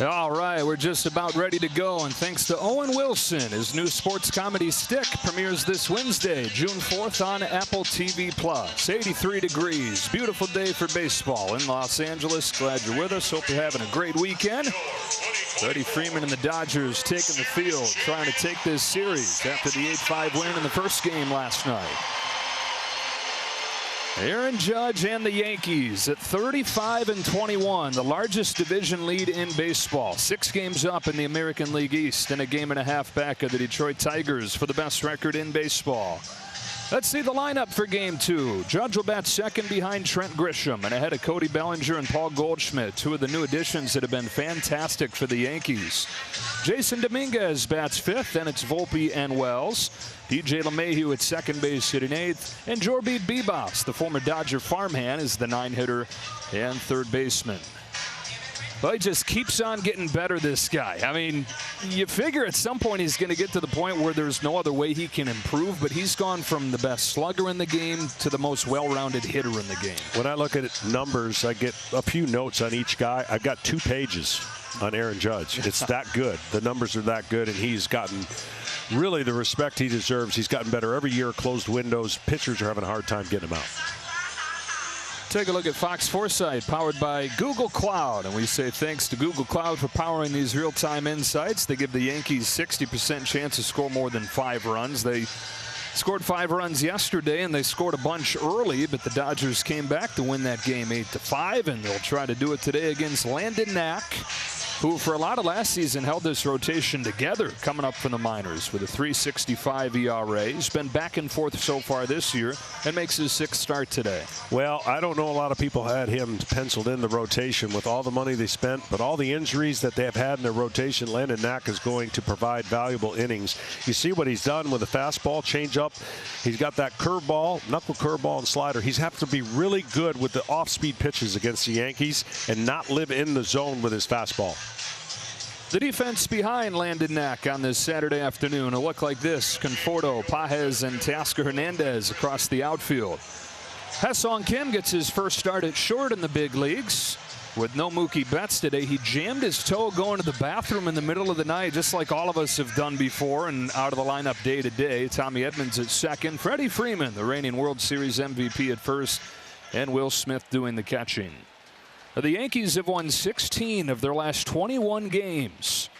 All right, we're just about ready to go, and thanks to Owen Wilson, his new sports comedy Stick premieres this Wednesday, June 4th on Apple TV+. 83 degrees, beautiful day for baseball in Los Angeles. Glad you're with us. Hope you're having a great weekend. Freddie Freeman and the Dodgers taking the field, trying to take this series after the 8-5 win in the first game last night. Aaron Judge and the Yankees at 35-21, the largest division lead in baseball. 6 games up in the American League East and a game and a half back of the Detroit Tigers for the best record in baseball. Let's see the lineup for Game 2. Judge will bat second behind Trent Grisham and ahead of Cody Bellinger and Paul Goldschmidt, 2 of the new additions that have been fantastic for the Yankees. Jason Dominguez bats 5th, then it's Volpe and Wells. DJ LeMahieu at second base hitting 8th, and Jorby Bebas, the former Dodger farmhand, is the 9-hitter and third baseman. Well, he just keeps on getting better, this guy. I mean, you figure at some point he's going to get to the point where there's no other way he can improve, but he's gone from the best slugger in the game to the most well-rounded hitter in the game. When I look at numbers, I get a few notes on each guy. I've got 2 pages on Aaron Judge. It's that good. The numbers are that good, and he's gotten really the respect he deserves. He's gotten better every year, closed windows. Pitchers are having a hard time getting him out. Take a look at Fox Foresight, powered by Google Cloud. And we say thanks to Google Cloud for powering these real-time insights. They give the Yankees 60% chance to score more than 5 runs. They scored 5 runs yesterday, and they scored a bunch early, but the Dodgers came back to win that game 8-5, and they'll try to do it today against Landon Knack, who for a lot of last season held this rotation together coming up from the minors with a 3.65 ERA. He's been back and forth so far this year and makes his 6th start today. Well, I don't know a lot of people had him penciled in the rotation with all the money they spent, but all the injuries that they have had in their rotation. Landon Knack is going to provide valuable innings. You see what he's done with the fastball, changeup. He's got that curveball, knuckle curveball, and slider. He's have to be really good with the off-speed pitches against the Yankees and not live in the zone with his fastball. The defense behind Landon Knack on this Saturday afternoon will look like this. Conforto, Pages, and Teoscar Hernandez across the outfield. Ha-Seong Kim gets his first start at short in the big leagues. With no Mookie Betts today, he jammed his toe going to the bathroom in the middle of the night, just like all of us have done before, and out of the lineup day to day. Tommy Edmonds at second. Freddie Freeman, the reigning World Series MVP, at first, and Will Smith doing the catching. The Yankees have won 16 of their last 21 games.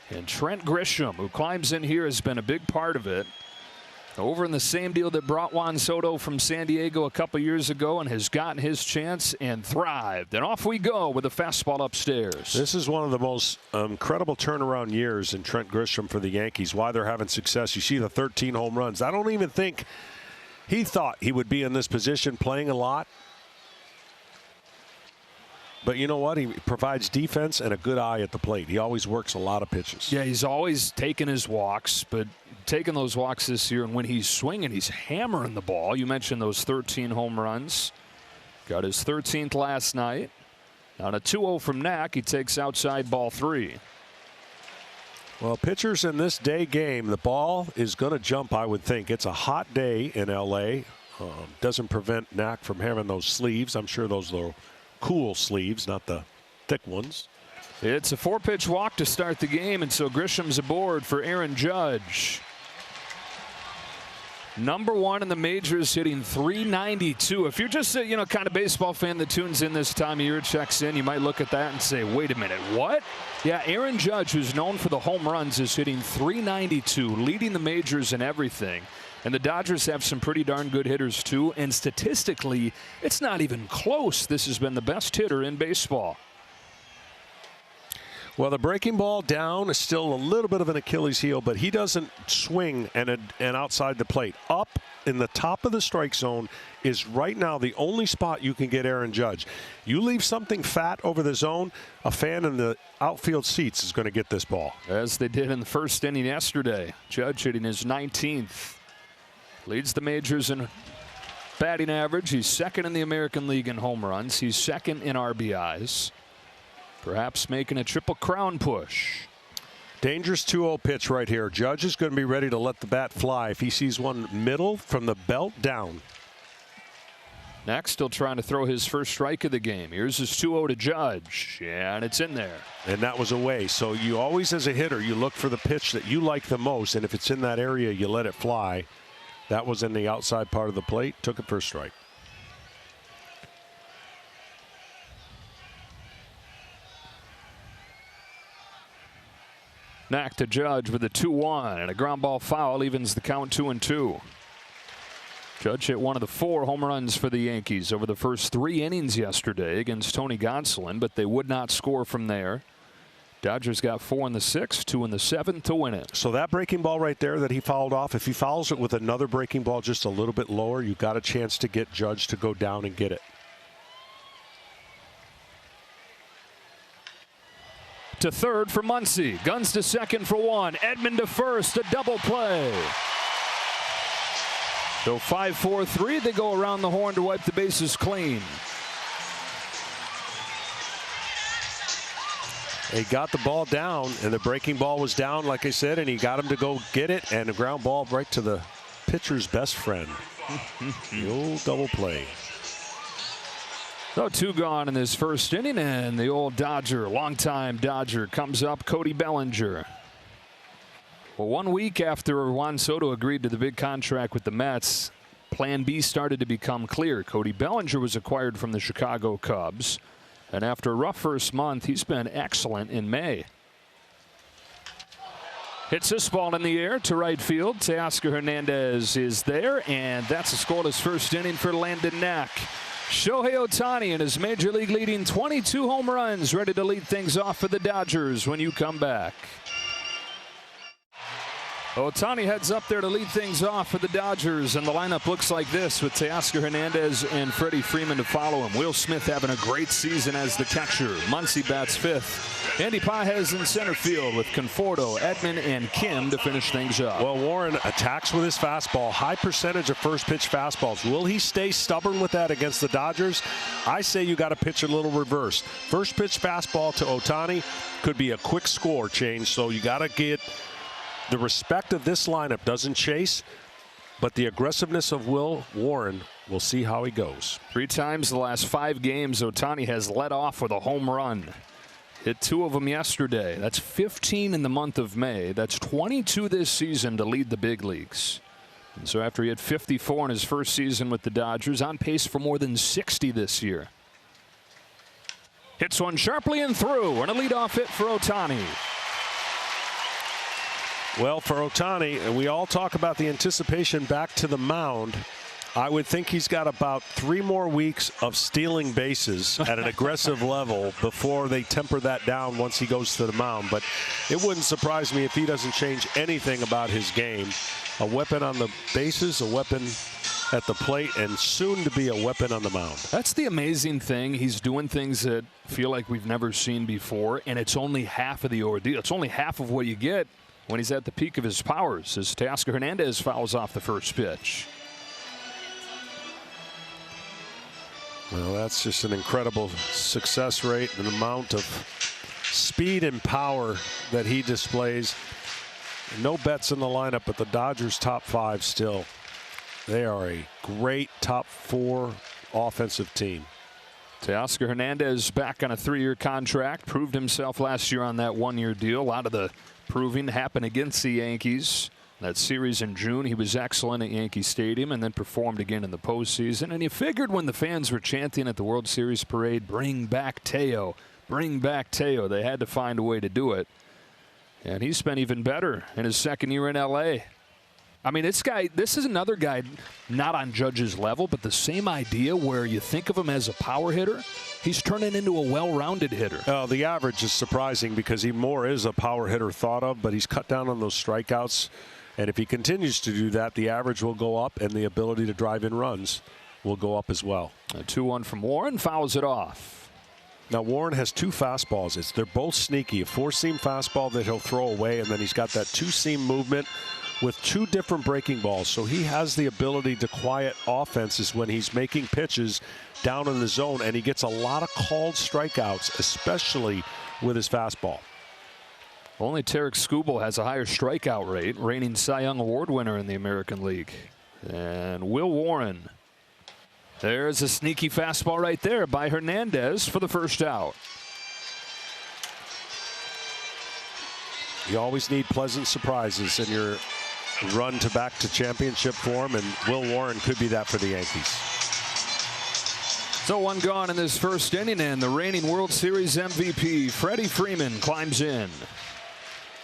And Trent Grisham, who climbs in here, has been a big part of it. Over in the same deal that brought Juan Soto from San Diego a couple years ago, and has gotten his chance and thrived. And off we go with a fastball upstairs. This is one of the most incredible turnaround years in Trent Grisham for the Yankees. Why they're having success. You see the 13 home runs. I don't even think he thought he would be in this position playing a lot. But you know what? He provides defense and a good eye at the plate. He always works a lot of pitches. Yeah, he's always taking his walks, but taking those walks this year, and when he's swinging, he's hammering the ball. You mentioned those 13 home runs. Got his 13th last night. On a 2-0 from Knack, he takes outside ball 3. Well, pitchers in this day game, the ball is going to jump, I would think. It's a hot day in L.A. Doesn't prevent Knack from having those sleeves. I'm sure those little cool sleeves, not the thick ones. It's a 4-pitch walk to start the game, and so Grisham's aboard for Aaron Judge. Number 1 in the majors, hitting .392. If you're just a kind of baseball fan that tunes in this time of year, checks in, you might look at that and say, wait a minute, what? Yeah, Aaron Judge, who's known for the home runs, is hitting .392, leading the majors in everything. And the Dodgers have some pretty darn good hitters, too. And statistically, it's not even close. This has been the best hitter in baseball. Well, the breaking ball down is still a little bit of an Achilles heel, but he doesn't swing and outside the plate. Up in the top of the strike zone is right now the only spot you can get Aaron Judge. You leave something fat over the zone, a fan in the outfield seats is going to get this ball. As they did in the first inning yesterday. Judge hitting his 19th. Leads the majors in batting average. He's second in the American League in home runs. He's second in RBIs. Perhaps making a triple crown push. Dangerous 2-0 pitch right here. Judge is going to be ready to let the bat fly if he sees one middle from the belt down. Knack still trying to throw his first strike of the game. Here's his 2-0 to Judge, and it's in there. And that was away. So you always, as a hitter, you look for the pitch that you like the most, and if it's in that area, you let it fly. That was in the outside part of the plate. Took it for a strike. Knack to Judge with a 2-1, and a ground ball foul evens the count 2-2. Judge hit one of the 4 home runs for the Yankees over the first 3 innings yesterday against Tony Gonsolin, but they would not score from there. Dodgers got 4 in the 6th, 2 in the 7th to win it. So that breaking ball right there that he fouled off, if he fouls it with another breaking ball just a little bit lower, you've got a chance to get Judge to go down and get it. To third for Muncy. Guns to second for 1. Edman to first. A double play. So 5-4-3. They go around the horn to wipe the bases clean. He got the ball down, and the breaking ball was down, like I said, and he got him to go get it, and a ground ball right to the pitcher's best friend. The old double play. So 2 gone in this first inning, and the old Dodger, longtime Dodger, comes up, Cody Bellinger. Well, 1 week after Juan Soto agreed to the big contract with the Mets, Plan B started to become clear. Cody Bellinger was acquired from the Chicago Cubs, and after a rough first month, he's been excellent in May. Hits this ball in the air to right field. Teoscar Hernandez is there, and that's a scoreless first inning for Landon Knack. Shohei Ohtani in his major league leading 22 home runs, ready to lead things off for the Dodgers when you come back. Ohtani heads up there to lead things off for the Dodgers, and the lineup looks like this with Teoscar Hernandez and Freddie Freeman to follow him. Will Smith having a great season as the catcher. Muncy bats 5th. Andy Pages in center field with Conforto, Edman, and Kim to finish things up. Well, Warren attacks with his fastball. High percentage of first pitch fastballs. Will he stay stubborn with that against the Dodgers? I say you got to pitch a little reverse. First pitch fastball to Ohtani could be a quick score change, so you got to get the respect of this lineup. Doesn't chase, but the aggressiveness of Will Warren, we'll see how he goes. 3 times the last 5 games, Ohtani has led off with a home run. Hit 2 of them yesterday. That's 15 in the month of May. That's 22 this season to lead the big leagues. And so after he had 54 in his first season with the Dodgers, on pace for more than 60 this year. Hits one sharply and through, and a leadoff hit for Ohtani. Well, for Ohtani, and we all talk about the anticipation back to the mound, I would think he's got about 3 more weeks of stealing bases at an aggressive level before they temper that down once he goes to the mound. But it wouldn't surprise me if he doesn't change anything about his game. A weapon on the bases, a weapon at the plate, and soon to be a weapon on the mound. That's the amazing thing. He's doing things that feel like we've never seen before, and it's only half of the ordeal. It's only half of what you get when he's at the peak of his powers, as Teoscar Hernandez fouls off the first pitch. Well, that's just an incredible success rate and amount of speed and power that he displays. No bets in the lineup, but the Dodgers top 5 still. They are a great top 4 offensive team. Teoscar Hernandez back on a 3-year contract. Proved himself last year on that 1-year deal. A lot of the proving happened against the Yankees. That series in June, he was excellent at Yankee Stadium and then performed again in the postseason. And you figured when the fans were chanting at the World Series parade, "Bring back Teo, bring back Teo," they had to find a way to do it. And he's been even better in his 2nd year in LA. I mean, this is another guy not on Judge's level, but the same idea where you think of him as a power hitter. He's turning into a well-rounded hitter. The average is surprising because he more is a power hitter thought of, but he's cut down on those strikeouts. And if he continues to do that, the average will go up and the ability to drive in runs will go up as well. A 2-1 from Warren, fouls it off. Now, Warren has 2 fastballs. They're both sneaky. A 4-seam fastball that he'll throw away, and then he's got that 2-seam movement with 2 different breaking balls. So he has the ability to quiet offenses when he's making pitches down in the zone, and he gets a lot of called strikeouts, especially with his fastball. Only Tarek Skubal has a higher strikeout rate, reigning Cy Young Award winner in the American League. And Will Warren There's a sneaky fastball right there by Hernández for the first out. You always need pleasant surprises in your run back to championship form, and Will Warren could be that for the Yankees. So one gone in this first inning, and the reigning World Series MVP Freddie Freeman climbs in.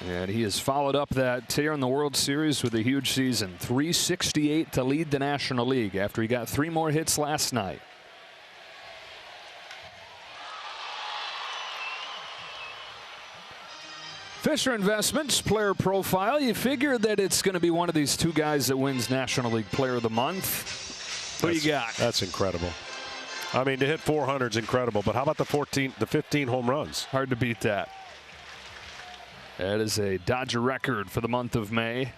And he has followed up that tear in the World Series with a huge season. 368 to lead the National League after he got 3 more hits last night. Fisher Investments player profile. You figure that it's going to be one of these 2 guys that wins National League Player of the Month. What do you got? That's incredible. I mean, to hit 400 is incredible, but how about the 15 home runs? Hard to beat that. That is a Dodger record for the month of May.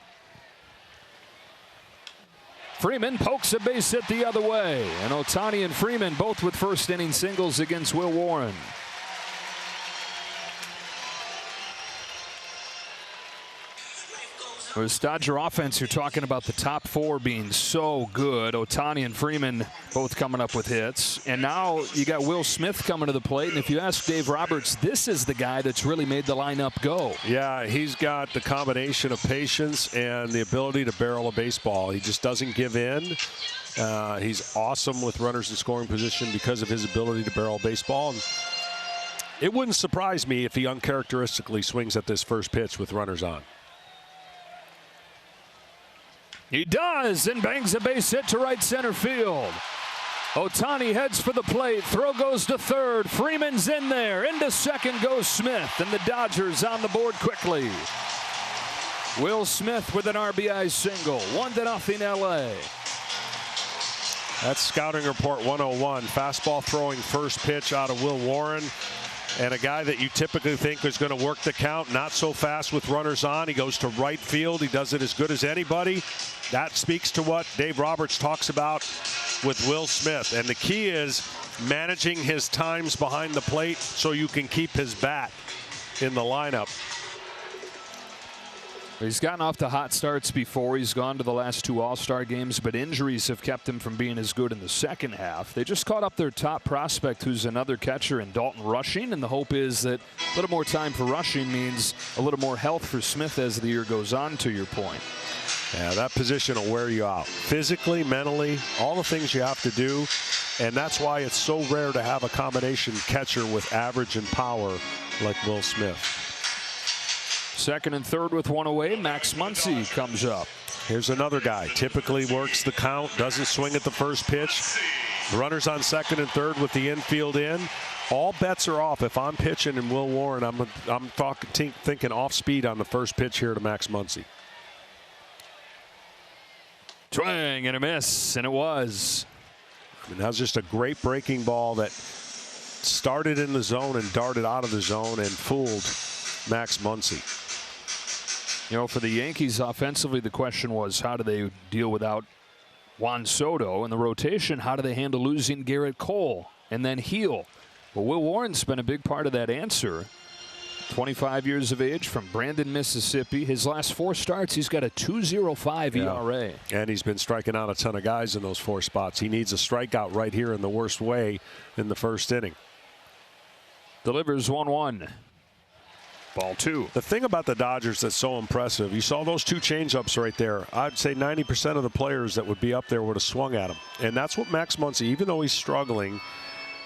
Freeman pokes a base hit the other way, and Ohtani and Freeman both with first inning singles against Will Warren. With Dodger offense, you're talking about the top 4 being so good. Ohtani and Freeman both coming up with hits. And now you got Will Smith coming to the plate. And if you ask Dave Roberts, this is the guy that's really made the lineup go. Yeah, he's got the combination of patience and the ability to barrel a baseball. He just doesn't give in. He's awesome with runners in scoring position because of his ability to barrel baseball. And it wouldn't surprise me if he uncharacteristically swings at this first pitch with runners on. He does, and bangs a base hit to right center field. Ohtani heads for the plate. Throw goes to third. Freeman's in there. Into second goes Smith, and the Dodgers on the board quickly. Will Smith with an RBI single. 1-0 LA. That's Scouting Report 101. Fastball throwing first pitch out of Will Warren. And a guy that you typically think is going to work the count, not so fast with runners on. He goes to right field. He does it as good as anybody. That speaks to what Dave Roberts talks about with Will Smith. And the key is managing his times behind the plate so you can keep his bat in the lineup. He's gotten off to hot starts before. He's gone to the last 2 All-Star games, but injuries have kept him from being as good in the second half. They just caught up their top prospect, who's another catcher, in Dalton Rushing, and the hope is that a little more time for Rushing means a little more health for Smith as the year goes on, to your point. Yeah, that position will wear you out. Physically, mentally, all the things you have to do, and that's why it's so rare to have a combination catcher with average and power like Will Smith. Second and third with 1 away, Max Muncy comes up. Here's another guy. Typically works the count, doesn't swing at the first pitch. Runners on second and third with the infield in. All bets are off. If I'm pitching in Will Warren, I'm thinking off speed on the first pitch here to Max Muncy. Swing and a miss, and it was. I mean, that was just a great breaking ball that started in the zone and darted out of the zone and fooled Max Muncy. You know, for the Yankees offensively, the question was, how do they deal without Juan Soto in the rotation? How do they handle losing Garrett Cole and then Heel? Well, Will Warren's been a big part of that answer. 25 years of age, from Brandon, Mississippi. His last 4 starts, he's got a 2.05 ERA. And he's been striking out a ton of guys in those 4 spots. He needs a strikeout right here in the worst way in the first inning. Delivers 1-1. Ball 2. The thing about the Dodgers that's so impressive, you saw those 2 changeups right there. I'd say 90% of the players that would be up there would have swung at him. And that's what Max Muncy, even though he's struggling,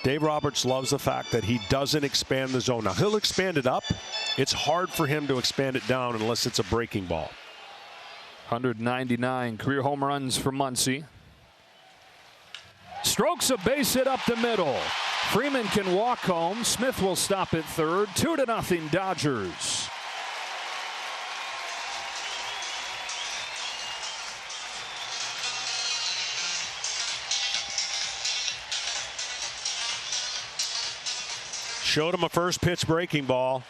Dave Roberts loves the fact that he doesn't expand the zone. Now, he'll expand it up. It's hard for him to expand it down unless it's a breaking ball. 199 career home runs for Muncy. Strokes a base hit up the middle. Freeman can walk home. Smith will stop at third. 2-0 Dodgers. Showed him a first pitch breaking ball,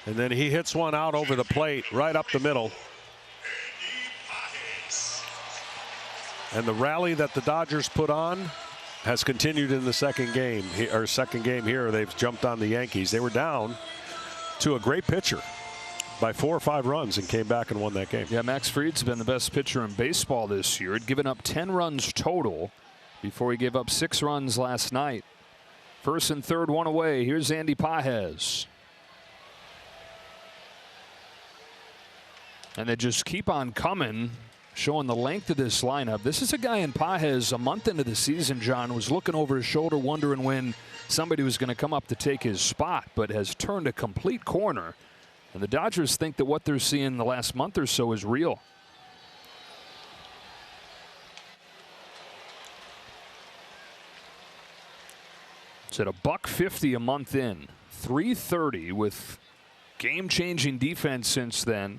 and then he hits one out over the plate right up the middle. And the rally that the Dodgers put on has continued in the second game here. They've jumped on the Yankees. They were down to a great pitcher by 4 or 5 runs and came back and won that game. Yeah, Max Fried's been the best pitcher in baseball this year. He'd given up 10 runs total. before he gave up 6 runs last night. First and third, one away. Here's Andy Pages. And they just keep on coming, showing the length of this lineup. This is a guy in Pages a month into the season, John, was looking over his shoulder wondering when somebody was going to come up to take his spot, but has turned a complete corner. And the Dodgers think that what they're seeing the last month or so is real. It's at $150 a month in, .330 with game-changing defense since then.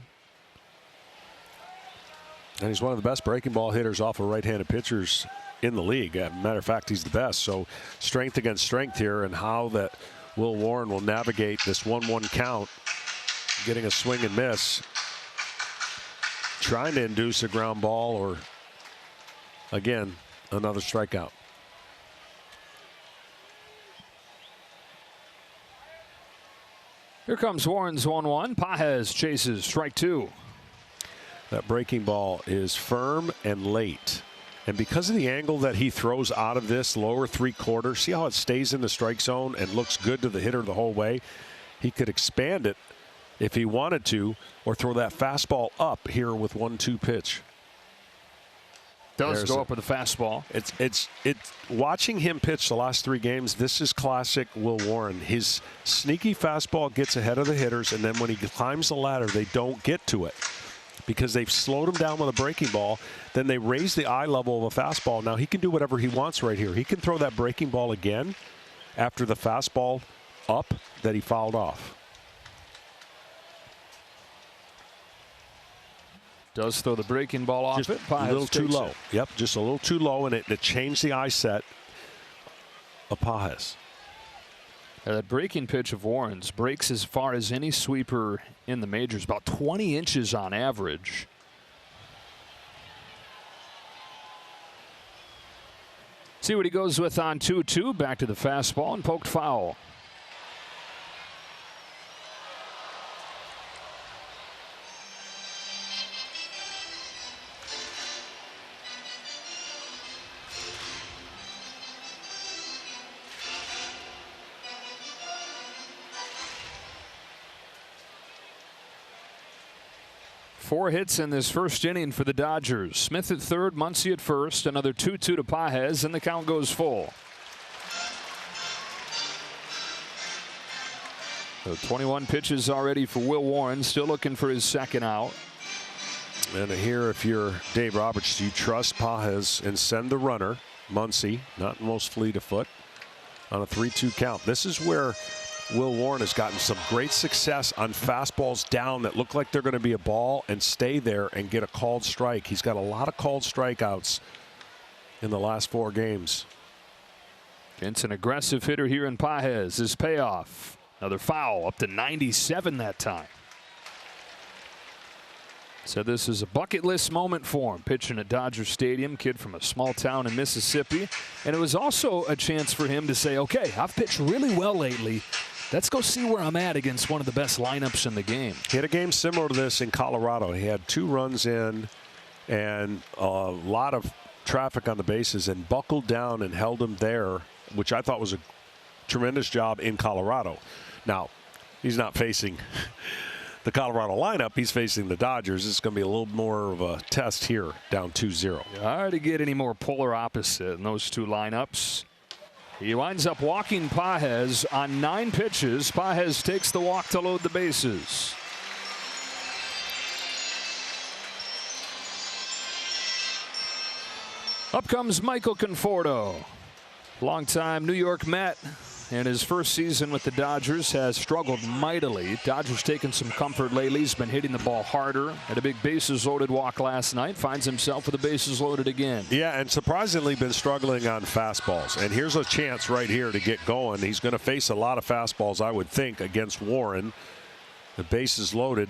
And he's one of the best breaking ball hitters off of right-handed pitchers in the league. As a matter of fact, he's the best. So strength against strength here, and how that Will Warren will navigate this 1-1 count, getting a swing and miss, trying to induce a ground ball, or again another strikeout. Here comes Warren's 1-1. Pages chases strike 2. That breaking ball is firm and late. And because of the angle that he throws out of this lower 3/4, see how it stays in the strike zone and looks good to the hitter the whole way? He could expand it if he wanted to, or throw that fastball up here with 1-2 pitch. Does go up with a fastball. It's watching him pitch the last 3 games. This is classic Will Warren. His sneaky fastball gets ahead of the hitters, and then when he climbs the ladder, they don't get to it because they've slowed him down with a breaking ball. Then they raise the eye level of a fastball. Now he can do whatever he wants right here. He can throw that breaking ball again after the fastball up that he fouled off. Does throw the breaking ball off just it. A little too low. Yep, just a little too low, and it changed the eye set of Pages. That breaking pitch of Warren's breaks as far as any sweeper in the majors, about 20 inches on average. See what he goes with on 2-2. Back to the fastball and poked foul. Four hits in this first inning for the Dodgers. Smith at third, Muncy at first. Another 2-2 to Pages, and the count goes full. So 21 pitches already for Will Warren, still looking for his second out. And here, if you're Dave Roberts, you trust Pages and send the runner, Muncy, not most fleet of foot, on a 3-2 count. This is where Will Warren has gotten some great success on fastballs down that look like they're going to be a ball and stay there and get a called strike. He's got a lot of called strikeouts in the last 4 games. It's an aggressive hitter here in Pages. His payoff. Another foul, up to 97 that time. So this is a bucket list moment for him, pitching at Dodger Stadium, kid from a small town in Mississippi. And it was also a chance for him to say, okay, I've pitched really well lately. Let's go see where I'm at against one of the best lineups in the game. He had a game similar to this in Colorado. He had 2 runs in and a lot of traffic on the bases and buckled down and held him there, which I thought was a tremendous job in Colorado. Now, he's not facing the Colorado lineup. He's facing the Dodgers. It's going to be a little more of a test here, down 2-0. Hard to get any more polar opposite in those 2 lineups. He winds up walking Pages on 9 pitches. Pages takes the walk to load the bases. Up comes Michael Conforto, longtime New York Met. In his first season with the Dodgers, has struggled mightily. Dodgers taking some comfort lately. He's been hitting the ball harder. Had a big bases loaded walk last night. Finds himself with the bases loaded again. Yeah, and surprisingly been struggling on fastballs. And here's a chance right here to get going. He's going to face a lot of fastballs, I would think, against Warren. The bases loaded.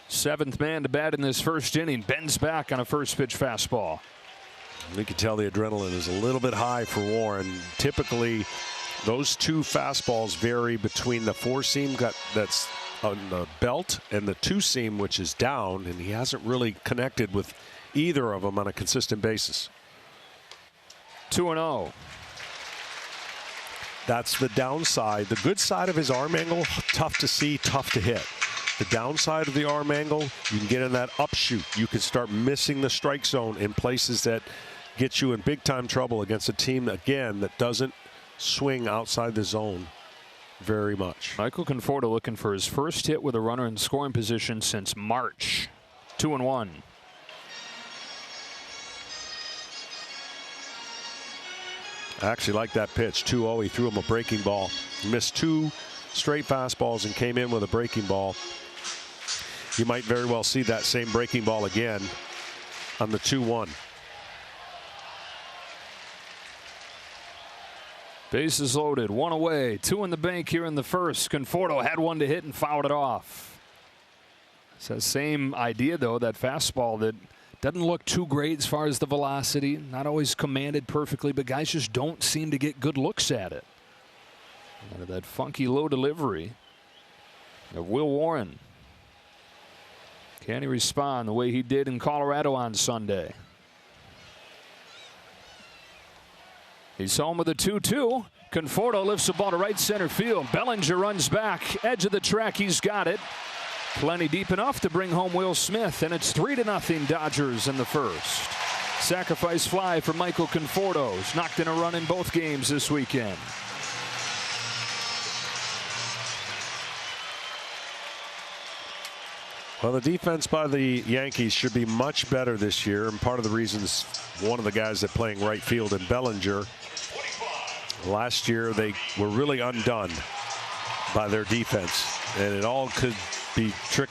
7th man to bat in this first inning. Bends back on a first pitch fastball. You can tell the adrenaline is a little bit high for Warren. Typically, those 2 fastballs vary between the 4-seam that's on the belt and the 2-seam, which is down, and he hasn't really connected with either of them on a consistent basis. 2-0. That's the downside. The good side of his arm angle, tough to see, tough to hit. The downside of the arm angle, you can get in that upshoot. You can start missing the strike zone in places that get you in big time trouble against a team, again, that doesn't swing outside the zone very much. Michael Conforto looking for his first hit with a runner in scoring position since March. 2-1. I actually like that pitch. 2-0. He threw him a breaking ball. He missed 2 straight fastballs and came in with a breaking ball. You might very well see that same breaking ball again on the 2-1. Bases loaded, 1 away, 2 in the bank here in the first. Conforto had 1 to hit and fouled it off. It's that same idea, though, that fastball that doesn't look too great as far as the velocity, not always commanded perfectly, but guys just don't seem to get good looks at it. And that funky low delivery of Will Warren. Can he respond the way he did in Colorado on Sunday? He's home with a 2-2. Conforto lifts the ball to right center field. Bellinger runs back. Edge of the track. He's got it. Plenty deep enough to bring home Will Smith. And it's 3-0 Dodgers in the first. Sacrifice fly for Michael Conforto. He's knocked in a run in both games this weekend. Well, the defense by the Yankees should be much better this year. And part of the reason is one of the guys that playing right field in Bellinger. Last year, they were really undone by their defense. And it all could be trick.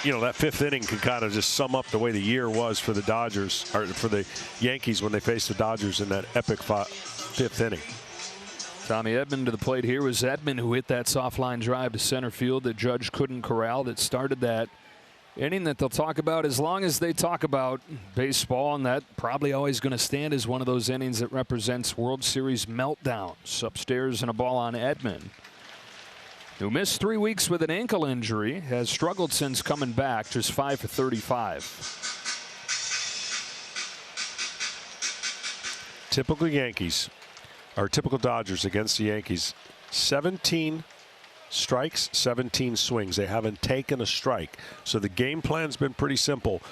You know, that 5th inning can kind of just sum up the way the year was for the Dodgers, or for the Yankees when they faced the Dodgers in that epic 5th inning. Tommy Edman to the plate here. Was Edman who hit that soft line drive to center field that Judge couldn't corral, that started that inning that they'll talk about as long as they talk about baseball, and that probably always going to stand as one of those innings that represents World Series meltdowns. Upstairs and a ball on Edman, who missed 3 weeks with an ankle injury, has struggled since coming back, just 5 for 35. Typical Yankees, or typical Dodgers against the Yankees. 17 strikes, 17 swings. They haven't taken a strike. So the game plan's been pretty simple.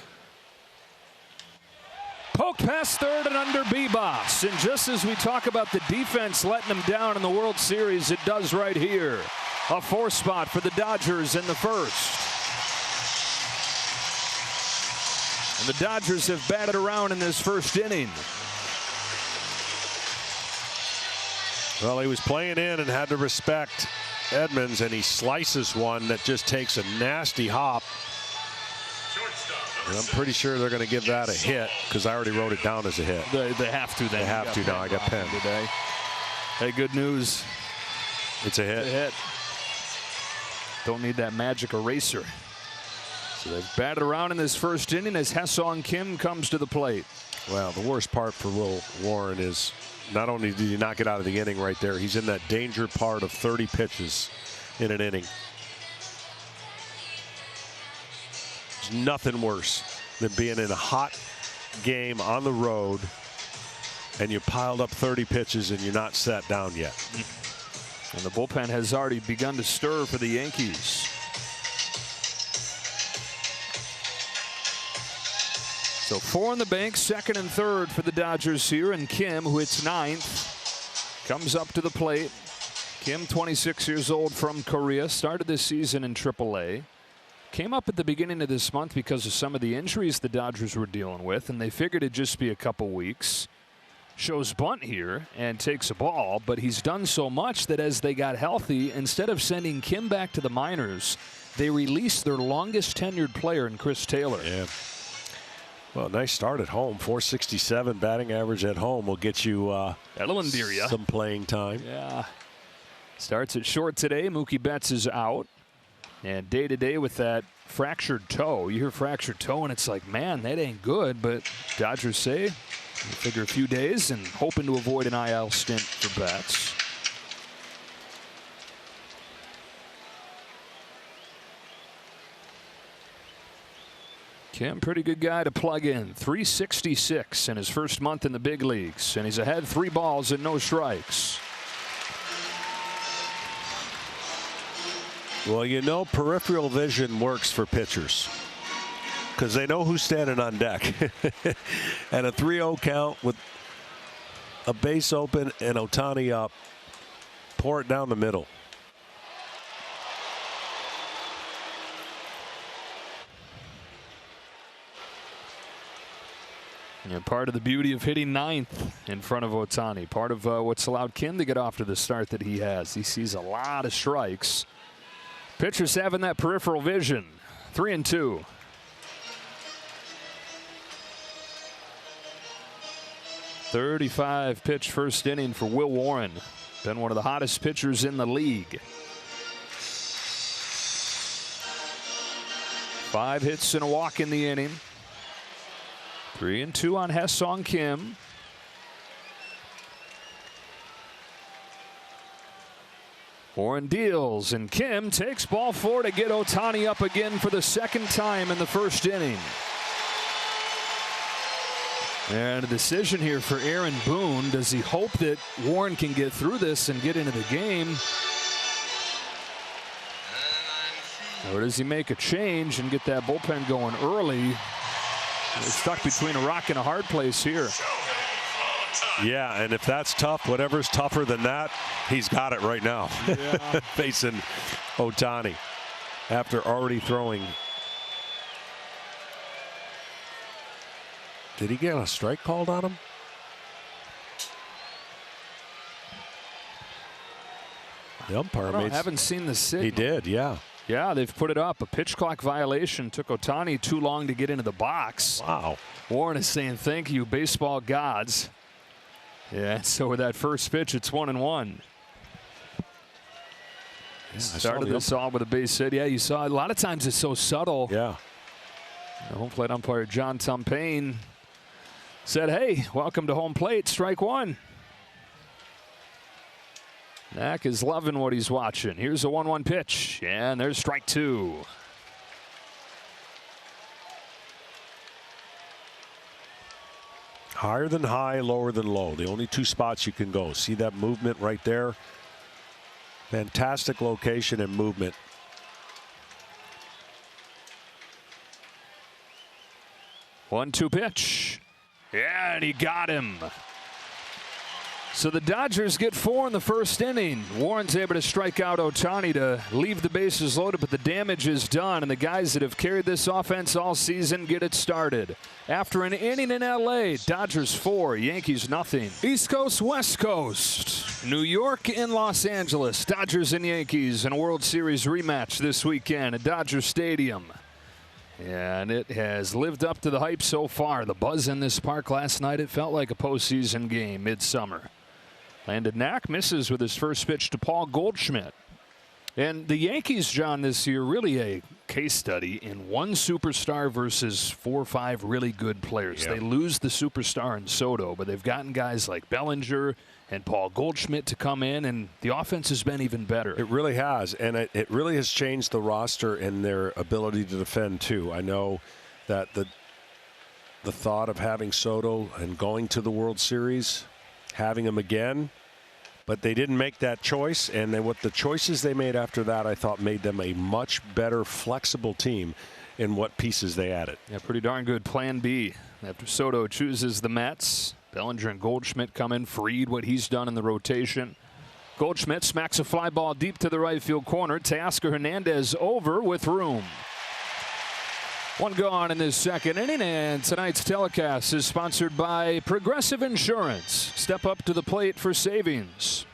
Poked past third and under Bebas. And just as we talk about the defense letting them down in the World Series, it does right here. A 4 spot for the Dodgers in the first. And the Dodgers have batted around in this first inning. Well, he was playing in and had to respect Edmonds, and he slices one that just takes a nasty hop. And I'm pretty sure they're going to give that a hit because I already wrote it down as a hit. They have to. They have to now. I got pen today. Hey, good news. It's a hit. It's a hit. Don't need that magic eraser. So they've batted around in this first inning as Ha-Seong Kim comes to the plate. Well, the worst part for Will Warren is not only did he not get out of the inning right there, he's in that danger part of 30 pitches in an inning. There's nothing worse than being in a hot game on the road and you piled up 30 pitches and you're not sat down yet. And the bullpen has already begun to stir for the Yankees. So 4 in the bank, 2nd and 3rd for the Dodgers here, and Kim, who hits 9th, comes up to the plate. Kim, 26 years old, from Korea, started this season in AAA. Came up at the beginning of this month because of some of the injuries the Dodgers were dealing with, and they figured it'd just be a couple weeks. Shows bunt here and takes a ball, but he's done so much that as they got healthy, instead of sending Kim back to the minors, they released their longest tenured player in Chris Taylor. Yeah. Well, nice start at home. 467 batting average at home will get you some playing time. Yeah. Starts at short today. Mookie Betts is out. And day to day with that fractured toe. You hear fractured toe and it's like, man, that ain't good. But Dodgers say, you figure a few days and hoping to avoid an IL stint for Betts. Kim, pretty good guy to plug in. 366 in his first month in the big leagues, and he's ahead 3 balls and no strikes. Well, you know, peripheral vision works for pitchers because they know who's standing on deck. And a 3-0 count with a base open and Ohtani up. Pour it down the middle. And part of the beauty of hitting 9th in front of Ohtani, part of what's allowed Kim to get off to the start that he has. He sees a lot of strikes. Pitchers having that peripheral vision. 3-2. .35 pitch first inning for Will Warren. Been one of the hottest pitchers in the league. 5 hits and a walk in the inning. 3-2 on Ha-Seong Kim. Warren deals, and Kim takes ball 4 to get Ohtani up again for the 2nd time in the first inning. And a decision here for Aaron Boone. Does he hope that Warren can get through this and get into the game? Or does he make a change and get that bullpen going early? They're stuck between a rock and a hard place here. Yeah, and if that's tough, whatever's tougher than that, he's got it right now. Yeah. Facing Ohtani after already throwing. Did he get a strike called on him? The umpire I haven't seen the signal. He did, yeah. Yeah, they've put it up. A pitch clock violation. Took Ohtani too long to get into the box. Wow. Warren is saying thank you, baseball gods. Yeah, so with that first pitch, it's 1-1. Yeah, started this all with a base hit. Yeah, you saw a lot of times it's so subtle. Yeah. The home plate umpire John Tumpain said, hey, welcome to home plate, strike 1. Knack is loving what he's watching. Here's a 1-1 pitch, and there's strike 2. Higher than high, lower than low. The only 2 spots you can go. See that movement right there? Fantastic location and movement. One-two pitch. Yeah, and he got him. So the Dodgers get 4 in the first inning. Warren's able to strike out Ohtani to leave the bases loaded, but the damage is done, and the guys that have carried this offense all season get it started. After an inning in L.A., Dodgers 4, Yankees nothing. East Coast, West Coast, New York and Los Angeles. Dodgers and Yankees in a World Series rematch this weekend at Dodger Stadium. And it has lived up to the hype so far. The buzz in this park last night, it felt like a postseason game midsummer. Landed Knack, misses with his first pitch to Paul Goldschmidt. And the Yankees, John, this year, really a case study in one superstar versus 4 or 5 really good players. Yep. They lose the superstar in Soto, but they've gotten guys like Bellinger and Paul Goldschmidt to come in, and the offense has been even better. It really has, and it really has changed the roster and their ability to defend, too. I know that the thought of having Soto and going to the World Series, having him again, but they didn't make that choice, and what the choices they made after that, I thought, made them a much better, flexible team in what pieces they added. Yeah, pretty darn good plan B. After Soto chooses the Mets, Bellinger and Goldschmidt come in, Fried, what he's done in the rotation. Goldschmidt smacks a fly ball deep to the right field corner. Teoscar Hernandez over with room. 1 gone in this second inning, and tonight's telecast is sponsored by Progressive Insurance. Step up to the plate for savings.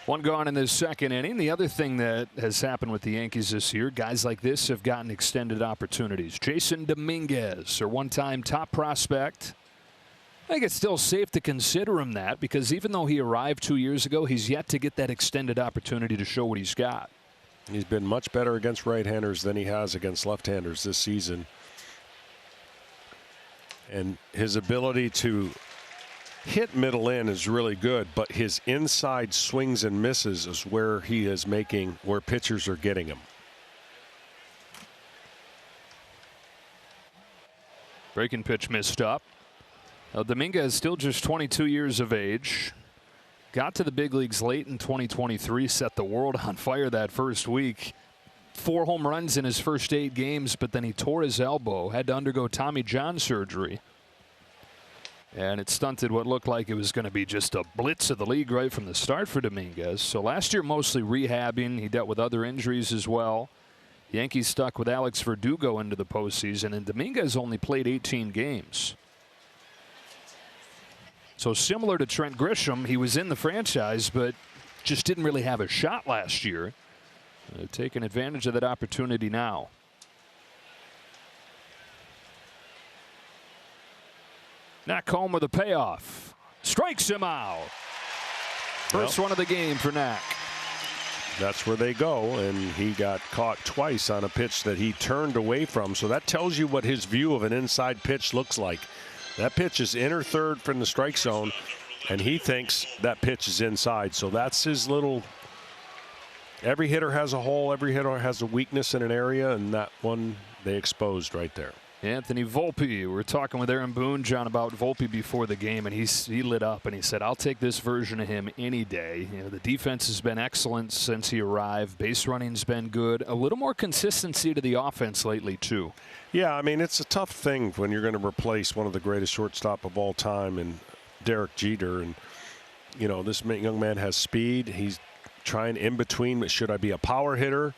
One gone in this second inning. The other thing that has happened with the Yankees this year, guys like this have gotten extended opportunities. Jason Dominguez, their one-time top prospect. I think it's still safe to consider him that, because even though he arrived 2 years ago, he's yet to get that extended opportunity to show what he's got. He's been much better against right-handers than he has against left-handers this season. And his ability to hit middle in is really good, but his inside swings and misses is where he is making, where pitchers are getting him. Breaking pitch missed up. Dominguez still just 22 years of age. Got to the big leagues late in 2023, set the world on fire that first week. 4 home runs in his first 8 games, but then he tore his elbow, had to undergo Tommy John surgery. And it stunted what looked like it was going to be just a blitz of the league right from the start for Dominguez. So last year mostly rehabbing. He dealt with other injuries as well. Yankees stuck with Alex Verdugo into the postseason, and Dominguez only played 18 games. So similar to Trent Grisham, he was in the franchise, but just didn't really have a shot last year. Taking advantage of that opportunity now. Knack home with a payoff. Strikes him out. First one of the game for Knack. That's where they go, and he got caught twice on a pitch that he turned away from. So that tells you what his view of an inside pitch looks like. That pitch is inner third from the strike zone, and he thinks that pitch is inside. So that's his little. Every hitter has a hole. Every hitter has a weakness in an area, and that one they exposed right there. Anthony Volpe. We were talking with Aaron Boone, John, about Volpe before the game, and he lit up and he said, "I'll take this version of him any day." You know, the defense has been excellent since he arrived. Base running's been good. A little more consistency to the offense lately too. Yeah, I mean, it's a tough thing when you're going to replace one of the greatest shortstop of all time and Derek Jeter, and you know this young man has speed. He's trying in between. Should I be a power hitter?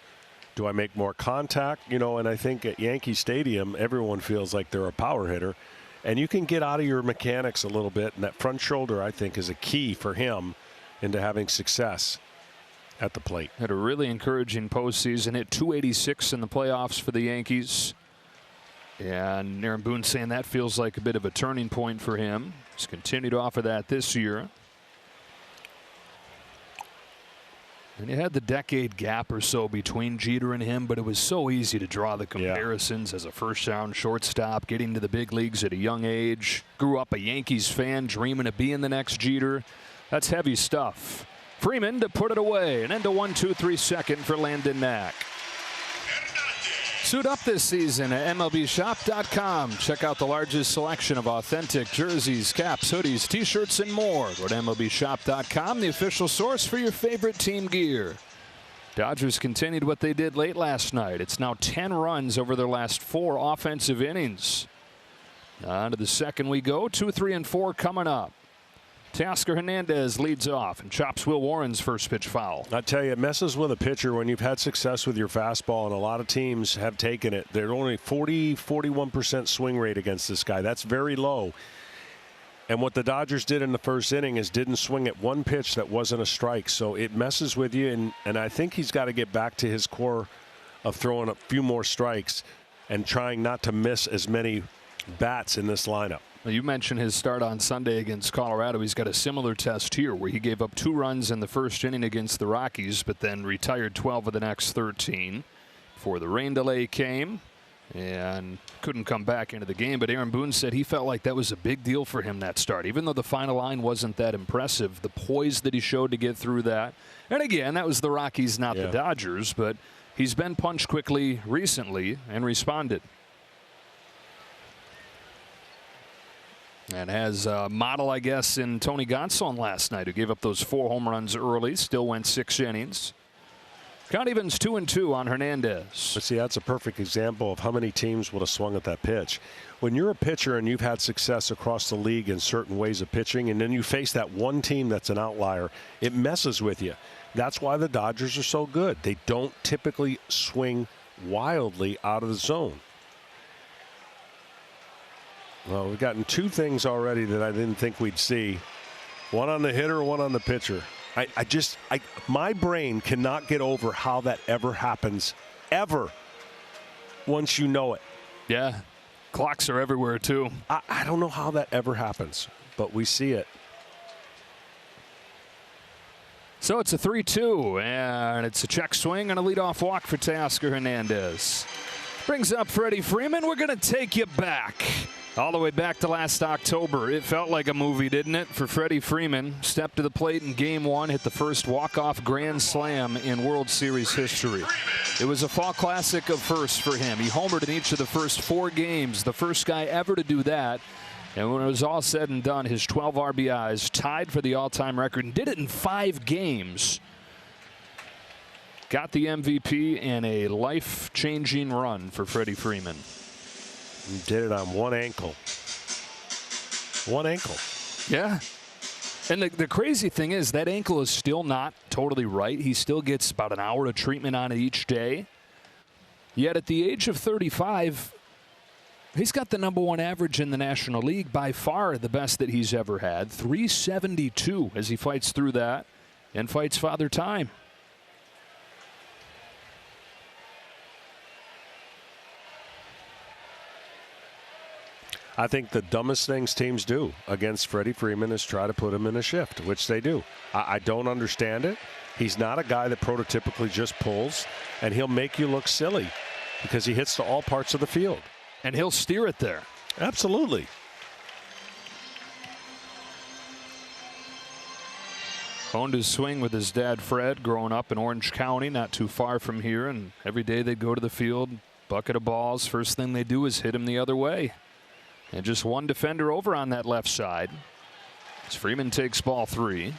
Do I make more contact? You know, and I think at Yankee Stadium, everyone feels like they're a power hitter. And you can get out of your mechanics a little bit. And that front shoulder, I think, is a key for him into having success at the plate. Had a really encouraging postseason. Hit .286 in the playoffs for the Yankees. And Aaron Boone saying that feels like a bit of a turning point for him. He's continued to offer that this year. And you had the decade gap or so between Jeter and him, but it was so easy to draw the comparisons as a first-round shortstop, getting to the big leagues at a young age. Grew up a Yankees fan, dreaming of being the next Jeter. That's heavy stuff. Freeman to put it away, and into 1-2-3 second for Landon Knack. Suit up this season at MLBshop.com. Check out the largest selection of authentic jerseys, caps, hoodies, t-shirts, and more. Go to MLBshop.com, the official source for your favorite team gear. Dodgers continued what they did late last night. It's now 10 runs over their last 4 offensive innings. On to the second we go. 2, 3, and 4 coming up. Kiké Hernández leads off and chops Will Warren's first pitch foul. I tell you, it messes with a pitcher when you've had success with your fastball, and a lot of teams have taken it. They're only 41% swing rate against this guy. That's very low. And what the Dodgers did in the first inning is didn't swing at one pitch that wasn't a strike. So it messes with you, and I think he's got to get back to his core of throwing a few more strikes and trying not to miss as many bats in this lineup. You mentioned his start on Sunday against Colorado. He's got a similar test here where he gave up 2 runs in the first inning against the Rockies, but then retired 12 of the next 13 before the rain delay came and couldn't come back into the game. But Aaron Boone said he felt like that was a big deal for him, that start. Even though the final line wasn't that impressive, the poise that he showed to get through that. And again, that was the Rockies, not the Dodgers, but he's been punched quickly recently and responded. And has a model, I guess, in Tony Gonsolin last night, who gave up those 4 home runs early, still went 6 innings. Count evens 2-2 on Hernández. But see, that's a perfect example of how many teams would have swung at that pitch. When you're a pitcher and you've had success across the league in certain ways of pitching, and then you face that one team that's an outlier, it messes with you. That's why the Dodgers are so good. They don't typically swing wildly out of the zone. Well, we've gotten 2 things already that I didn't think we'd see. One on the hitter, one on the pitcher. My brain cannot get over how that ever happens, ever, once you know it. Yeah, clocks are everywhere, too. I don't know how that ever happens, but we see it. So it's a 3-2, and it's a check swing and a leadoff walk for Kiké Hernández. Brings up Freddie Freeman. We're going to take you back All the way back to last October. It felt like a movie, didn't it, for Freddie Freeman? Stepped to the plate in Game 1, hit the first walk-off grand slam in World Series history. It was a fall classic of firsts for him. He homered in each of the first 4 games, the first guy ever to do that. And when it was all said and done, his 12 RBIs tied for the all-time record and did it in 5 games. Got the MVP and a life-changing run for Freddie Freeman. He did it on one ankle. One ankle. Yeah. And the crazy thing is that ankle is still not totally right. He still gets about an hour of treatment on it each day. Yet at the age of 35, he's got the #1 average in the National League, by far the best that he's ever had. 372 as he fights through that and fights Father Time. I think the dumbest things teams do against Freddie Freeman is try to put him in a shift, which they do. I don't understand it. He's not a guy that prototypically just pulls, and he'll make you look silly because he hits to all parts of the field. And he'll steer it there. Absolutely. Honed his swing with his dad, Fred, growing up in Orange County, not too far from here. And every day they'd go to the field, bucket of balls. First thing they do is hit him the other way. And just one defender over on that left side. As Freeman takes ball 3.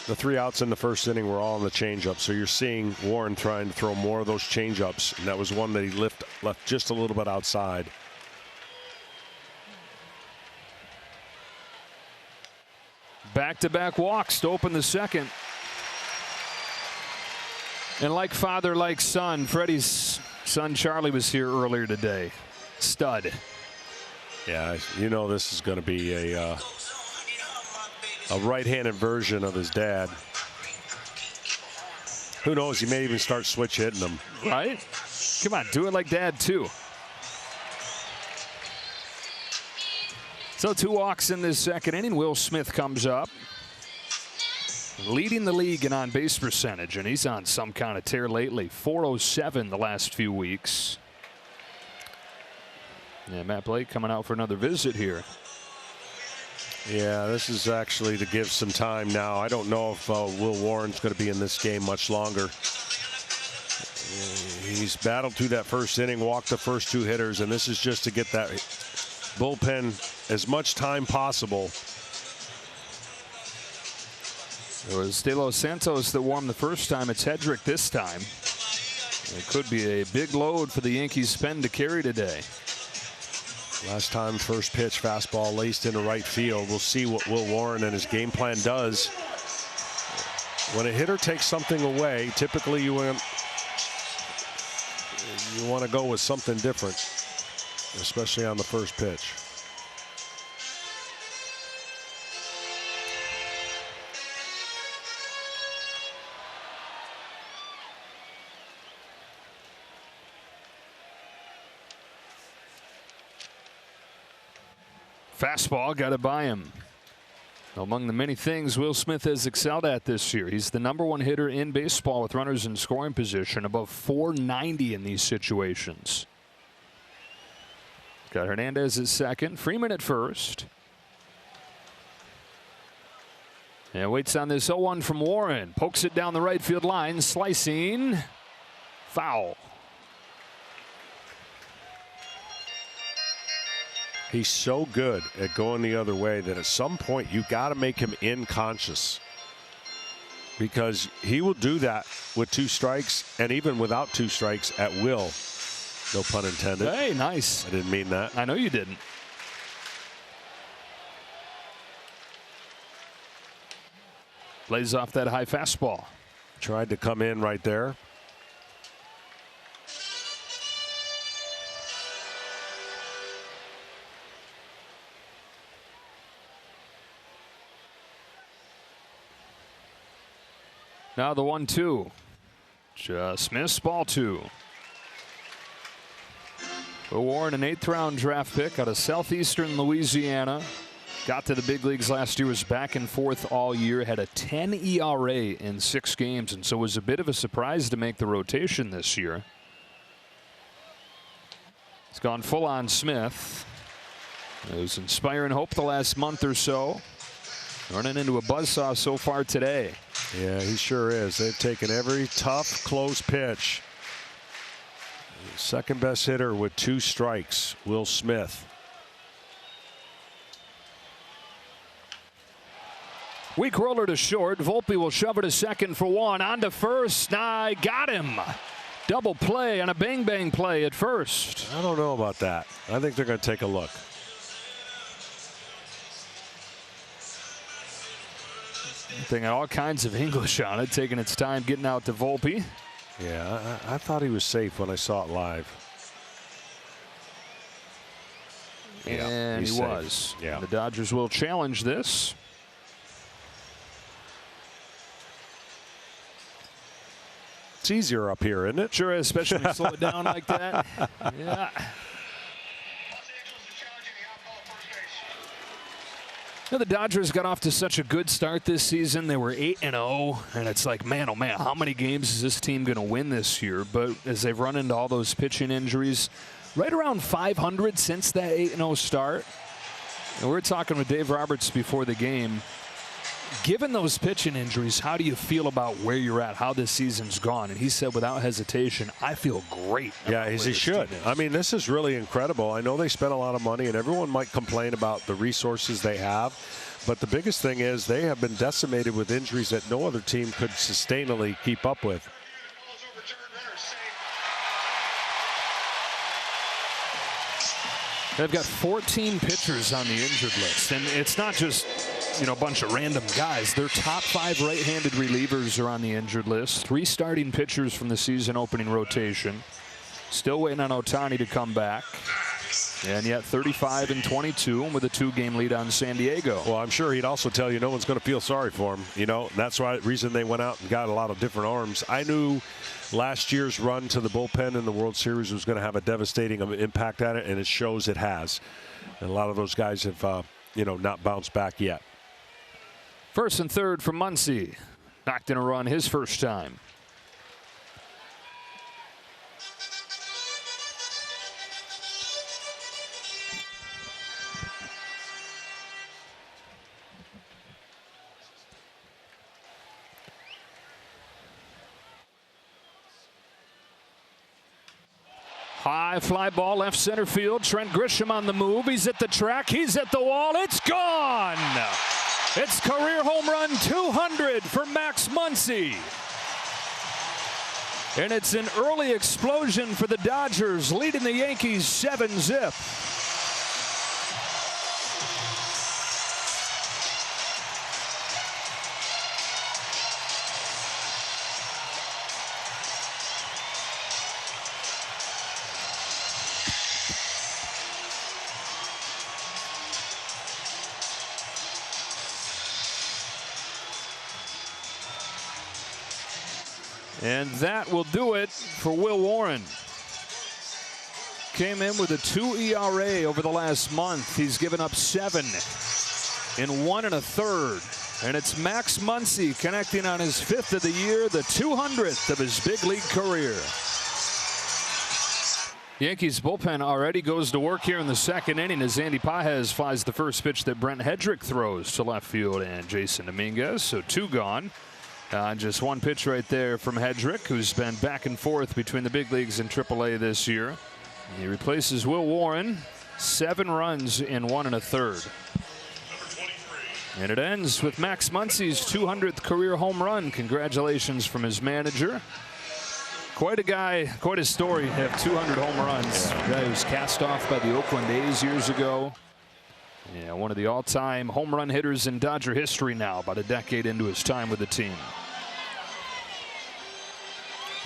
The 3 outs in the first inning were all on the changeup. So you're seeing Warren trying to throw more of those changeups. And that was one that he left just a little bit outside. Back-to-back walks to open the second. And like father, like son, Freddie's son Charlie was here earlier today. Stud. Yeah, you know this is going to be a right-handed version of his dad. Who knows? He may even start switch hitting them. Right? Come on, do it like dad too. So 2 walks in this second inning. Will Smith comes up, leading the league in on-base percentage, and he's on some kind of tear lately. 407 the last few weeks. Yeah, Matt Blake coming out for another visit here. Yeah, this is actually to give some time now. I don't know if Will Warren's going to be in this game much longer. He's battled through that first inning, walked the first 2 hitters, and this is just to get that bullpen as much time possible. It was De Los Santos that won the first time. It's Hedrick this time. It could be a big load for the Yankees pen to carry today. Last time, first pitch, fastball laced into right field. We'll see what Will Warren and his game plan does. When a hitter takes something away, typically you want to go with something different, especially on the first pitch. Fastball got it by him. Among the many things Will Smith has excelled at this year, he's the #1 hitter in baseball with runners in scoring position, above 490 in these situations. Got Hernandez at second, Freeman at first. And waits on this 0-1 from Warren. Pokes it down the right field line, slicing. Foul. He's so good at going the other way that at some point you got to make him inconscious, because he will do that with 2 strikes and even without 2 strikes at will. No pun intended. Hey, nice. I didn't mean that. I know you didn't. Lays off that high fastball. Tried to come in right there. Now the 1-2. Just missed, ball 2. Will Warren, an 8th round draft pick out of southeastern Louisiana. Got to the big leagues last year, was back and forth all year, had a 10 ERA in 6 games, and so was a bit of a surprise to make the rotation this year. It's gone full on Smith. It was inspiring hope the last month or so. Running into a buzzsaw so far today. Yeah, he sure is. They've taken every tough, close pitch. Second best hitter with 2 strikes, Will Smith. Weak roller to short. Volpe will shove it to second for 1. On to first. I got him. Double play and a bang-bang play at first. I don't know about that. I think they're going to take a look. Thing all kinds of English on it, taking its time getting out to Volpe. Yeah, I thought he was safe when I saw it live. And he was. Yeah. And the Dodgers will challenge this. It's easier up here, isn't it? Sure is, especially when you slow it down like that. Yeah. Now, the Dodgers got off to such a good start this season. They were 8-0, and it's like, man, oh man, how many games is this team going to win this year? But as they've run into all those pitching injuries, right around 500 since that 8-0 start. And we were talking with Dave Roberts before the game. Given those pitching injuries, how do you feel about where you're at, how this season's gone? And he said without hesitation, I feel great. Yeah, as he should. I mean, this is really incredible. I know they spent a lot of money, and everyone might complain about the resources they have. But the biggest thing is they have been decimated with injuries that no other team could sustainably keep up with. They've got 14 pitchers on the injured list, and it's not just, you know, a bunch of random guys. Their top 5 right-handed relievers are on the injured list. 3 starting pitchers from the season opening rotation. Still waiting on Ohtani to come back. And yet 35-22 with a 2-game lead on San Diego. Well, I'm sure he'd also tell you no one's going to feel sorry for him. You know, that's why reason they went out and got a lot of different arms. I knew last year's run to the bullpen in the World Series was going to have a devastating impact on it, and it shows it has. And a lot of those guys have, you know, not bounced back yet. First and third for Muncy. Knocked in a run his first time. High fly ball left center field. Trent Grisham on the move. He's at the track. He's at the wall. It's gone. It's career home run 200 for Max Muncy. And it's an early explosion for the Dodgers, leading the Yankees 7-zip. And that will do it for Will Warren. Came in with a 2 ERA over the last month. He's given up 7 in 1 1/3. And it's Max Muncy connecting on his 5th of the year, the 200th of his big league career. Yankees bullpen already goes to work here in the second inning as Andy Pages flies the first pitch that Brent Hedrick throws to left field and Jason Dominguez. So 2 gone. Just 1 pitch right there from Hedrick, who's been back and forth between the big leagues and AAA this year. He replaces Will Warren. 7 runs in 1 1/3. And it ends with Max Muncy's 200th career home run. Congratulations from his manager. Quite a guy, quite a story to have 200 home runs. A guy who was cast off by the Oakland A's years ago. Yeah, one of the all-time home run hitters in Dodger history now, about a decade into his time with the team.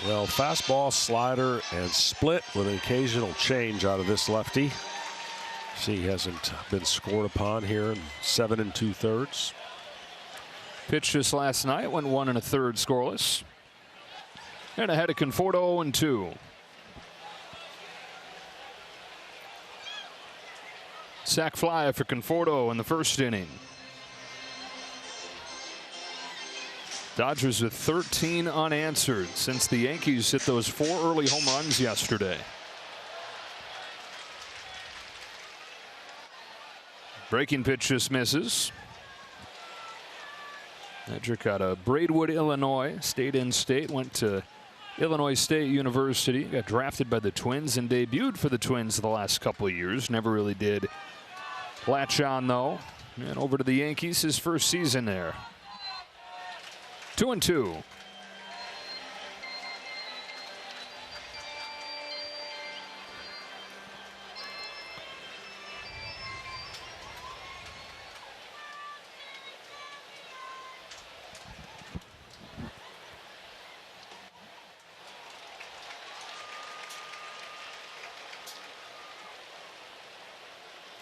Well, fastball, slider, and split with an occasional change out of this lefty. See, he hasn't been scored upon here in 7 2/3. Pitched just last night, went 1 1/3 scoreless. And ahead of Conforto 0-2. Sac fly for Conforto in the first inning. Dodgers with 13 unanswered since the Yankees hit those 4 early home runs yesterday. Breaking pitch just misses. Hedrick out of Braidwood, Illinois. Stayed in state. Went to Illinois State University. Got drafted by the Twins and debuted for the Twins the last couple of years. Never really did latch on, though. And over to the Yankees, his first season there. 2-2.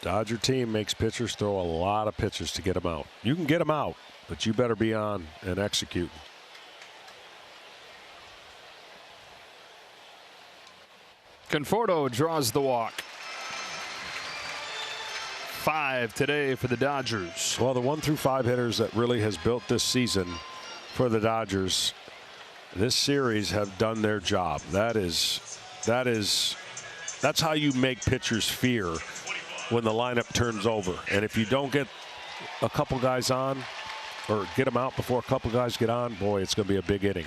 Dodger team makes pitchers throw a lot of pitches to get them out. You can get them out, but you better be on and execute. Conforto draws the walk. 5 today for the Dodgers. Well, the 1 through 5 hitters that really has built this season for the Dodgers, this series have done their job. That's how you make pitchers fear when the lineup turns over. And if you don't get a couple guys on or get them out before a couple guys get on, boy, it's going to be a big inning.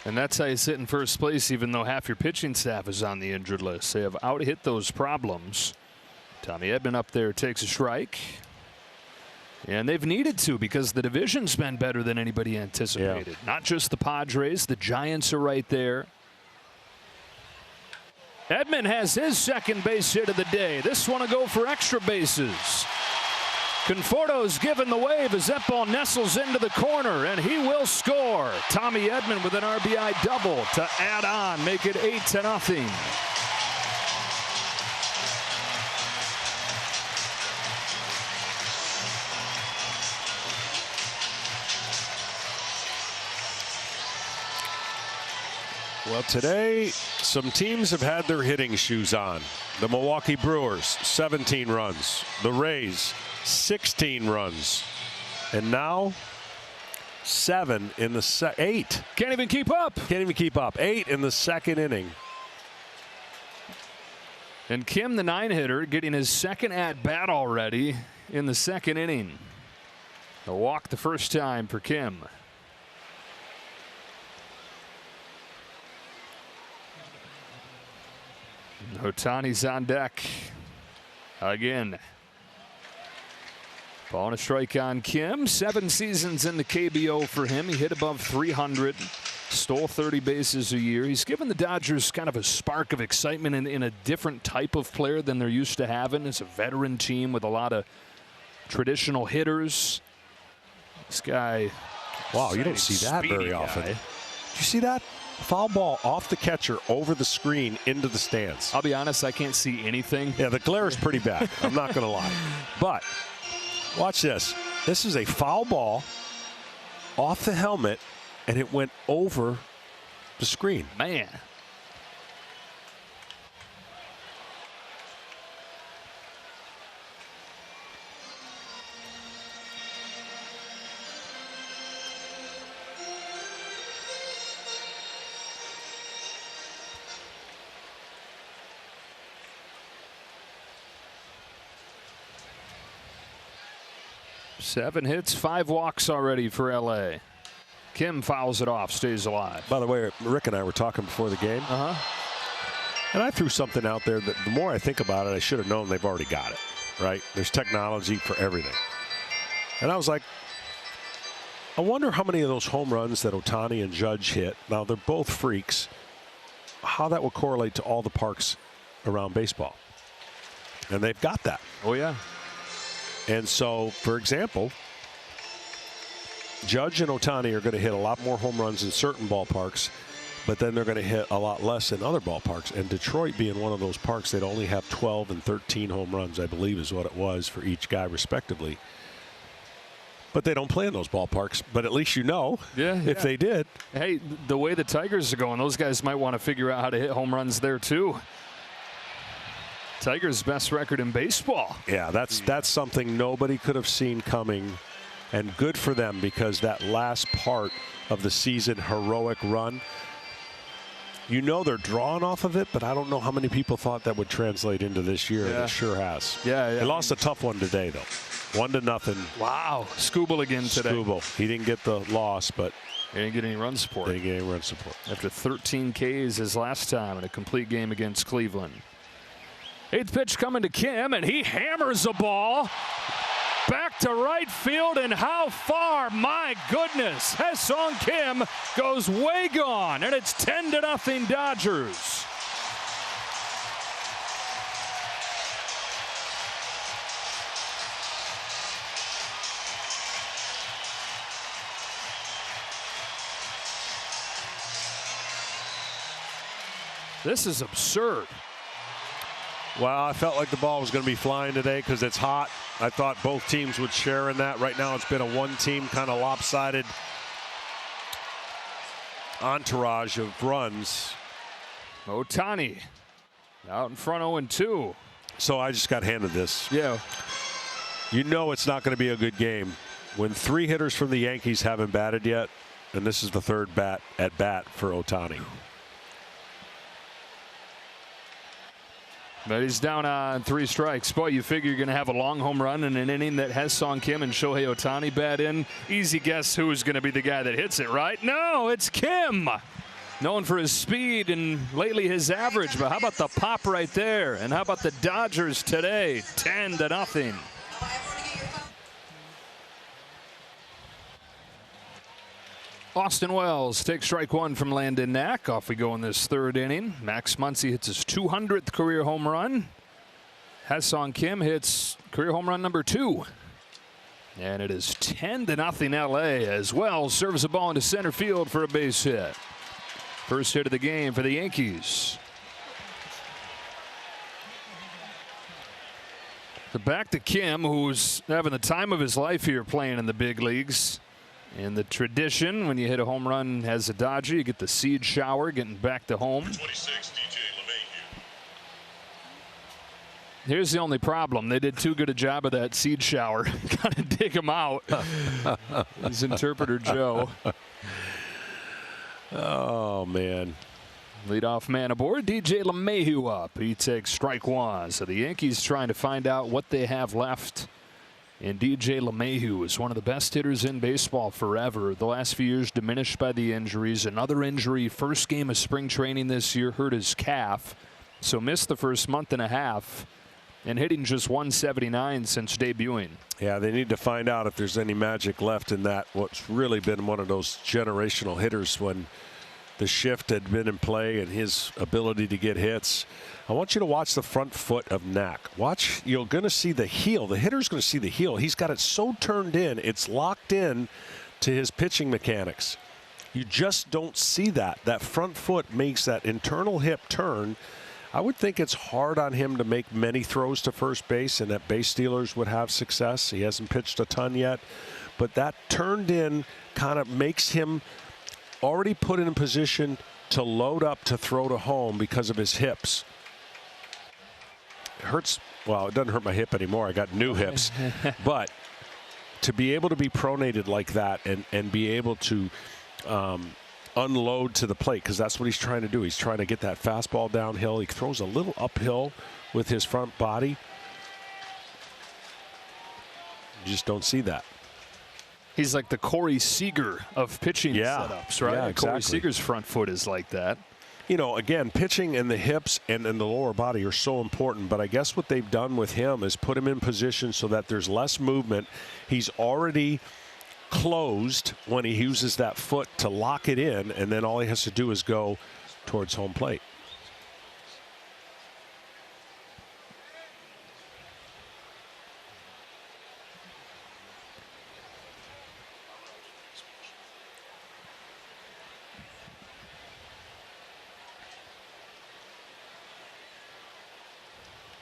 And that's how you sit in first place, even though half your pitching staff is on the injured list. They have out-hit those problems. Tommy Edman up there takes a strike. And they've needed to, because the division's been better than anybody anticipated. Yeah. Not just the Padres, the Giants are right there. Edman has his second base hit of the day. This one will go for extra bases. Conforto's given the wave as that ball nestles into the corner, and he will score. Tommy Edman with an RBI double to add on, make it 8-0. Well, today, some teams have had their hitting shoes on. The Milwaukee Brewers, 17 runs. The Rays, 16 runs. And now, 7 in the 8. Can't even keep up. Can't even keep up. 8 in the second inning. And Kim, the 9-hitter, getting his second at-bat already in the second inning. A walk the first time for Kim. Ohtani's on deck again. Ball and a strike on Kim. 7 seasons in the KBO for him. He hit above 300. Stole 30 bases a year. He's given the Dodgers kind of a spark of excitement in a different type of player than they're used to having. It's a veteran team with a lot of traditional hitters. This guy. Wow, you don't see that very often. Did you see that? Foul ball off the catcher over the screen into the stands. I'll be honest, I can't see anything. Yeah, the glare is pretty bad. I'm not going to lie. But watch this. This is a foul ball off the helmet, and it went over the screen. Man. Seven hits, 5 walks already for L.A. Kim fouls it off, stays alive. By the way, Rick and I were talking before the game. And I threw something out there that the more I think about it, I should have known they've already got it, right? There's technology for everything. And I was like, I wonder how many of those home runs that Ohtani and Judge hit, now they're both freaks, how that would correlate to all the parks around baseball. And they've got that. Oh, yeah. And so, for example, Judge and Ohtani are going to hit a lot more home runs in certain ballparks, but then they're going to hit a lot less in other ballparks. And Detroit being one of those parks, they'd only have 12 and 13 home runs, I believe is what it was for each guy respectively. But they don't play in those ballparks. But at least you know if they did. Hey, the way the Tigers are going, those guys might want to figure out how to hit home runs there too. Tigers' best record in baseball. Yeah, that's something nobody could have seen coming, and good for them, because that last part of the season heroic run, You know they're drawing off of it, but I don't know how many people thought that would translate into this year. Yeah. It sure has. Yeah. They lost a tough one today, though. 1-0. Wow. Skubal again today. Skubal. He didn't get the loss, but he didn't get any run support. They didn't get any run support. After 13 Ks his last time in a complete game against Cleveland. 8th pitch coming to Kim, and he hammers the ball back to right field, and how far? My goodness. Ha-Seong Kim goes way gone, and it's 10-0 Dodgers. This is absurd. Well, I felt like the ball was going to be flying today because it's hot. I thought both teams would share in that. Right now it's been a one-team kind of lopsided entourage of runs. Ohtani out in front 0-2. So I just got handed this. Yeah. You know it's not going to be a good game when 3 hitters from the Yankees haven't batted yet, and this is the 3rd at bat for Ohtani. But he's down on 3 strikes. Boy, you figure you're going to have a long home run in an inning that has Ha-Seong Kim and Shohei Ohtani bat in. Easy guess who's going to be the guy that hits it, right? No, it's Kim. Known for his speed and lately his average. But how about the pop right there? And how about the Dodgers today? 10-0. Austin Wells takes strike 1 from Landon Knack. Off we go in this 3rd inning. Max Muncy hits his 200th career home run. Ha-Seong Kim hits career home run number 2. And it is 10-0 LA as Wells serves the ball into center field for a base hit. First hit of the game for the Yankees. So back to Kim, who's having the time of his life here playing in the big leagues. And the tradition, when you hit a home run as a Dodger, you get the seed shower, getting back to home. 26, Here's the only problem. They did too good a job of that seed shower. Got to dig him out. His interpreter, Joe. Oh, man. Leadoff man aboard, DJ LeMahieu up. He takes strike 1. So the Yankees trying to find out what they have left. And DJ LeMahieu is one of the best hitters in baseball forever. The last few years diminished by the injuries. Another injury, first game of spring training this year, hurt his calf. So missed the first month and a half. And hitting just 179 since debuting. Yeah, they need to find out if there's any magic left in that. What's really been one of those generational hitters when the shift had been in play and his ability to get hits. I want you to watch the front foot of Knack. Watch, you're going to see the heel. The hitter's going to see the heel. He's got it so turned in, it's locked in to his pitching mechanics. You just don't see that. That front foot makes that internal hip turn. I would think it's hard on him to make many throws to first base and that base stealers would have success. He hasn't pitched a ton yet. But that turned in kind of makes him already put in position to load up to throw to home because of his hips. It hurts. Well, it doesn't hurt my hip anymore. I got new hips. But to be able to be pronated like that and be able to unload to the plate, because that's what he's trying to do. He's trying to get that fastball downhill. He throws a little uphill with his front body. You just don't see that. He's like the Corey Seager of pitching setups, right? Yeah, exactly. Corey Seager's front foot is like that. You know, again, pitching and the hips and the lower body are so important, but I guess what they've done with him is put him in position so that there's less movement. He's already closed when he uses that foot to lock it in, and then all he has to do is go towards home plate.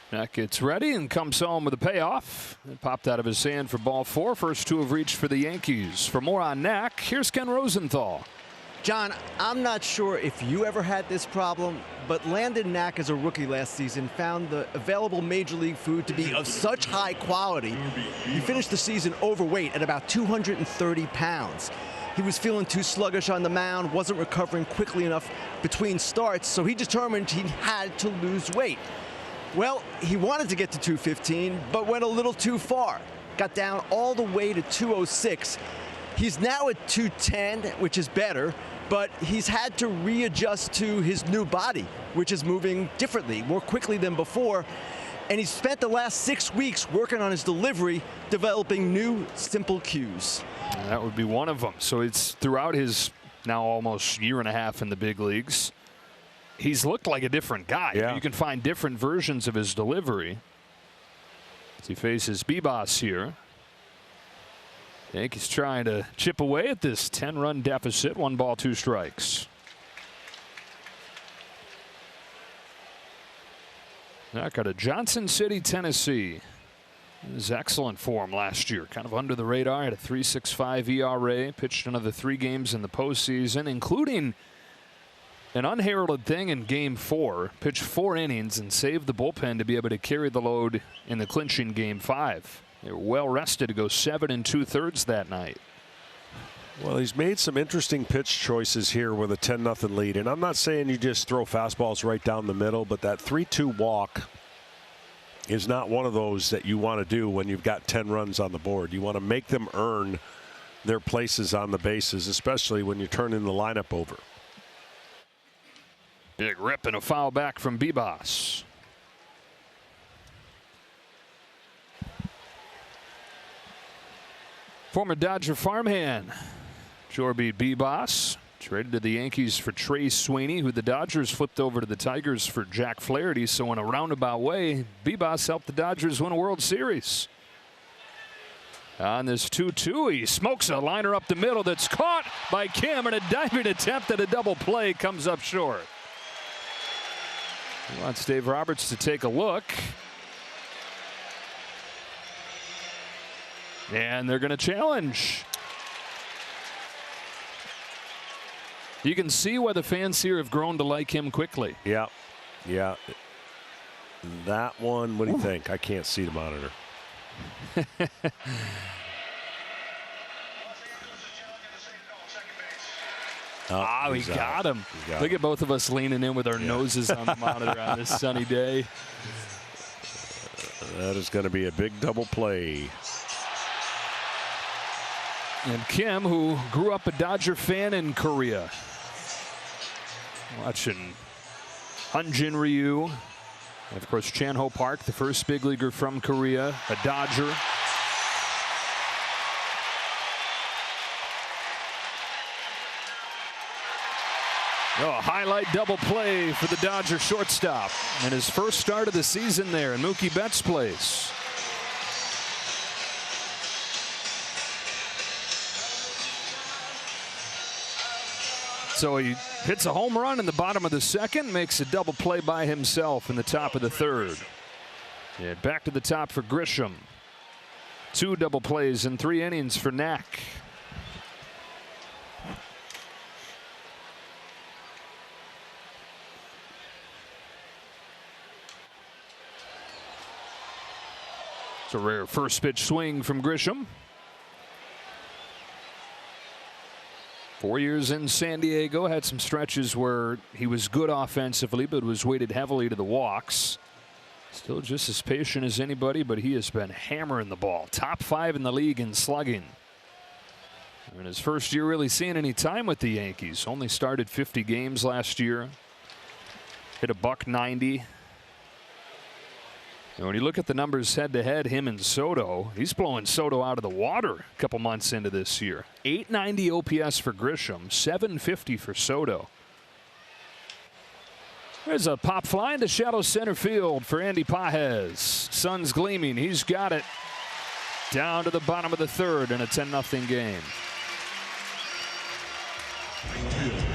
Knack gets ready and comes home with a payoff. It popped out of his hand for ball 4. First 2 have reached for the Yankees. For more on Knack, here's Ken Rosenthal. John, I'm not sure if you ever had this problem, but Landon Knack as a rookie last season found the available major league food to be of such high quality. He finished the season overweight at about 230 pounds. he was feeling too sluggish on the mound, wasn't recovering quickly enough between starts, so he determined he had to lose weight. Well, he wanted to get to 215, but went a little too far. Got down all the way to 206. He's now at 210, which is better, but he's had to readjust to his new body, which is moving differently, more quickly than before. And he's spent the last 6 weeks working on his delivery, developing new, simple cues. That would be one of them. So it's throughout his now almost year and a half in the big leagues, he's looked like a different guy. Yeah. You can find different versions of his delivery as he faces Bibas here. Yankees trying to chip away at this 10-run deficit. 1 ball, 2 strikes. Knack out of Johnson City, Tennessee. His excellent form last year, kind of under the radar, had a 3.65 ERA, pitched another 3 games in the postseason, including an unheralded thing in Game 4, pitched 4 innings and saved the bullpen to be able to carry the load in the clinching Game 5. They were well rested to go 7 2/3 that night. Well, he's made some interesting pitch choices here with a 10-0 lead. And I'm not saying you just throw fastballs right down the middle, but that 3-2 walk is not one of those that you want to do when you've got 10 runs on the board. You want to make them earn their places on the bases, especially when you're turning the lineup over. Big rip and a foul back from Bibas. Former Dodger farmhand Jorby Bibas traded to the Yankees for Trey Sweeney, who the Dodgers flipped over to the Tigers for Jack Flaherty. So in a roundabout way, Bibas helped the Dodgers win a World Series. On this 2-2, he smokes a liner up the middle that's caught by Kim, and a diving attempt at a double play comes up short. He wants Dave Roberts to take a look. And they're going to challenge. You can see why the fans here have grown to like him quickly. Yeah. Yeah. That one, what do you think? I can't see the monitor. We got him. Look at both of us leaning in with our noses on the monitor on this sunny day. That is going to be a big double play. And Kim, who grew up a Dodger fan in Korea, watching Hyunjin Ryu, and of course Chan-ho Park, the first big leaguer from Korea, a Dodger. A highlight double play for the Dodger shortstop, and his first start of the season there in Mookie Betts' place. So he hits a home run in the bottom of the second, makes a double play by himself in the top of the third. And back to the top for Grisham. 2 double plays in 3 innings for Knack. It's a rare first pitch swing from Grisham. 4 years in San Diego, had some stretches where he was good offensively, but was weighted heavily to the walks. Still just as patient as anybody, but he has been hammering the ball. Top 5 in the league in slugging. In his first year really seeing any time with the Yankees. Only started 50 games last year. Hit a .190. And when you look at the numbers head-to-head, him and Soto, he's blowing Soto out of the water a couple months into this year. .890 OPS for Grisham, .750 for Soto. There's a pop fly into shallow center field for Andy Pages. Sun's gleaming. He's got it down to the bottom of the third in a 10-0 game.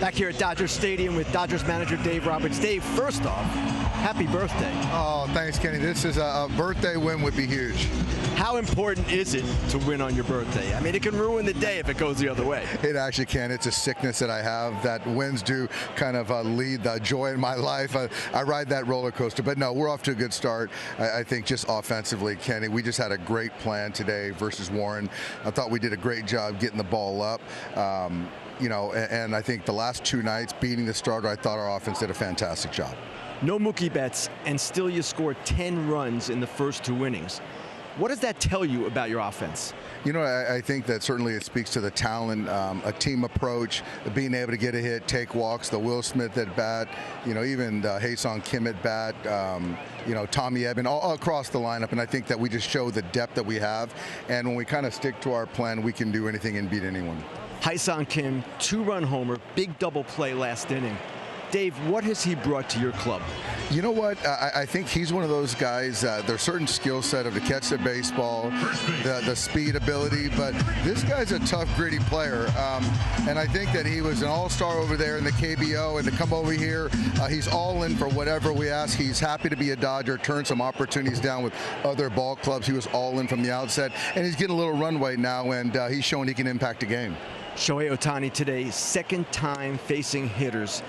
Back here at Dodger Stadium with Dodgers manager Dave Roberts. Dave, first off, happy birthday. Oh, thanks, Kenny. This is a birthday win would be huge. How important is it to win on your birthday? I mean, it can ruin the day if it goes the other way. It actually can. It's a sickness that I have, that wins do kind of lead the joy in my life. I ride that roller coaster. But no, we're off to a good start. I think just offensively, Kenny, we just had a great plan today versus Warren. I thought we did a great job getting the ball up. You know, and I think the last two nights, beating the starter, I thought our offense did a fantastic job. No Mookie Betts, and still you scored 10 runs in the first two innings. What does that tell you about your offense? You know, I think that certainly it speaks to the talent, a team approach, being able to get a hit, take walks, the Will Smith at bat, you know, even the Hae-Sung Kim at bat, you know, Tommy Edman, all across the lineup. And I think that we just show the depth that we have. And when we kind of stick to our plan, we can do anything and beat anyone. Hae-Sung Kim, 2-run homer, big double play last inning. Dave, what has he brought to your club? You know what? I think he's one of those guys. There's certain skill set of to catch the baseball, the speed ability, but this guy's a tough, gritty player. And I think that he was an all-star over there in the KBO, and to come over here, he's all in for whatever we ask. He's happy to be a Dodger, turn some opportunities down with other ball clubs. He was all in from the outset, and he's getting a little runway now, and he's showing he can impact the game. Shohei Ohtani today, second time facing hitters.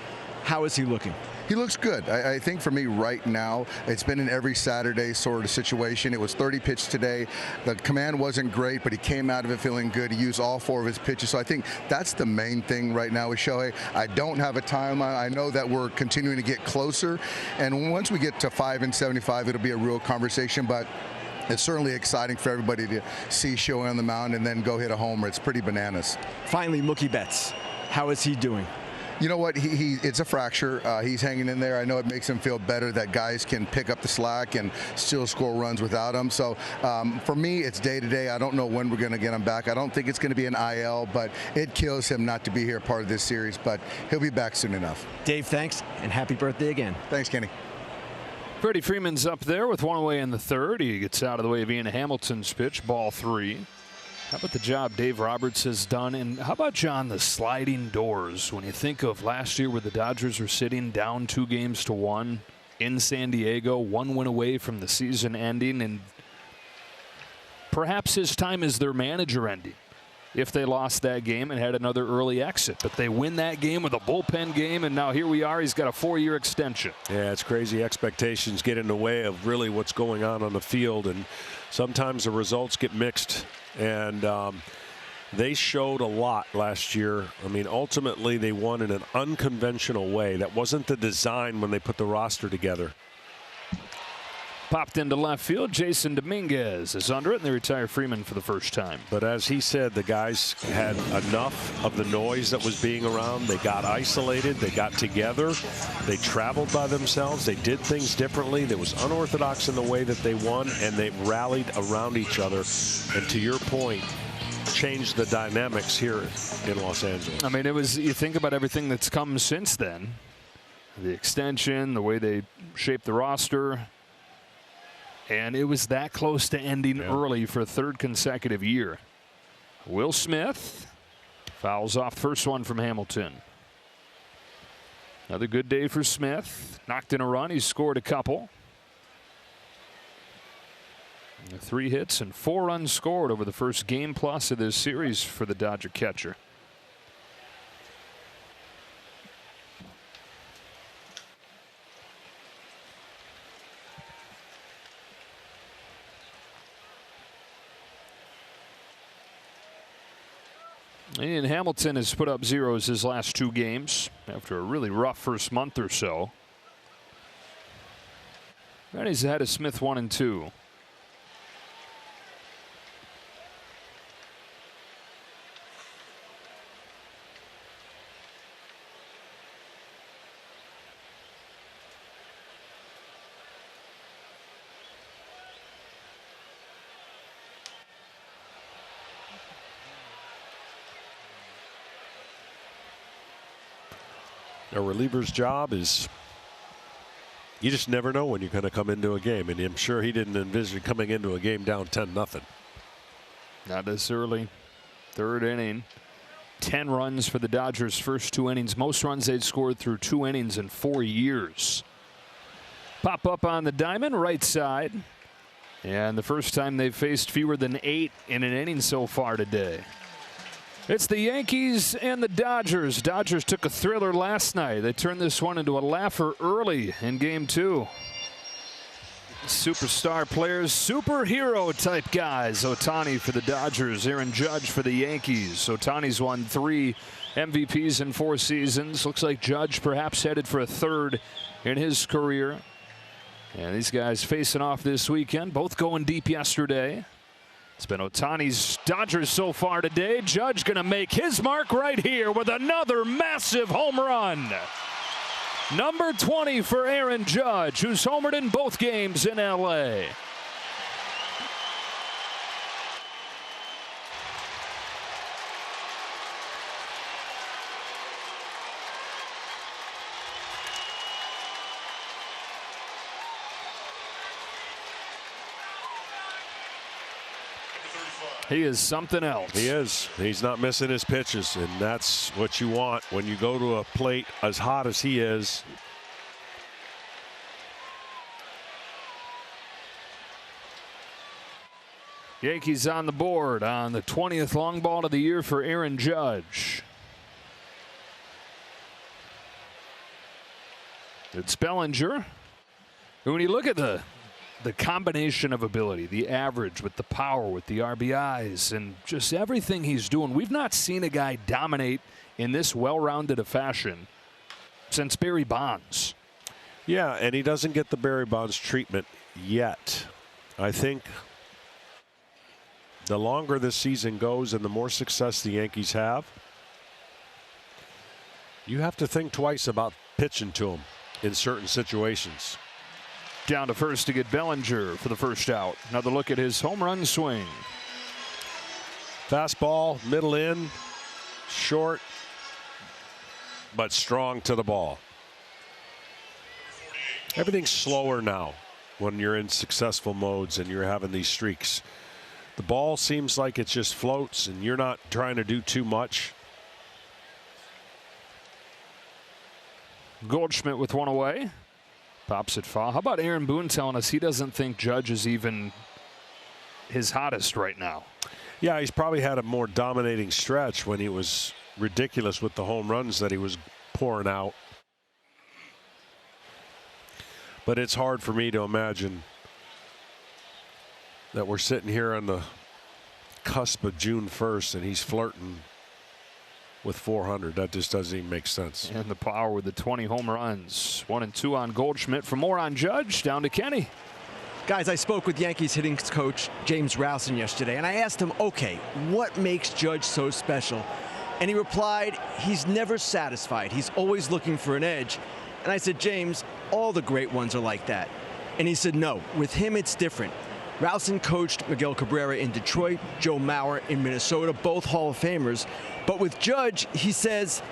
How is he looking? He looks good. I think for me right now, it's been an every Saturday sort of situation. It was 30 pitch today. The command wasn't great, but he came out of it feeling good. He used all 4 of his pitches. So I think that's the main thing right now with Shohei. I don't have a timeline. I know that we're continuing to get closer. And once we get to 5 and 75, it'll be a real conversation. But it's certainly exciting for everybody to see Shohei on the mound and then go hit a homer. It's pretty bananas. Finally, Mookie Betts. How is he doing? You know what? It's a fracture. He's hanging in there. I know it makes him feel better that guys can pick up the slack and still score runs without him. So for me, it's day to day. I don't know when we're going to get him back. I don't think it's going to be an IL, but it kills him not to be here part of this series. But he'll be back soon enough. Dave, thanks, and happy birthday again. Thanks, Kenny. Freddie Freeman's up there with one away in the third. He gets out of the way of Ian Hamilton's pitch, ball 3. How about the job Dave Roberts has done? And how about, John, the sliding doors? When you think of last year where the Dodgers were sitting down 2-1 in San Diego, 1 win away from the season ending, and perhaps his time as their manager ending if they lost that game and had another early exit. But they win that game with a bullpen game, and now here we are. He's got a 4-year extension. Yeah, it's crazy. Expectations get in the way of really what's going on the field, and sometimes the results get mixed. And they showed a lot last year. I mean, ultimately, they won in an unconventional way. That wasn't the design when they put the roster together. Popped into left field. Jason Dominguez is under it, and they retire Freeman for the first time. But as he said, the guys had enough of the noise that was being around. They got isolated. They got together. They traveled by themselves. They did things differently. There was unorthodox in the way that they won, and they rallied around each other. And to your point, changed the dynamics here in Los Angeles. I mean, it was, you think about everything that's come since then. The extension, the way they shaped the roster. And it was that close to ending early for a third consecutive year. Will Smith fouls off the first one from Hamilton. Another good day for Smith. Knocked in a run. He's scored a couple. 3 hits and 4 runs scored over the first game plus of this series for the Dodger catcher. Ian Hamilton has put up zeros his last 2 games after a really rough first month or so. And he's ahead of Smith 1 and 2. A reliever's job is, you just never know when you're going to come into a game, and I'm sure he didn't envision coming into a game down 10-0. Not this early. Third inning. 10 runs for the Dodgers' first 2 innings. Most runs they'd scored through 2 innings in 4 years. Pop up on the diamond, right side. And the first time they've faced fewer than 8 in an inning so far today. It's the Yankees and the Dodgers. Dodgers took a thriller last night. They turned this one into a laugher early in Game 2. Superstar players, superhero type guys. Ohtani for the Dodgers, Aaron Judge for the Yankees. Ohtani's won 3 MVPs in 4 seasons. Looks like Judge perhaps headed for a 3rd in his career. And these guys facing off this weekend, both going deep yesterday. It's been Ohtani's Dodgers so far today. Judge going to make his mark right here with another massive home run. Number 20 for Aaron Judge, who's homered in both games in L.A. He is something else. He is. He's not missing his pitches, and that's what you want when you go to a plate as hot as he is. Yankees on the board on the 20th long ball of the year for Aaron Judge. It's Bellinger. When you look at the combination of ability, the average with the power, with the RBIs, and just everything he's doing, we've not seen a guy dominate in this well-rounded a fashion since Barry Bonds. Yeah, and he doesn't get the Barry Bonds treatment yet. I think the longer this season goes and the more success the Yankees have, you have to think twice about pitching to him in certain situations. Down to first to get Bellinger for the first out. Another look at his home run swing. Fastball, middle in, short, but strong to the ball. Everything's slower now when you're in successful modes and you're having these streaks. The ball seems like it just floats and you're not trying to do too much. Goldschmidt with one away. Pops it foul. How about Aaron Boone telling us he doesn't think Judge is even his hottest right now? Yeah, he's probably had a more dominating stretch when he was ridiculous with the home runs that he was pouring out. But it's hard for me to imagine that we're sitting here on the cusp of June 1st and he's flirting with 400. That just doesn't even make sense. And the power with the 20 home runs. 1 and 2 on Goldschmidt. For more on Judge, down to Kenny. Guys, I spoke with Yankees hitting coach James Rowson yesterday, and I asked him, okay, what makes Judge so special? And he replied, he's never satisfied. He's always looking for an edge. And I said, James, all the great ones are like that. And he said, no, with him it's different. Rowson coached Miguel Cabrera in Detroit, Joe Mauer in Minnesota, both Hall of Famers. But with Judge, he says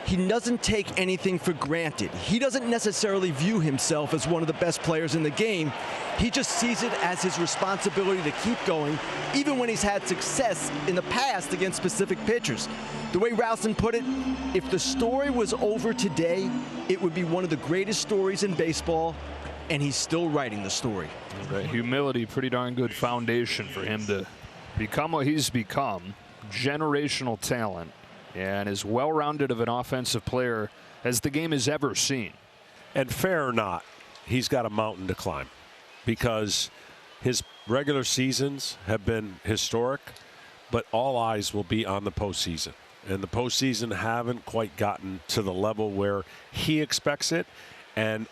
he doesn't take anything for granted. He doesn't necessarily view himself as one of the best players in the game. He just sees it as his responsibility to keep going, even when he's had success in the past against specific pitchers. The way Rowson put it, if the story was over today, it would be one of the greatest stories in baseball, and he's still writing the story. That humility, pretty darn good foundation for him to become what he's become. Generational talent, and as well-rounded of an offensive player as the game has ever seen. And fair or not, he's got a mountain to climb because his regular seasons have been historic, but all eyes will be on the postseason. And the postseason haven't quite gotten to the level where he expects it and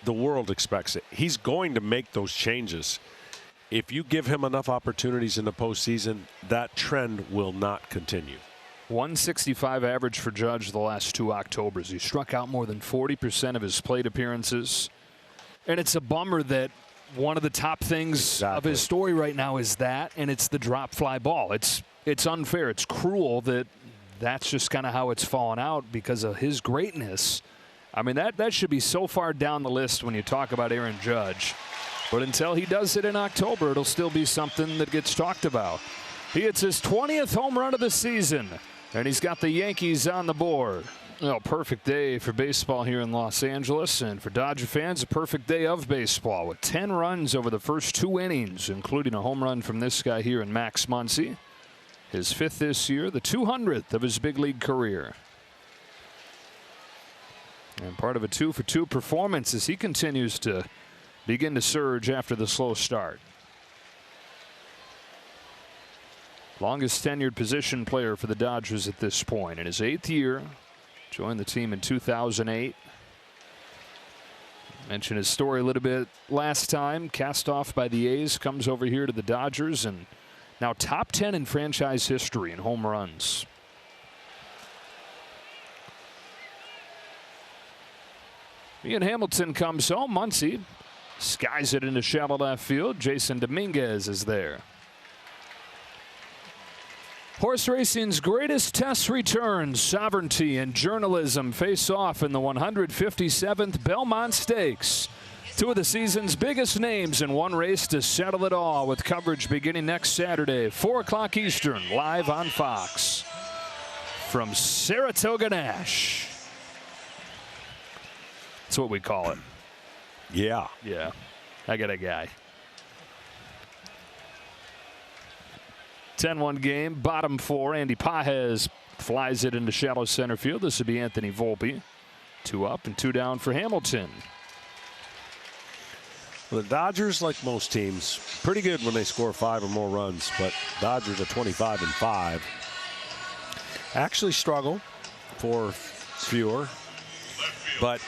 the world expects it. He's going to make those changes. If you give him enough opportunities in the postseason, that trend will not continue. 165 average for Judge the last 2 Octobers. He struck out more than 40% of his plate appearances. And it's a bummer that one of the top things of his story right now is that, and it's the drop fly ball. It's unfair. It's cruel that that's just kind of how it's fallen out because of his greatness. I mean, that should be so far down the list when you talk about Aaron Judge. But until he does it in October, it'll still be something that gets talked about. He hits his 20th home run of the season. And he's got the Yankees on the board. Well, perfect day for baseball here in Los Angeles, and for Dodger fans, a perfect day of baseball with 10 runs over the first 2 innings, including a home run from this guy here in Max Muncy. His 5th this year, the 200th of his big league career. And part of a 2-for-2 performance as he continues to begin to surge after the slow start. Longest tenured position player for the Dodgers at this point in his 8th year. Joined the team in 2008. Mentioned his story a little bit last time. Cast off by the A's, comes over here to the Dodgers, and now top 10 in franchise history in home runs. Ian Hamilton comes home. Muncie skies it into shallow left field. Jason Dominguez is there. Horse racing's greatest test returns, sovereignty and journalism face off in the 157th Belmont Stakes. 2 of the season's biggest names in one race to settle it all, with coverage beginning next Saturday, 4 o'clock Eastern, live on Fox. From Saratoga Nash. That's what we call it. Yeah. Yeah. I got a guy. 10-1 game, bottom 4. Andy Pages flies it into shallow center field. This would be Anthony Volpe. 2 up and 2 down for Hamilton. Well, the Dodgers, like most teams, pretty good when they score 5 or more runs, but Dodgers are 25-5. Actually struggle for fewer, but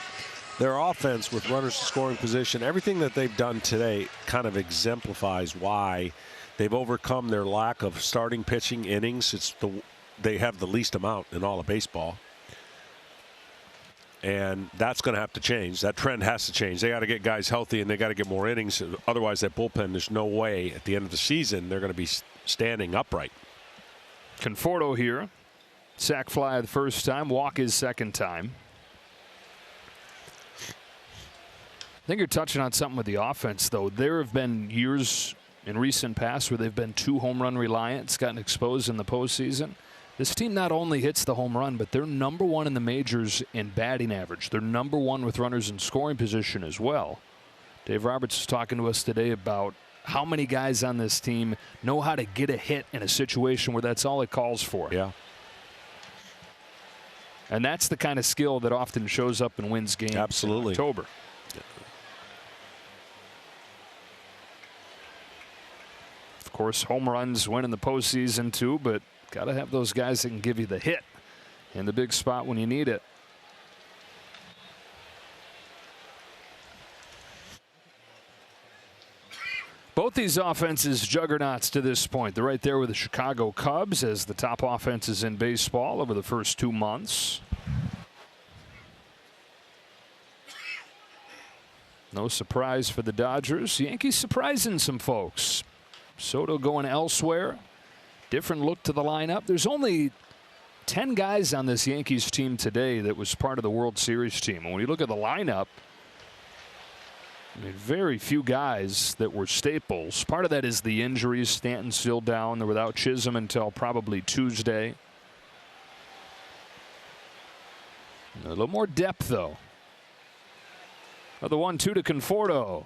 their offense with runners in scoring position, everything that they've done today kind of exemplifies why they've overcome their lack of starting pitching innings. They have the least amount in all of baseball. And that's going to have to change. That trend has to change. They got to get guys healthy and they got to get more innings. Otherwise, that bullpen, there's no way at the end of the season they're going to be standing upright. Conforto here. Sac fly the first time, walk his second time. I think you're touching on something with the offense, though. There have been years in recent past where they've been 2 home run reliant. It's gotten exposed in the postseason. This team not only hits the home run, but they're number 1 in the majors in batting average. They're number 1 with runners in scoring position as well. Dave Roberts was talking to us today about how many guys on this team know how to get a hit in a situation where that's all it calls for. Yeah. And that's the kind of skill that often shows up and wins games. Absolutely. In October. Of course, home runs win in the postseason too, but got to have those guys that can give you the hit in the big spot when you need it. Both these offenses juggernauts to this point. They're right there with the Chicago Cubs as the top offenses in baseball over the first 2 months. No surprise for the Dodgers. Yankees surprising some folks. Soto going elsewhere. Different look to the lineup. There's only 10 guys on this Yankees team today that was part of the World Series team. And when you look at the lineup, I mean, very few guys that were staples. Part of that is the injuries. Stanton's still down. They're without Chisholm until probably Tuesday. A little more depth, though. Another 1-2 to Conforto.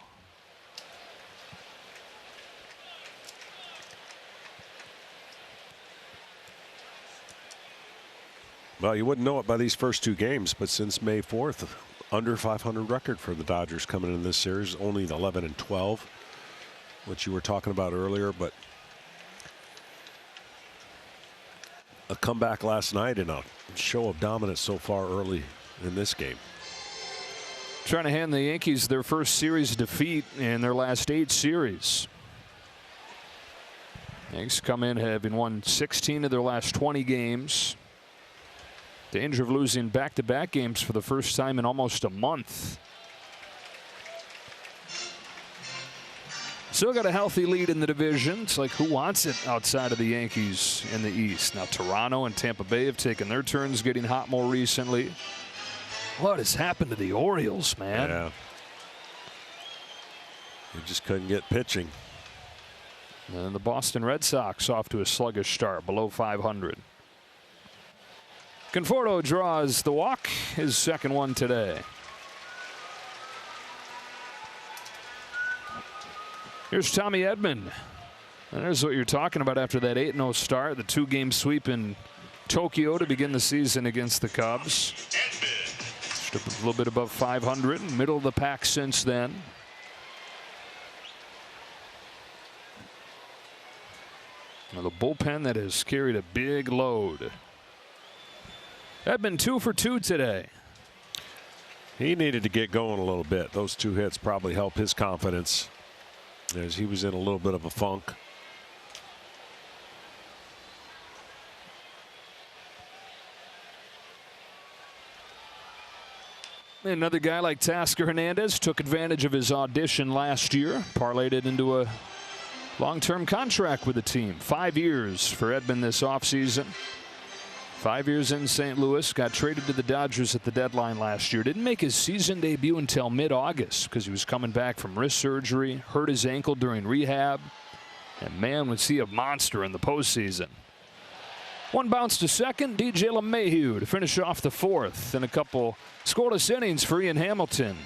Well, you wouldn't know it by these first 2 games, but since May 4th, under 500 record for the Dodgers coming in this series, only 11-12, which you were talking about earlier, but a comeback last night and a show of dominance so far early in this game. Trying to hand the Yankees their first series defeat in their last 8 series. Yankees come in having won 16 of their last 20 games. Danger of losing back-to-back games for the first time in almost a month. Still got a healthy lead in the division. It's like, who wants it outside of the Yankees in the East? Now Toronto and Tampa Bay have taken their turns getting hot more recently. What has happened to the Orioles, man? Yeah. They just couldn't get pitching. And the Boston Red Sox off to a sluggish start, below 500. Conforto draws the walk, his second one today. Here's Tommy Edman. And there's what you're talking about after that 8-0 start, the 2-game sweep in Tokyo to begin the season against the Cubs. Just a little bit above 500, middle of the pack since then. Now the bullpen that has carried a big load. Edman 2 for 2 today. He needed to get going a little bit. Those 2 hits probably helped his confidence as he was in a little bit of a funk. Another guy like Kiké Hernández took advantage of his audition last year, parlayed it into a long-term contract with the team. 5 years for Edman this offseason. 5 years in St. Louis. Got traded to the Dodgers at the deadline last year. Didn't make his season debut until mid-August because he was coming back from wrist surgery, hurt his ankle during rehab. And man, was he a monster in the postseason. One bounce to second. DJ LeMahieu to finish off the 4th. And a couple scoreless innings for Ian Hamilton.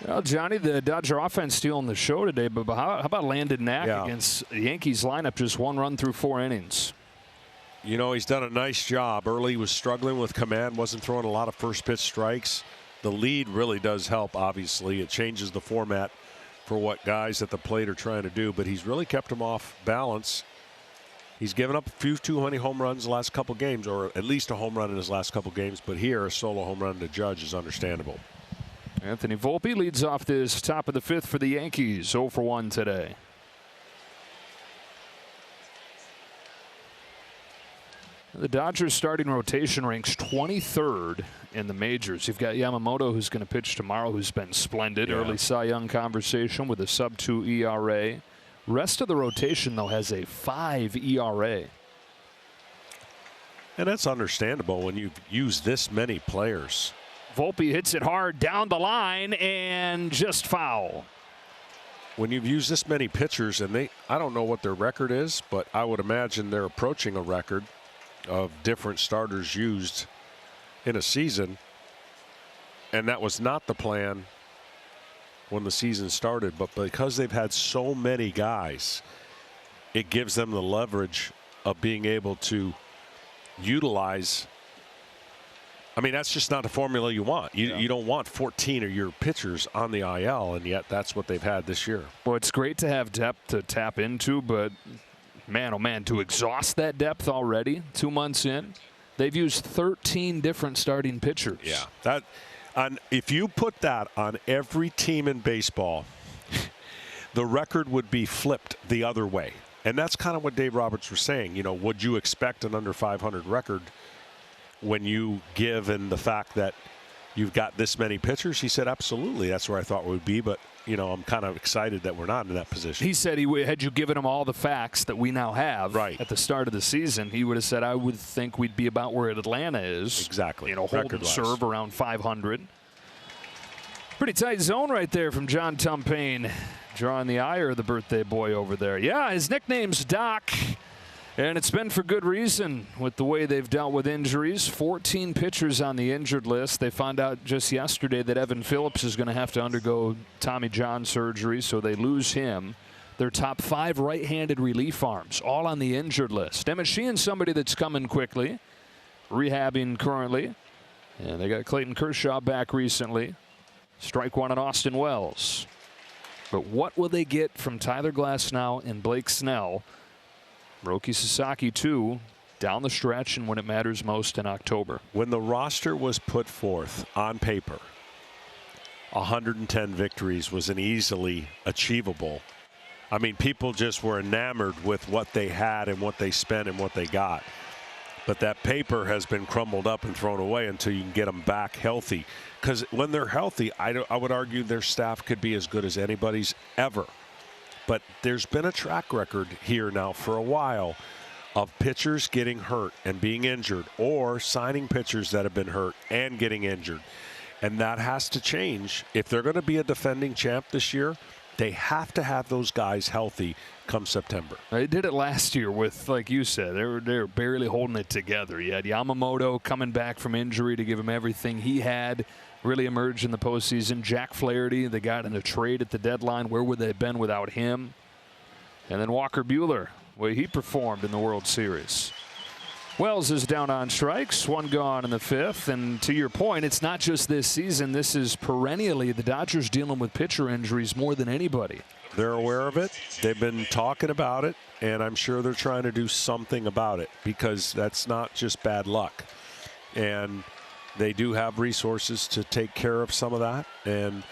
Well, Johnny, the Dodger offense stealing the show today, but how about Landon Knack against the Yankees lineup? Just 1 run through 4 innings. You know, he's done a nice job. Early he was struggling with command, wasn't throwing a lot of first pitch strikes. The lead really does help, obviously. It changes the format for what guys at the plate are trying to do, but he's really kept him off balance. He's given up a few 200 home runs the last couple games, or at least a home run in his last couple games, but here a solo home run to Judge is understandable. Anthony Volpe leads off this top of the 5th for the Yankees. 0 for 1 today. The Dodgers starting rotation ranks 23rd in the majors. You've got Yamamoto, who's going to pitch tomorrow, who's been splendid. Early Cy Young conversation with a sub-2 ERA. Rest of the rotation, though, has a 5 ERA. And that's understandable when you've used this many players. Volpe hits it hard down the line and just foul. When you've used this many pitchers, and I don't know what their record is, but I would imagine they're approaching a record of different starters used in a season. And that was not the plan when the season started, but because they've had so many guys, it gives them the leverage of being able to utilize. I mean, that's just not the formula you want. You don't want 14 of your pitchers on the IL, and yet that's what they've had this year. Well, it's great to have depth to tap into, but man, oh man, to exhaust that depth already 2 months in. They've used 13 different starting pitchers. Yeah, if you put that on every team in baseball, the record would be flipped the other way. And that's kind of what Dave Roberts was saying. You know, would you expect an under 500 record when you give in the fact that you've got this many pitchers? He said, absolutely. That's where I thought we would be. But, you know, I'm kind of excited that we're not in that position. He said had you given him all the facts that we now have at the start of the season, he would have said, I would think we'd be about where Atlanta is. Exactly. You know, hold and serve around 500. Pretty tight zone right there from John Tumpane, drawing the ire of the birthday boy over there. Yeah, his nickname's Doc. And it's been for good reason with the way they've dealt with injuries. 14 pitchers on the injured list. They found out just yesterday that Evan Phillips is going to have to undergo Tommy John surgery, so they lose him. Their top 5 right-handed relief arms, all on the injured list. Emmett Sheehan's somebody that's coming quickly, rehabbing currently. And they got Clayton Kershaw back recently. Strike one on Austin Wells. But what will they get from Tyler Glasnow and Blake Snell? Roki Sasaki, too, down the stretch and when it matters most in October. When the roster was put forth on paper, 110 victories was an easily achievable. I mean, people just were enamored with what they had and what they spent and what they got. But that paper has been crumbled up and thrown away until you can get them back healthy. Because when they're healthy, I would argue their staff could be as good as anybody's ever. But there's been a track record here now for a while of pitchers getting hurt and being injured, or signing pitchers that have been hurt and getting injured. And that has to change. If they're going to be a defending champ this year, They have to have those guys healthy come September. They did it last year with, like you said, they were barely holding it together. You had Yamamoto coming back from injury to give him everything he had, really emerged in the postseason. Jack Flaherty, they got in a trade at the deadline. Where would they have been without him? And then Walker Buehler, way he performed in the World Series. Wells is down on strikes, one gone in the fifth. And to your point, it's not just this season. This is perennially the Dodgers dealing with pitcher injuries more than anybody. They're aware of it. They've been talking about it, and I'm sure they're trying to do something about it because that's not just bad luck. And they do have resources to take care of some of that. And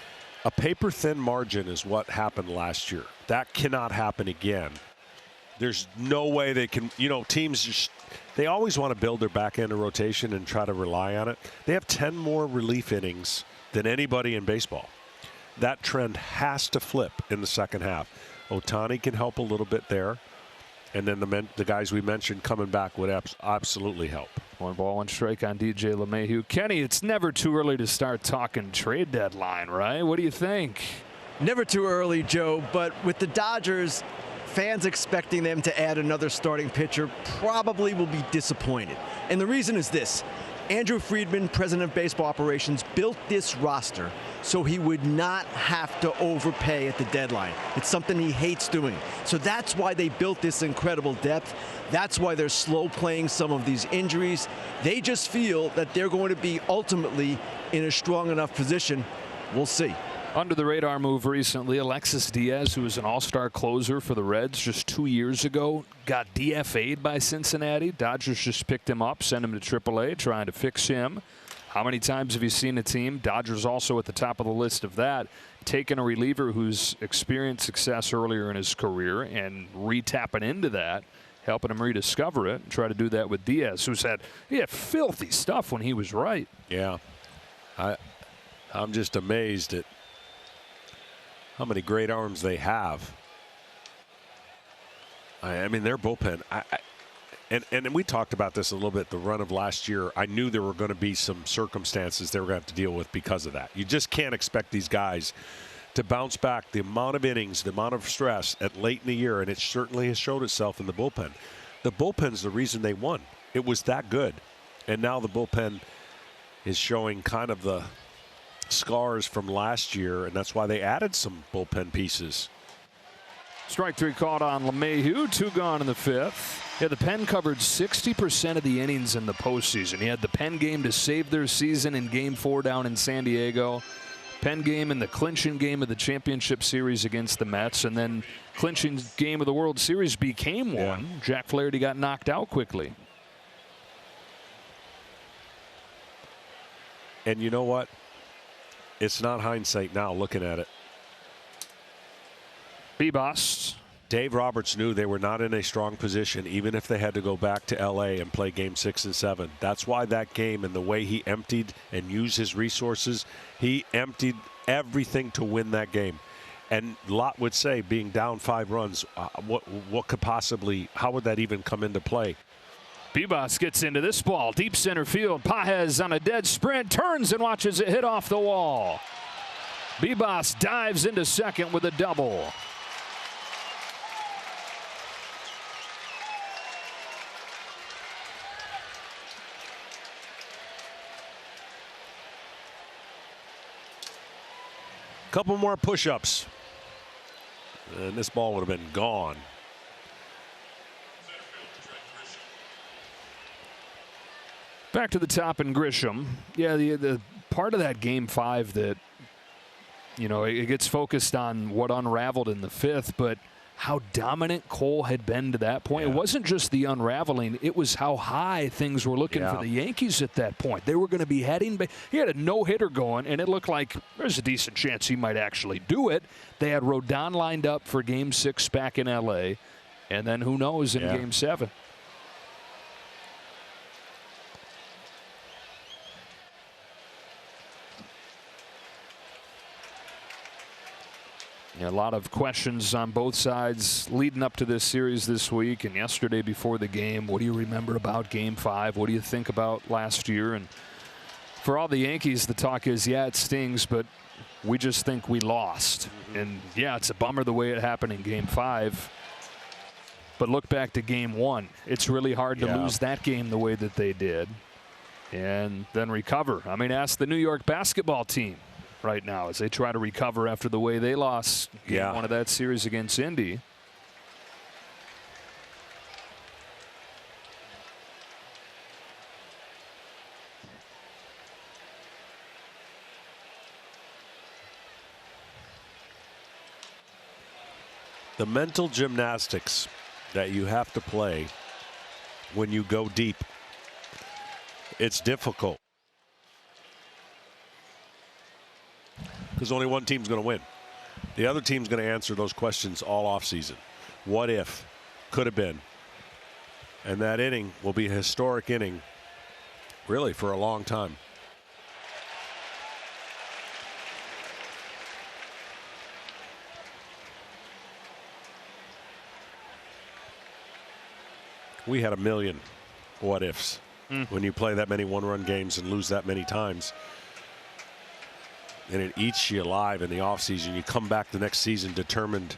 a paper-thin margin is what happened last year. That cannot happen again. There's no way they can, teams just, they always want to build their back end of rotation and try to rely on it. They have 10 more relief innings than anybody in baseball. That trend has to flip in the second half. Ohtani can help a little bit there. And then the guys we mentioned coming back would absolutely help. 1 ball, 1 strike on DJ LeMahieu. Kenny, it's never too early to start talking trade deadline, right? What do you think? Never too early, Joe, but with the Dodgers, fans expecting them to add another starting pitcher probably will be disappointed. And the reason is this. Andrew Friedman, president of baseball operations, built this roster so he would not have to overpay at the deadline. It's something he hates doing. So that's why they built this incredible depth. That's why they're slow playing some of these injuries. They just feel that they're going to be ultimately in a strong enough position. We'll see. Under the radar move recently, Alexis Diaz, who was an all-star closer for the Reds just 2 years ago, got DFA'd by Cincinnati. Dodgers just picked him up, sent him to AAA, trying to fix him. How many times have you seen a team, Dodgers also at the top of the list of that, taking a reliever who's experienced success earlier in his career and re-tapping into that, helping him rediscover it, and try to do that with Diaz, who's had filthy stuff when he was right. Yeah. I'm just amazed at how many great arms they have. I mean, their bullpen. And we talked about this a little bit the run of last year. I knew there were going to be some circumstances they were going to have to deal with because of that. You just can't expect these guys to bounce back the amount of innings, the amount of stress at late in the year, and it certainly has showed itself in the bullpen. The bullpen's the reason they won. It was that good. And now the bullpen is showing kind of the scars from last year, and that's why they added some bullpen pieces. Strike 3 called on LeMahieu, 2 gone in the fifth. Yeah, the Pen covered 60% of the innings in the postseason. He had the Pen game to save their season in Game 4 down in San Diego. Pen game in the clinching game of the championship series against the Mets, and then clinching game of the World Series became one. Yeah. Jack Flaherty got knocked out quickly. And you know what? It's not hindsight now looking at it. Bebas. Dave Roberts knew they were not in a strong position, even if they had to go back to L.A. and play Game 6 and 7. That's why that game and the way he emptied and used his resources, he emptied everything to win that game. And Lott would say, being down 5 runs, what could possibly, how would that even come into play? Bebas gets into this ball, deep center field. Pages on a dead sprint, turns and watches it hit off the wall. Bebas dives into second with a double. Couple more push-ups, and this ball would have been gone. Back to the top in Grisham. Yeah, the part of that Game 5 that, it gets focused on what unraveled in the fifth, but how dominant Cole had been to that point. Yeah. It wasn't just the unraveling. It was how high things were looking for the Yankees at that point. They were going to be heading. He had a no-hitter going, and it looked like there's a decent chance he might actually do it. They had Rodon lined up for Game 6 back in L.A., and then who knows in Game 7. A lot of questions on both sides leading up to this series this week and yesterday before the game. What do you remember about Game 5? What do you think about last year? And for all the Yankees, the talk is, it stings, but we just think we lost. And yeah, it's a bummer the way it happened in Game 5. But look back to Game 1. It's really hard to lose that game the way that they did and then recover. I mean, ask the New York basketball team right now as they try to recover after the way they lost Game 1 of that series against Indy. The mental gymnastics that you have to play when you go deep, it's difficult. Because only one team's going to win. The other team's going to answer those questions all offseason. What if? Could have been. And that inning will be a historic inning, really, for a long time. We had a million what ifs when you play that many one-run games and lose that many times. And it eats you alive in the offseason. You come back the next season determined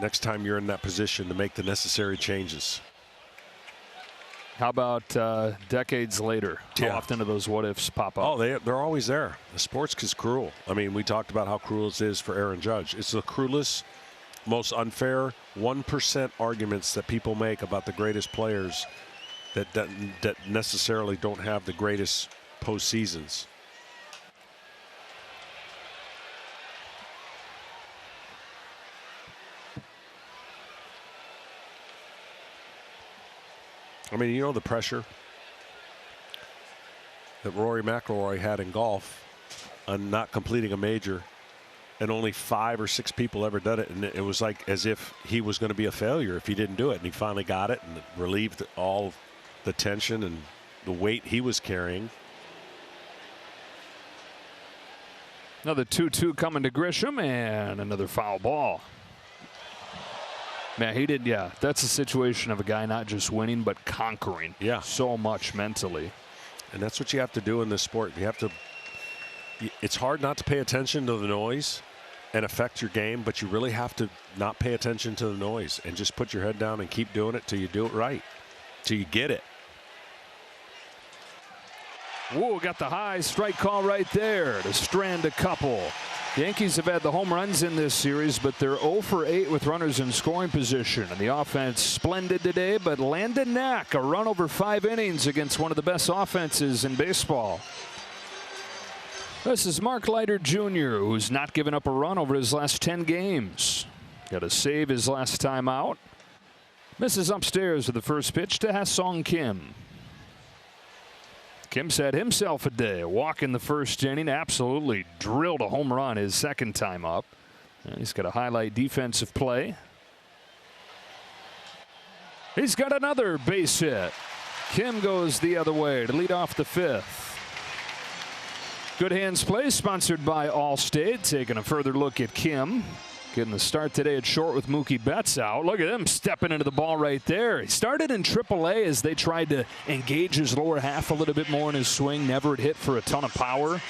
next time you're in that position to make the necessary changes. How about decades later? How often do those what ifs pop up? Oh, they're always there. The sports is cruel. I mean, we talked about how cruel it is for Aaron Judge. It's the cruelest, most unfair 1% arguments that people make about the greatest players that necessarily don't have the greatest postseasons. I mean, you know the pressure that Rory McIlroy had in golf on not completing a major, and only 5 or 6 people ever did it, and it was like as if he was going to be a failure if he didn't do it, and he finally got it and it relieved all the tension and the weight he was carrying. Another 2-2 coming to Grisham, and another foul ball. Man, he did, that's a situation of a guy not just winning, but conquering so much mentally. And that's what you have to do in this sport. You have to, it's hard not to pay attention to the noise and affect your game, but you really have to not pay attention to the noise and just put your head down and keep doing it till you do it right, till you get it. Whoa, got the high strike call right there to strand a couple. The Yankees have had the home runs in this series, but they're 0 for 8 with runners in scoring position. And the offense splendid today, but Landon Knack, a run over 5 innings against one of the best offenses in baseball. This is Mark Leiter Jr., who's not given up a run over his last 10 games. Got to save his last time out. Misses upstairs with the first pitch to Ha-Sung Kim. Kim's had himself a day. A walk in the first inning, absolutely drilled a home run his second time up. And he's got a highlight defensive play. He's got another base hit. Kim goes the other way to lead off the 5th. Good Hands play sponsored by Allstate. Taking a further look at Kim. Getting the start today at short with Mookie Betts out. Look at him stepping into the ball right there. He started in AAA as they tried to engage his lower half a little bit more in his swing. Never had hit for a ton of power.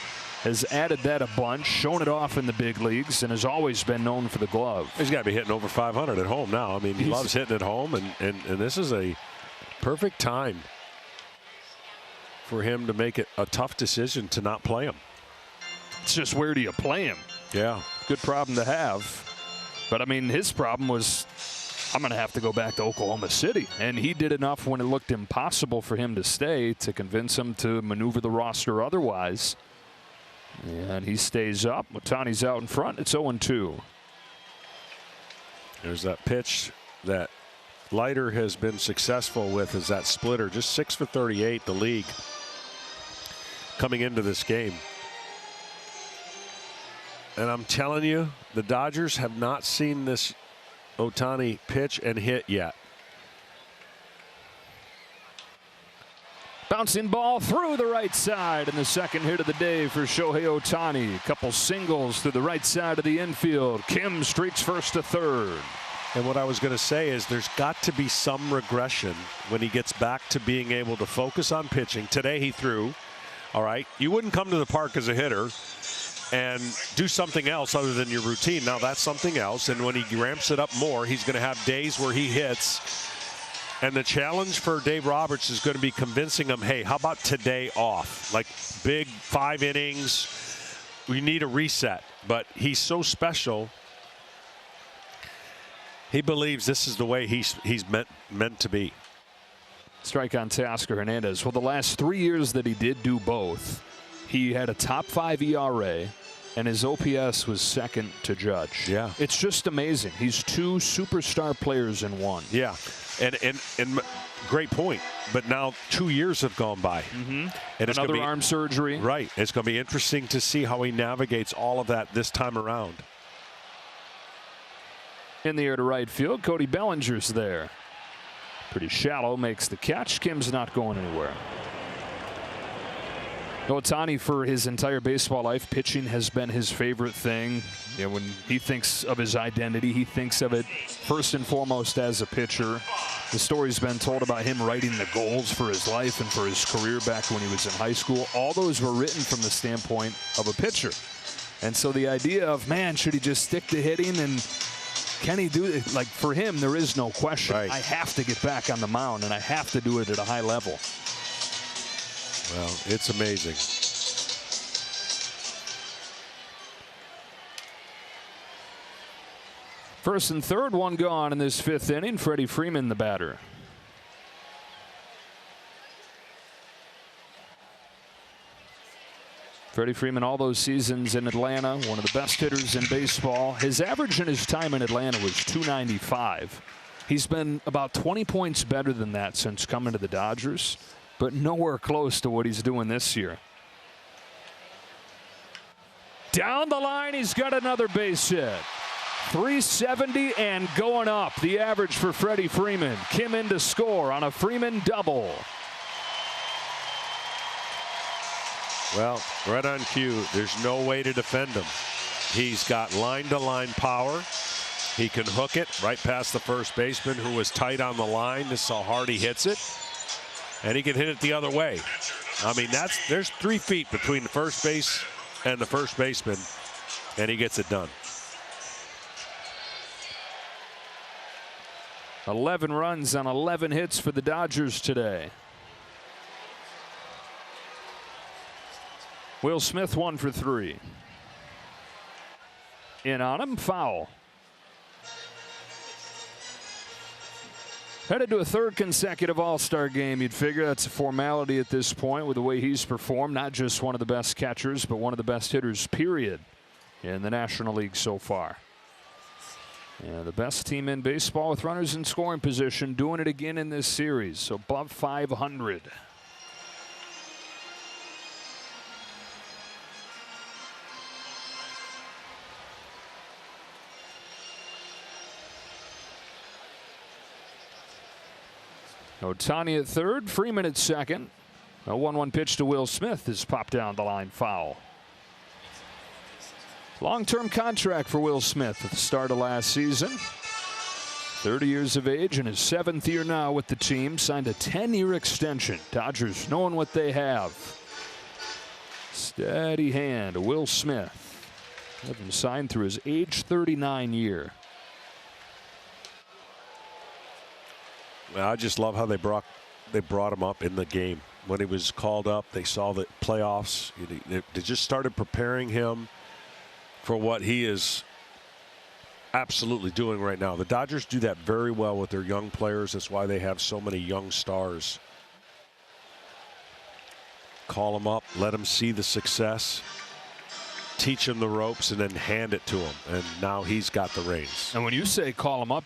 Has added that a bunch, shown it off in the big leagues, and has always been known for the glove. He's got to be hitting over 500 at home now. I mean, he loves hitting at home, and this is a perfect time for him to make it a tough decision to not play him. It's just where do you play him? Yeah. Good problem to have. But, I mean, his problem was, I'm going to have to go back to Oklahoma City. And he did enough when it looked impossible for him to stay to convince him to maneuver the roster otherwise. And he stays up. Ohtani's out in front. It's 0-2. There's that pitch that Leiter has been successful with, is that splitter. Just 6 for 38, the league coming into this game. And I'm telling you, the Dodgers have not seen this Ohtani pitch and hit yet. Bouncing ball through the right side, and the second hit of the day for Shohei Ohtani. A couple singles through the right side of the infield. Kim streaks first to third. And what I was going to say is there's got to be some regression when he gets back to being able to focus on pitching. Today he threw. All right. You wouldn't come to the park as a hitter and do something else other than your routine. Now that's something else, and when he ramps it up more, he's going to have days where he hits. And the challenge for Dave Roberts is going to be convincing him, hey, how about today off? Like big 5 innings, we need a reset. But he's so special. He believes this is the way he's meant to be. Strike on Teoscar Hernandez. Well, the last 3 years that he did do both, he had a top 5 ERA, and his OPS was second to Judge. Yeah. It's just amazing. He's 2 superstar players in one. Yeah. And great point. But now 2 years have gone by. Mm-hmm. And it's another arm surgery. Right. It's going to be interesting to see how he navigates all of that this time around. In the air to right field, Cody Bellinger's there. Pretty shallow, makes the catch. Kim's not going anywhere. Ohtani, for his entire baseball life, pitching has been his favorite thing. You know, when he thinks of his identity, he thinks of it first and foremost as a pitcher. The story's been told about him writing the goals for his life and for his career back when he was in high school. All those were written from the standpoint of a pitcher. And so the idea of, man, should he just stick to hitting, and can he do it? Like, for him, there is no question. Right. I have to get back on the mound, and I have to do it at a high level. Well, it's amazing. First and third, one gone in this 5th inning. Freddie Freeman, the batter. Freddie Freeman, all those seasons in Atlanta, one of the best hitters in baseball. His average in his time in Atlanta was .295. He's been about 20 points better than that since coming to the Dodgers, but nowhere close to what he's doing this year. Down the line, he's got another base hit. 370 and going up, the average for Freddie Freeman. Kim in to score on a Freeman double. Well, right on cue. There's no way to defend him. He's got line-to-line power. He can hook it right past the first baseman, who was tight on the line. This is how hard he hits it. And he can hit it the other way. I mean, there's 3 feet between the first base and the first baseman, and he gets it done. 11 runs on 11 hits for the Dodgers today. Will Smith 1 for 3. In on him, foul. Headed to a 3rd consecutive All-Star game. You'd figure that's a formality at this point with the way he's performed. Not just one of the best catchers, but one of the best hitters, period, in the National League so far. And the best team in baseball with runners in scoring position, doing it again in this series. So above 500. Ohtani at 3rd, Freeman at 2nd. A 1-1 pitch to Will Smith is popped down the line, foul. Long-term contract for Will Smith at the start of last season. 30 years of age, in his 7th year now with the team. Signed a 10-year extension. Dodgers knowing what they have. Steady hand, Will Smith. Have him signed through his age 39 year. I just love how they brought him up in the game. When he was called up, they saw the playoffs. They just started preparing him for what he is absolutely doing right now. The Dodgers do that very well with their young players. That's why they have so many young stars. Call him up, let him see the success, teach him the ropes, and then hand it to him. And now he's got the reins. And when you say call him up,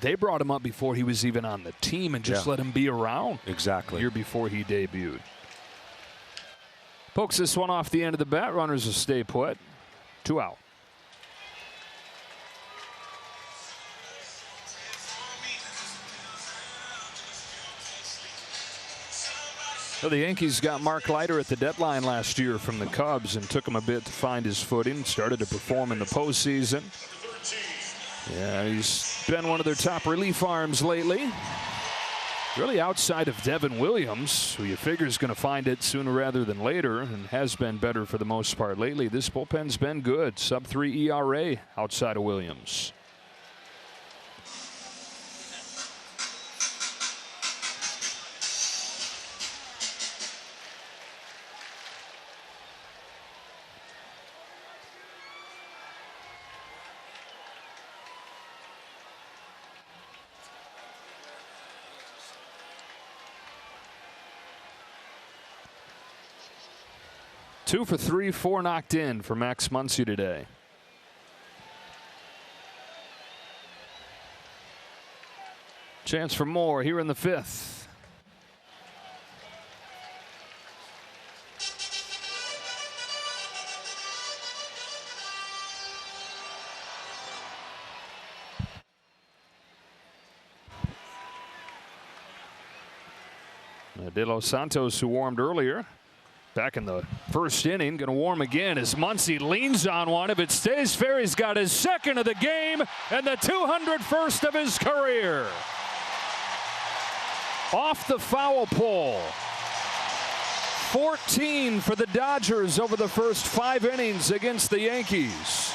they brought him up before he was even on the team and just let him be around. Exactly. A year before he debuted. Pokes this one off the end of the bat. Runners will stay put. 2 out. Well, the Yankees got Mark Leiter at the deadline last year from the Cubs and took him a bit to find his footing. Started to perform in the postseason. Yeah, he's been one of their top relief arms lately. Really outside of Devin Williams, who you figure is going to find it sooner rather than later and has been better for the most part lately. This bullpen's been good. Sub-3 ERA outside of Williams. Two for three, 4 knocked in for Max Muncy today. Chance for more here in the 5th. De Los Santos, who warmed earlier, back in the first inning, going to warm again as Muncy leans on one. If it stays fair, he's got his 2nd of the game and the 201st of his career. Off the foul pole. 14 for the Dodgers over the first 5 innings against the Yankees.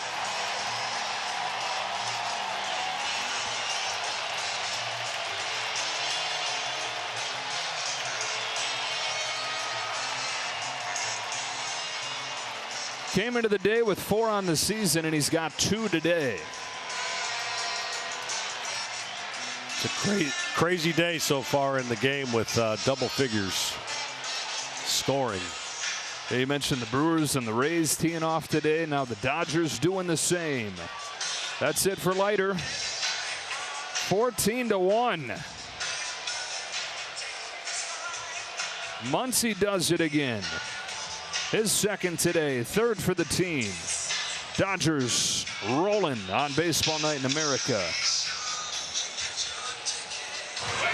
Came into the day with 4 on the season, and he's got 2 today. It's a crazy day so far in the game with double figures scoring. You mentioned the Brewers and the Rays teeing off today. Now the Dodgers doing the same. That's it for Leiter. 14-1. Muncy does it again. His 2nd today, 3rd for the team. Dodgers rolling on Baseball Night in America.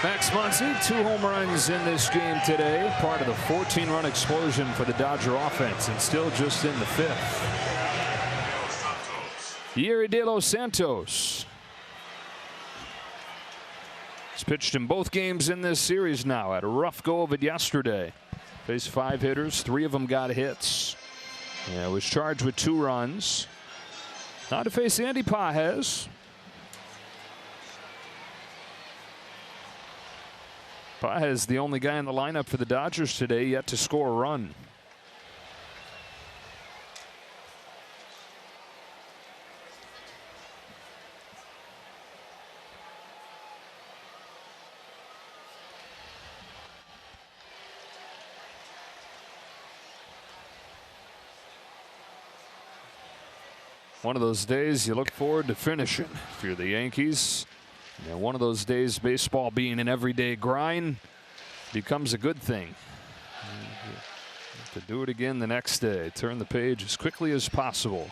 Max Muncy, 2 home runs in this game today. Part of the 14-run explosion for the Dodger offense, and still just in the 5th. Yerry De Los Santos. He's pitched in both games in this series now. Had a rough go of it yesterday. Faced 5 hitters, 3 of them got hits. Yeah, was charged with 2 runs. Now to face Andy Pages. Pages, the only guy in the lineup for the Dodgers today yet to score a run. One of those days you look forward to finishing if you're the Yankees. And one of those days, baseball being an everyday grind becomes a good thing. To do it again the next day, turn the page as quickly as possible.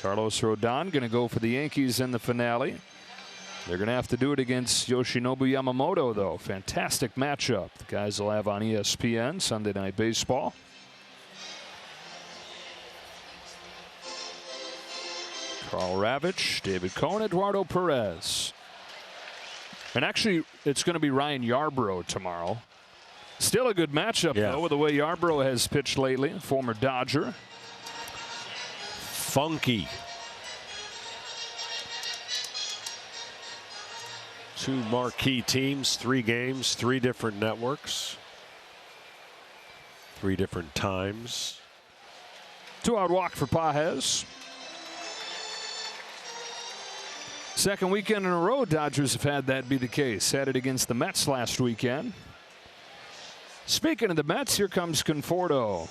Carlos Rodon going to go for the Yankees in the finale. They're going to have to do it against Yoshinobu Yamamoto, though. Fantastic matchup. The guys will have on ESPN Sunday Night Baseball. Carl Ravitch, David Cohn, Eduardo Perez. And actually, it's going to be Ryan Yarbrough tomorrow. Still a good matchup, though, with the way Yarbrough has pitched lately. Former Dodger. Funky. 2 marquee teams, 3 games, 3 different networks. 3 different times. 2-out walk for Pages. Second weekend in a row, Dodgers have had that be the case. Had it against the Mets last weekend. Speaking of the Mets, here comes Conforto.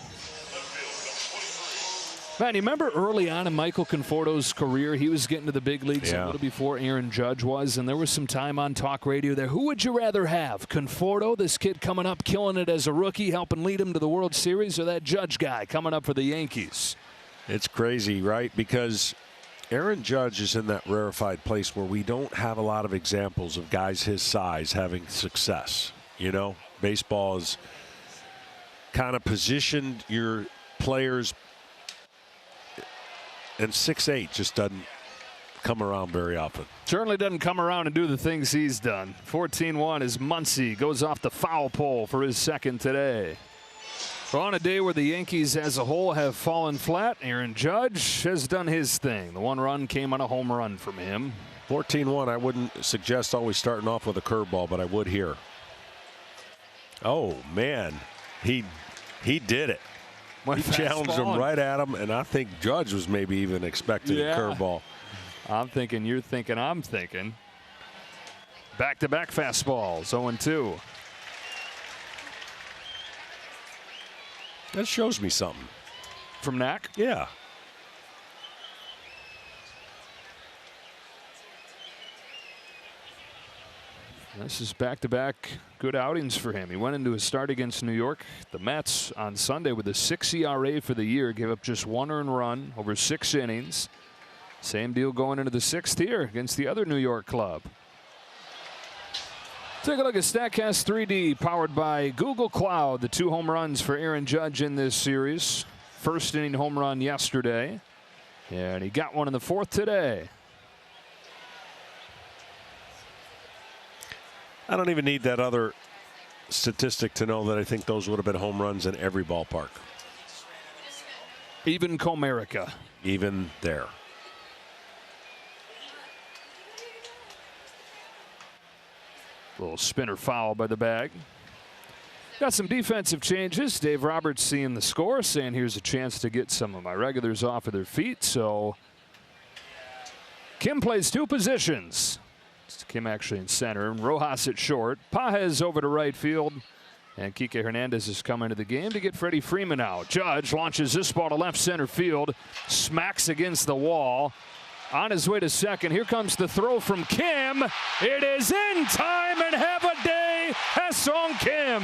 Man, you remember early on in Michael Conforto's career, he was getting to the big leagues a little before Aaron Judge was, and there was some time on talk radio there. Who would you rather have? Conforto, this kid coming up, killing it as a rookie, helping lead him to the World Series, or that Judge guy coming up for the Yankees? It's crazy, right? Because Aaron Judge is in that rarefied place where we don't have a lot of examples of guys his size having success. You know, baseball is kind of positioned your players, and 6'8" just doesn't come around very often. Certainly doesn't come around and do the things he's done. 14-1 as Muncy goes off the foul pole for his second today. On a day where the Yankees as a whole have fallen flat, Aaron Judge has done his thing. The one run came on a home run from him. 14-1, I wouldn't suggest always starting off with a curveball, but I would here. Oh, man. He did it. He challenged him right at him, and I think Judge was maybe even expecting a curveball. I'm thinking, you're thinking, I'm thinking. Back-to-back fastballs, 0-2. That shows me something. From Knack? Yeah. This is back-to-back good outings for him. He went into his start against New York, the Mets, on Sunday with a 6 ERA for the year. Gave up just 1 earned run over 6 innings. Same deal going into the 6th here against the other New York club. Take a look at StatCast 3D, powered by Google Cloud. The 2 home runs for Aaron Judge in this series. First inning home run yesterday, and he got one in the 4th today. I don't even need that other statistic to know that I think those would have been home runs in every ballpark. Even Comerica. Even there. Little spinner foul by the bag. Got some defensive changes. Dave Roberts seeing the score, saying here's a chance to get some of my regulars off of their feet. So Kim plays 2 positions. It's Kim actually in center, and Rojas at short. Pages over to right field, and Kiké Hernández has come into the game to get Freddie Freeman out. Judge launches this ball to left center field, smacks against the wall. On his way to second, here comes the throw from Kim. It is in time, and have a day, Ha-Seong Kim.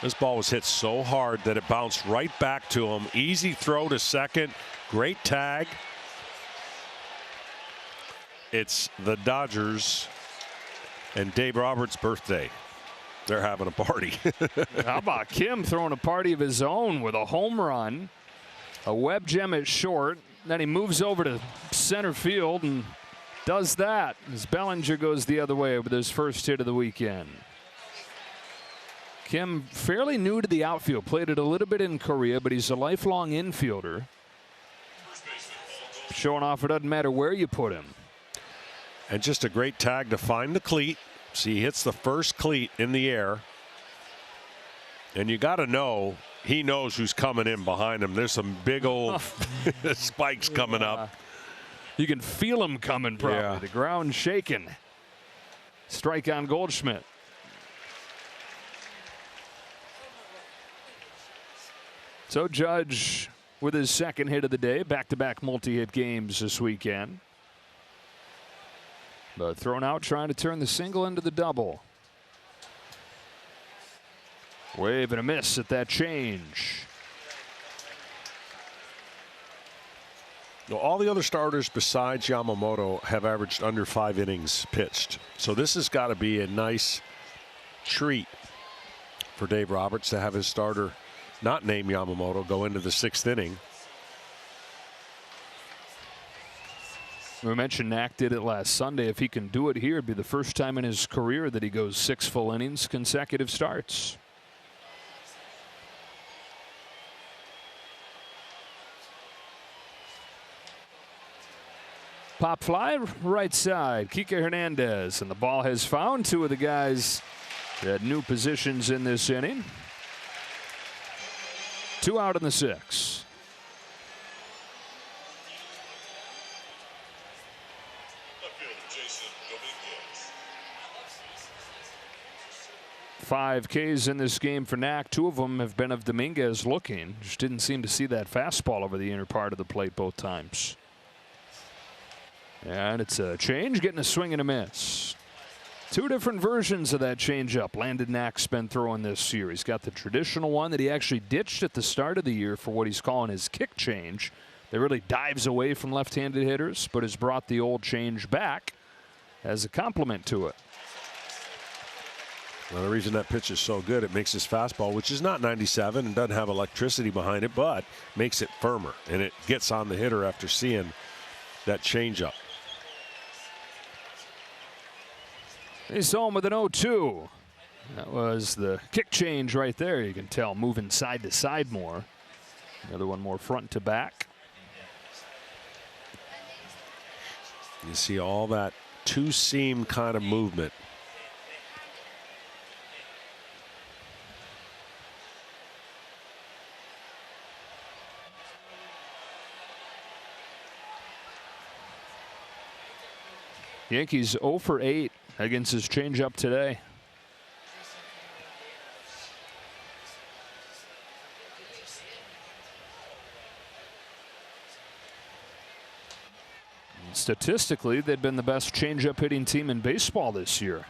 This ball was hit so hard that it bounced right back to him. Easy throw to second. Great tag. It's the Dodgers and Dave Roberts' birthday. They're having a party. How about Kim throwing a party of his own with a home run, a web gem at short, then he moves over to center field and does that as Bellinger goes the other way with his first hit of the weekend. Kim, fairly new to the outfield, played it a little bit in Korea, but he's a lifelong infielder. Showing off it doesn't matter where you put him. And just a great tag to find the cleat. See, he hits the first cleat in the air. And you got to know, he knows who's coming in behind him. There's some big old spikes coming up. You can feel him coming probably. Yeah. The ground shaking. Strike on Goldschmidt. So Judge with his second hit of the day, back-to-back multi-hit games this weekend. But thrown out trying to turn the single into the double. Wave and a miss at that change. Well, all the other starters besides Yamamoto have averaged under 5 innings pitched. So this has got to be a nice treat for Dave Roberts to have his starter not named Yamamoto go into the 6th inning. We mentioned Knack did it last Sunday. If he can do it here, it'd be the first time in his career that he goes 6 full innings, consecutive starts. Pop fly right side, Kiké Hernández, and the ball has found 2 of the guys that had new positions in this inning. 2 out in the 6th. Five Ks in this game for Knack. 2 of them have been of Dominguez looking. Just didn't seem to see that fastball over the inner part of the plate both times. And it's a change, getting a swing and a miss. Two different versions of that changeup Landon Knack's been throwing this year. He's got the traditional one that he actually ditched at the start of the year for what he's calling his kick change. That really dives away from left-handed hitters, but has brought the old change back as a complement to it. Well, the reason that pitch is so good, it makes his fastball, which is not 97 and doesn't have electricity behind it, but makes it firmer, and it gets on the hitter after seeing that changeup. He's home with an 0-2. That was the kick change right there. You can tell moving side to side more. Another one more front to back. You see all that two-seam kind of movement. Yankees 0 for 8 against his changeup today. Statistically, they've been the best changeup hitting team in baseball this year.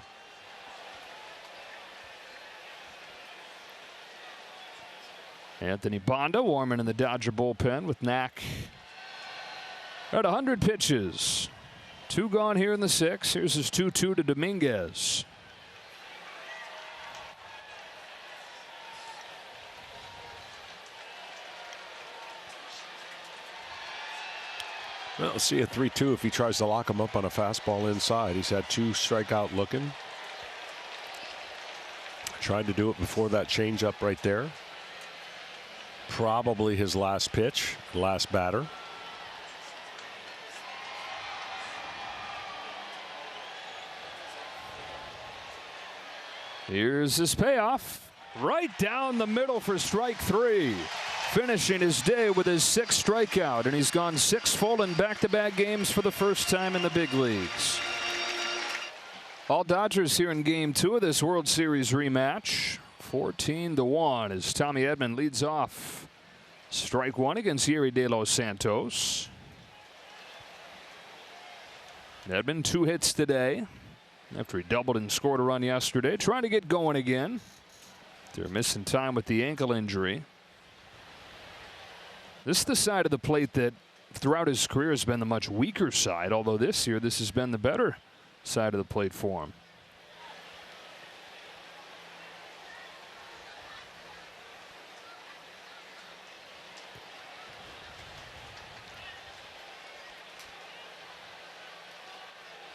Anthony Bonda warming in the Dodger bullpen with Knack at 100 pitches. 2 gone here in the 6th. Here's his 2-2 to Dominguez. Well, let's see a 3-2 if he tries to lock him up on a fastball inside. He's had 2 strikeout looking. Tried to do it before that changeup right there. Probably his last pitch, last batter. Here's his payoff. Right down the middle for strike 3. Finishing his day with his 6th strikeout, and he's gone 6 full in back-to-back games for the first time in the big leagues. All Dodgers here in Game 2 of this World Series rematch. 14-1 as Tommy Edman leads off. Strike 1 against Yerry De Los Santos. Edman 2 hits today after he doubled and scored a run yesterday. Trying to get going again. They're missing time with the ankle injury. This is the side of the plate that throughout his career has been the much weaker side, although this year this has been the better side of the plate for him.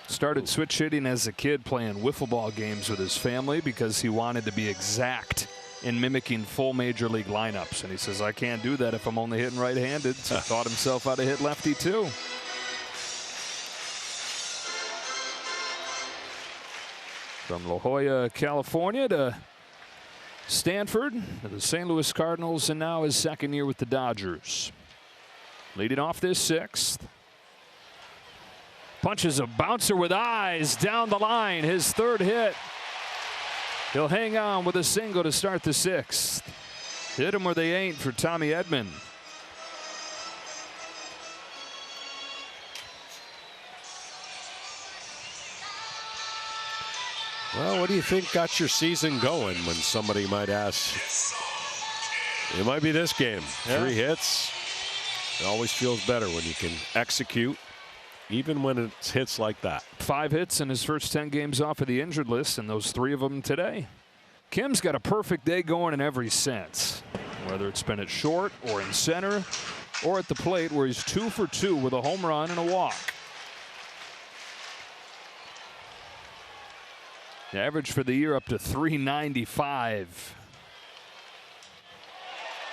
Started switch hitting as a kid, playing wiffle ball games with his family because he wanted to be exact in mimicking full major league lineups. And he says, I can't do that if I'm only hitting right-handed. So he taught himself how to hit lefty too. From La Jolla, California to Stanford, to the St. Louis Cardinals, and now his 2nd year with the Dodgers. Leading off this 6th. Punches a bouncer with eyes down the line. His 3rd hit. He'll hang on with a single to start the 6th. Hit them where they ain't for Tommy Edman. Well, what do you think got your season going when somebody might ask? It might be this game. Yeah. 3 hits. It always feels better when you can execute, even when it's hits like that. 5 hits in his first 10 games off of the injured list, and those 3 of them today. Kim's got a perfect day going in every sense, whether it's been at short or in center or at the plate, where he's 2 for 2 with a home run and a walk. The average for the year up to 395.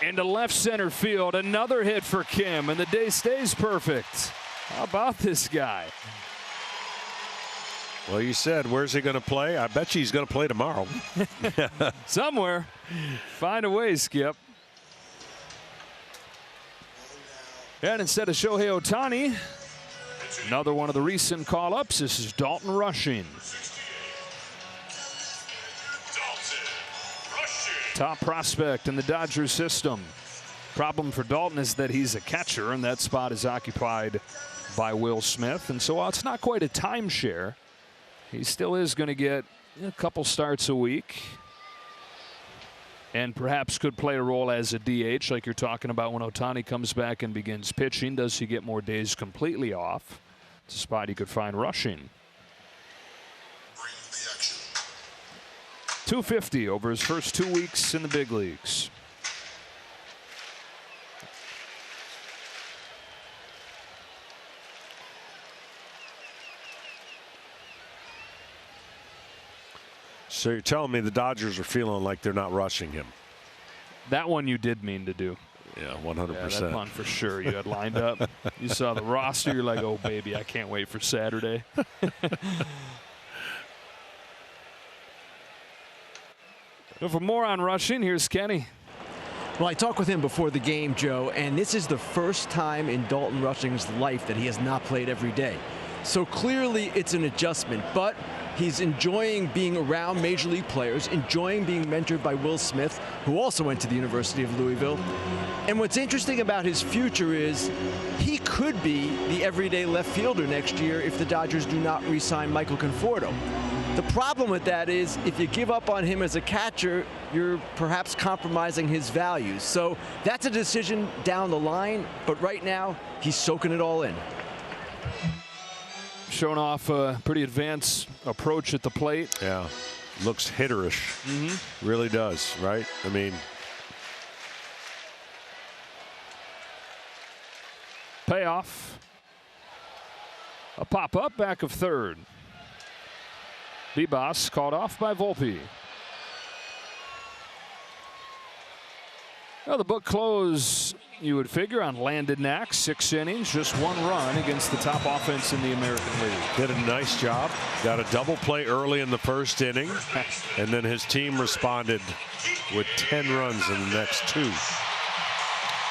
Into left center field, another hit for Kim, and the day stays perfect. How about this guy? Well, you said, where's he going to play? I bet you he's going to play tomorrow. Somewhere. Find a way, Skip. And instead of Shohei Ohtani, another one of the recent call-ups. This is Dalton Rushing. Top prospect in the Dodgers system. Problem for Dalton is that he's a catcher, and that spot is occupied by Will Smith. And so while it's not quite a timeshare, he still is going to get a couple starts a week. And perhaps could play a role as a DH, like you're talking about when Ohtani comes back and begins pitching. Does he get more days completely off? It's a spot he could find rushing. 250 over his first 2 weeks in the big leagues. So you're telling me the Dodgers are feeling like they're not rushing him? That one you did mean to do. Yeah, 100%. Yeah, that one for sure. You had lined up. You saw the roster. You're like, oh, baby, I can't wait for Saturday. So for more on rushing, here's Kenny. Well, I talked with him before the game, Joe, and this is the first time in Dalton Rushing's life that he has not played every day. So clearly it's an adjustment, but he's enjoying being around major league players, enjoying being mentored by Will Smith, who also went to the University of Louisville. And what's interesting about his future is he could be the everyday left fielder next year if the Dodgers do not re-sign Michael Conforto. The problem with that is if you give up on him as a catcher, you're perhaps compromising his values. So that's a decision down the line, but right now he's soaking it all in. Showing off a pretty advanced approach at the plate. Yeah, looks hitterish. Really does, right? I mean, payoff. A pop-up back of third. Bebas called off by Volpe. Well, the book close, you would figure, on Landon Knack. 6 innings, just 1 run against the top offense in the American League. did a nice job. Got a double play early in the first inning, and then his team responded with 10 runs in the next 2.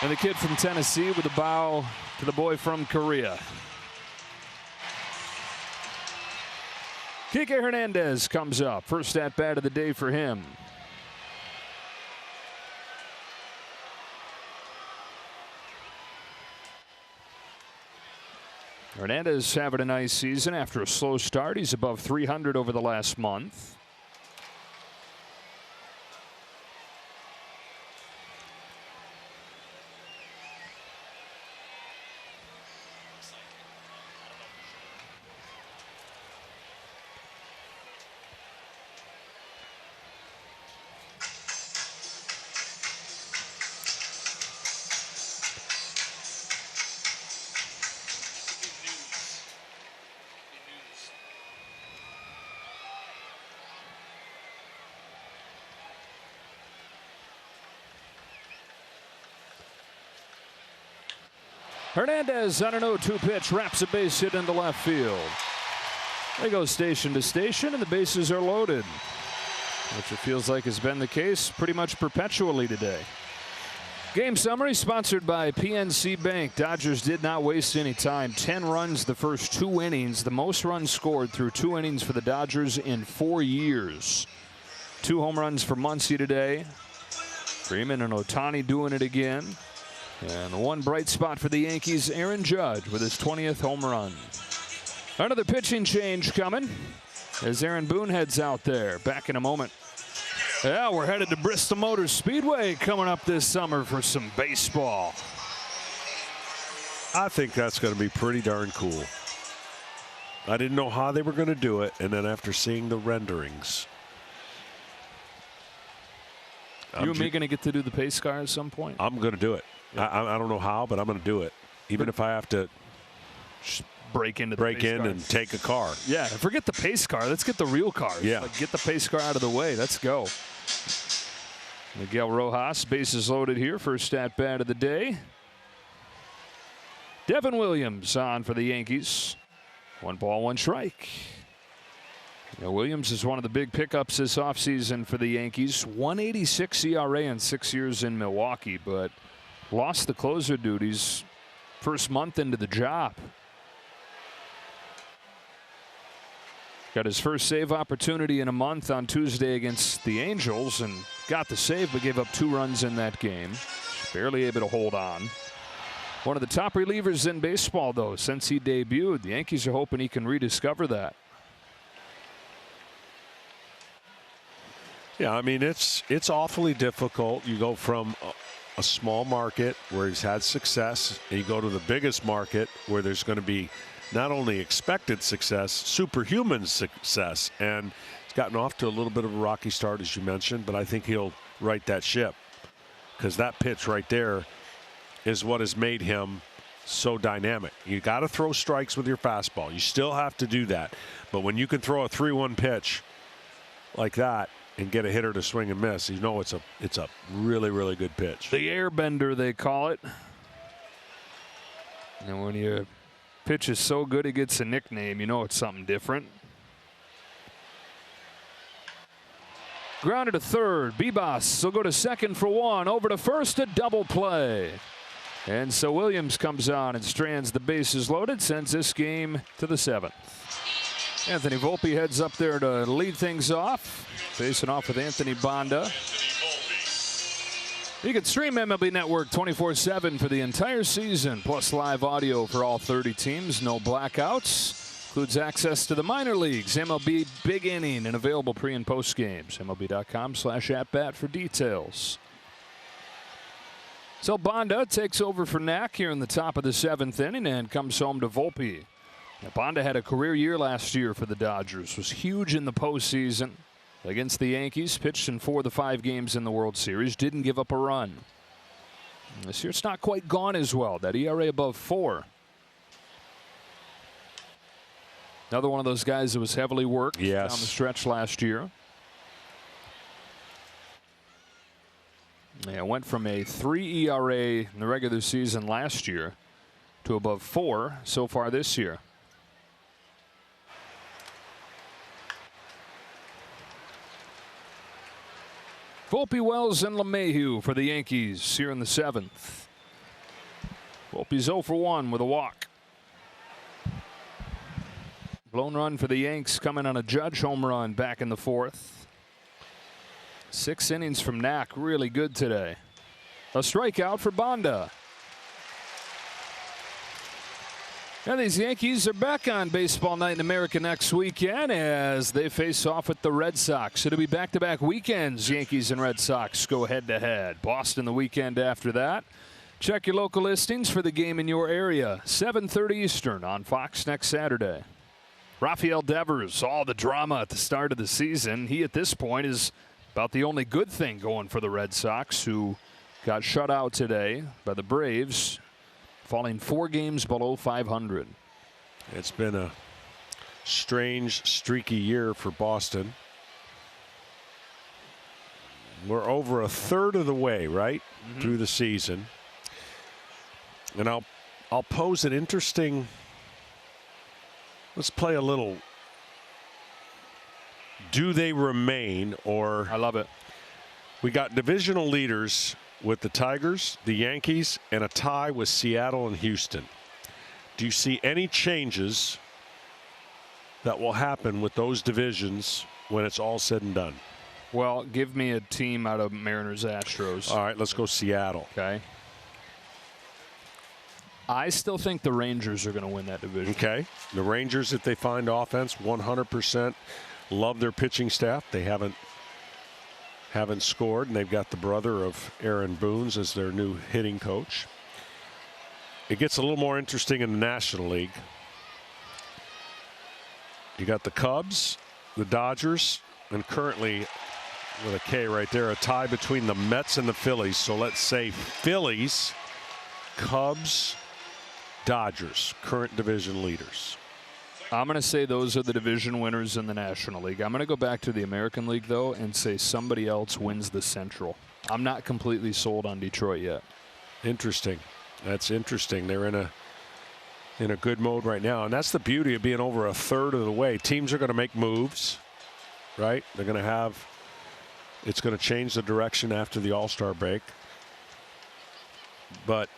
And the kid from Tennessee with a bow to the boy from Korea. Kiké Hernández comes up. First at bat of the day for him. Hernández having a nice season after a slow start. He's above 300 over the last month. Hernández on an 0-2 pitch, wraps a base hit into left field. They go station to station, and the bases are loaded, which it feels like has been the case pretty much perpetually today. Game summary sponsored by PNC Bank. Dodgers did not waste any time. 10 runs the first 2 innings, the most runs scored through 2 innings for the Dodgers in 4 years. 2 home runs for Muncie today. Freeman and Ohtani doing it again. And one bright spot for the Yankees, Aaron Judge with his 20th home run. Another pitching change coming as Aaron Boone heads out there. Back in a moment. Yeah, we're headed to Bristol Motor Speedway coming up this summer for some baseball. I think that's going to be pretty darn cool. I didn't know how they were going to do it, and then after seeing the renderings. You and me going to get to do the pace car at some point? I'm going to do it. Yeah. I don't know how, but I'm going to do it. Even if I have to just break in and take a car. Yeah, forget the pace car. Let's get the real cars. Yeah. Like, get the pace car out of the way. Let's go. Miguel Rojas, bases loaded here. First at bat of the day. Devin Williams on for the Yankees. 1 ball, 1 strike. Now, Williams is one of the big pickups this offseason for the Yankees. 1.86 ERA in 6 years in Milwaukee, but lost the closer duties first month into the job. Got his first save opportunity in a month on Tuesday against the Angels and got the save, but gave up 2 runs in that game. Barely able to hold on. One of the top relievers in baseball, though, since he debuted. The Yankees are hoping he can rediscover that. Yeah, I mean, it's awfully difficult. You go from a small market where he's had success, and you go to the biggest market where there's going to be not only expected success, superhuman success. And he's gotten off to a little bit of a rocky start, as you mentioned, but I think he'll right that ship, because that pitch right there is what has made him so dynamic. You got to throw strikes with your fastball. You still have to do that. But when you can throw a 3-1 pitch like that and get a hitter to swing and miss, you know it's a really, really good pitch. The airbender, they call it. And when your pitch is so good it gets a nickname, you know it's something different. Grounded to third. Bibas will go to second for one. Over to first, a double play. And so Williams comes on and strands the bases loaded, sends this game to the 7th. Anthony Volpe heads up there to lead things off, facing off with Anthony Banda. You can stream MLB Network 24/7 for the entire season, plus live audio for all 30 teams. No blackouts. Includes access to the minor leagues, MLB Big Inning, and available pre- and post games. MLB.com/@bat for details. So Banda takes over for Knack here in the top of the 7th inning and comes home to Volpe. Now, Banda had a career year last year for the Dodgers. Was huge in the postseason against the Yankees. Pitched in 4 of the 5 games in the World Series. Didn't give up a run. And this year it's not quite gone as well. That ERA above 4. Another one of those guys that was heavily worked down the stretch last year. Yeah, went from a 3 ERA in the regular season last year to above 4 so far this year. Volpe, Wells, and LeMahieu for the Yankees here in the 7th. Volpe's 0 for 1 with a walk. Blown run for the Yanks coming on a Judge home run back in the 4th. 6 innings from Knack, really good today. A strikeout for Banda. Now these Yankees are back on Baseball Night in America next weekend as they face off with the Red Sox. It'll be back-to-back weekends. Yankees and Red Sox go head-to-head. Boston the weekend after that. Check your local listings for the game in your area. 7:30 Eastern on Fox next Saturday. Rafael Devers, all the drama at the start of the season. He at this point is about the only good thing going for the Red Sox, who got shut out today by the Braves, falling 4 games below 500. It's been a strange, streaky year for Boston. We're over a third of the way, right, through the season. And I'll pose an interesting. Let's play a little. Do they remain, or I love it. We got divisional leaders with the Tigers, the Yankees, and a tie with Seattle and Houston. Do you see any changes that will happen with those divisions when it's all said and done? Well, give me a team out of Mariners, Astros. All right, let's go Seattle. Okay. I still think the Rangers are going to win that division. Okay. The Rangers, if they find offense, 100%. Love their pitching staff. They haven't scored, and they've got the brother of Aaron Boone as their new hitting coach. It gets a little more interesting in the National League. You got the Cubs, the Dodgers, and currently, with a K right there, a tie between the Mets and the Phillies. So let's say Phillies, Cubs, Dodgers, current division leaders. I'm going to say those are the division winners in the National League. I'm going to go back to the American League, though, and say somebody else wins the Central. I'm not completely sold on Detroit yet. Interesting. That's interesting. They're in a good mode right now, and that's the beauty of being over a third of the way. Teams are going to make moves, right? They're going to have. It's going to change the direction after the All-Star break. But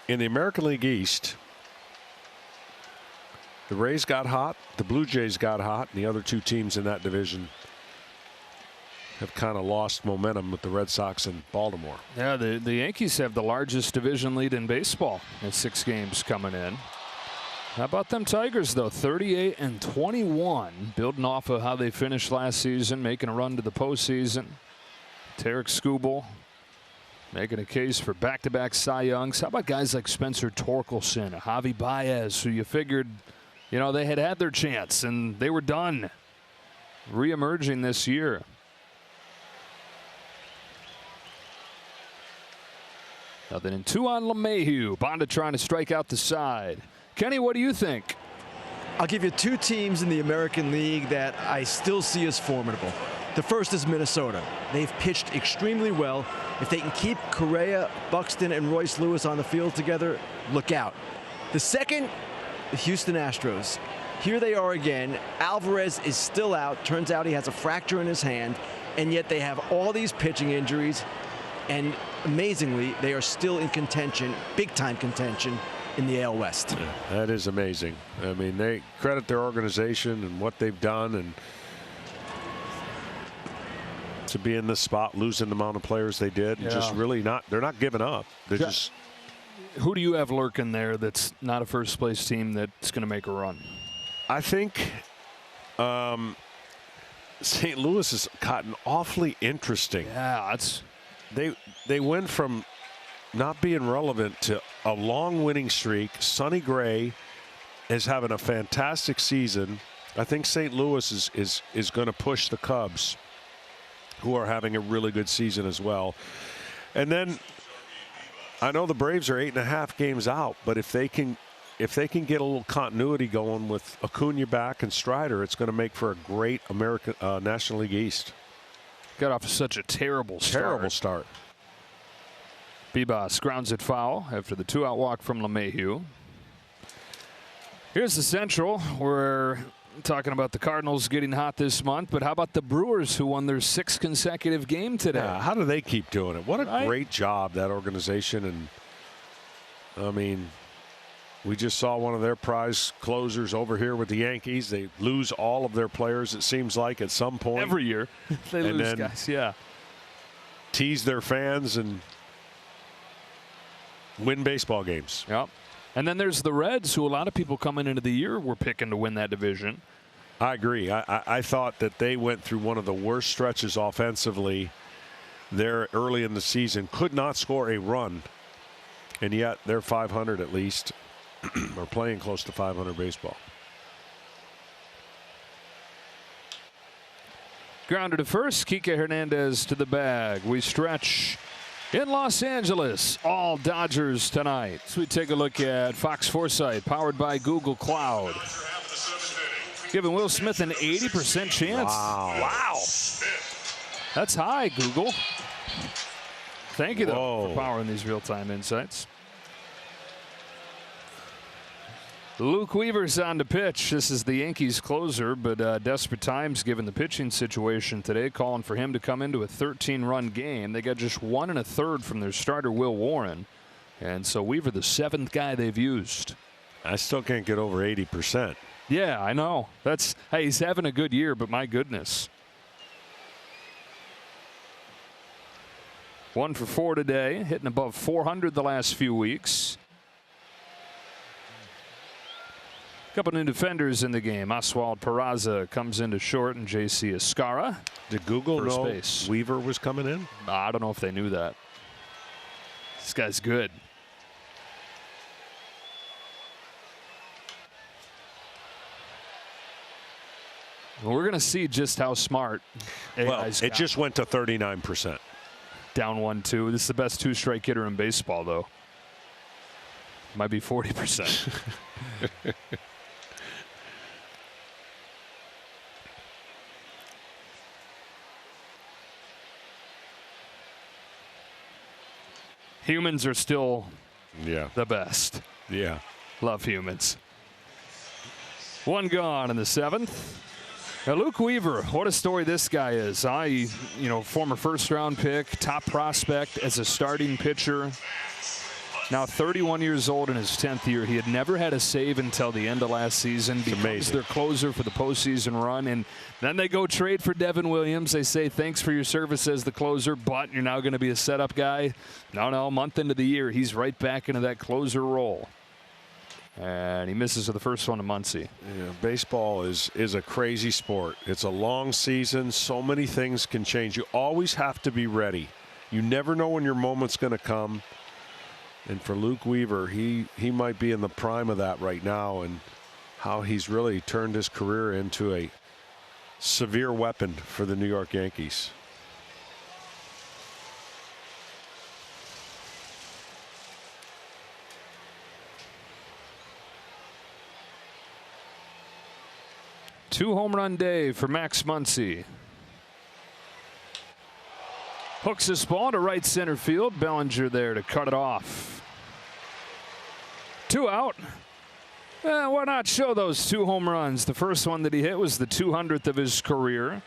in the American League East, the Rays got hot, the Blue Jays got hot, and the other 2 teams in that division have kind of lost momentum with the Red Sox and Baltimore. Yeah, the Yankees have the largest division lead in baseball at 6 games coming in. How about them Tigers, though? 38-21, building off of how they finished last season, making a run to the postseason. Tarek Skubal making a case for back-to-back Cy Youngs. How about guys like Spencer Torkelson, Javi Baez, who you figured, you know, they had their chance and they were done, re-emerging this year. Nothing in 2 on LeMahieu. Bonda trying to strike out the side. Kenny, what do you think? I'll give you 2 teams in the American League that I still see as formidable. The first is Minnesota. They've pitched extremely well. If they can keep Correa, Buxton, and Royce Lewis on the field together, look out. The second, the Houston Astros. Here they are again. Alvarez is still out. Turns out he has a fracture in his hand, and yet they have all these pitching injuries. And amazingly, they are still in contention, big-time contention, in the AL West. Yeah, that is amazing. I mean, they credit their organization and what they've done, and to be in this spot, losing the amount of players they did, and just really they're not giving up. They're just. Who do you have lurking there that's not a first-place team that's going to make a run? I think St. Louis has gotten awfully interesting. Yeah, it's. They went from not being relevant to a long winning streak. Sonny Gray is having a fantastic season. I think St. Louis is going to push the Cubs, who are having a really good season as well. And then I know the Braves are 8.5 games out, but if they can get a little continuity going with Acuna back and Strider, it's going to make for a great American National League East. Got off to such a terrible start. Bibas grounds it foul after the 2-out walk from LeMahieu. Here's the Central. We're talking about the Cardinals getting hot this month, but how about the Brewers, who won their 6th consecutive game today? Yeah, how do they keep doing it? What a great job, that organization. And I mean, we just saw one of their prize closers over here with the Yankees. They lose all of their players, it seems like, at some point. Every year they lose guys, yeah. Tease their fans and win baseball games. Yep. And then there's the Reds, who a lot of people coming into the year were picking to win that division. I agree. I thought that they went through one of the worst stretches offensively there early in the season. Could not score a run, and yet they're 500 at least. Or playing close to 500 baseball. Grounded to first. Kiké Hernández to the bag. We stretch in Los Angeles. All Dodgers tonight. So we take a look at Fox Foresight, powered by Google Cloud. Giving Will Smith an 80% chance. Wow. That's high, Google. Thank you, though, for powering these real-time insights. Luke Weaver's on the pitch. This is the Yankees closer, but desperate times given the pitching situation today, calling for him to come into a 13-run game. They got just 1 1/3 from their starter, Will Warren. And so Weaver, the 7th guy they've used. I still can't get over 80%. Yeah, I know. Hey, he's having a good year, but my goodness. 1 for 4 today, hitting above 400 the last few weeks. Couple new defenders in the game. Oswald Peraza comes into short, and J.C. Escara. Did Google know Weaver was coming in? I don't know if they knew that. This guy's good. We're going to see just how smart AI's it just went to 39%. Down 1-2. This is the best 2-strike hitter in baseball, though. Might be 40%. Humans are still the best. Yeah. Love humans. 1 gone in the 7th. Now, Luke Weaver, what a story this guy is. Former first-round pick, top prospect as a starting pitcher. Now 31 years old in his 10th year. He had never had a save until the end of last season. Becomes their closer for the postseason run. And then they go trade for Devin Williams. They say, thanks for your service as the closer, but you're now going to be a setup guy. No, a month into the year, he's right back into that closer role. And he misses with the first one to Muncie. Yeah, baseball is a crazy sport. It's a long season. So many things can change. You always have to be ready. You never know when your moment's going to come. And for Luke Weaver, he might be in the prime of that right now, and how he's really turned his career into a severe weapon for the New York Yankees. Two home run day for Max Muncy. Hooks this ball to right center field. Bellinger there to cut it off. 2 out. Why not show those 2 home runs? The first one that he hit was the 200th of his career.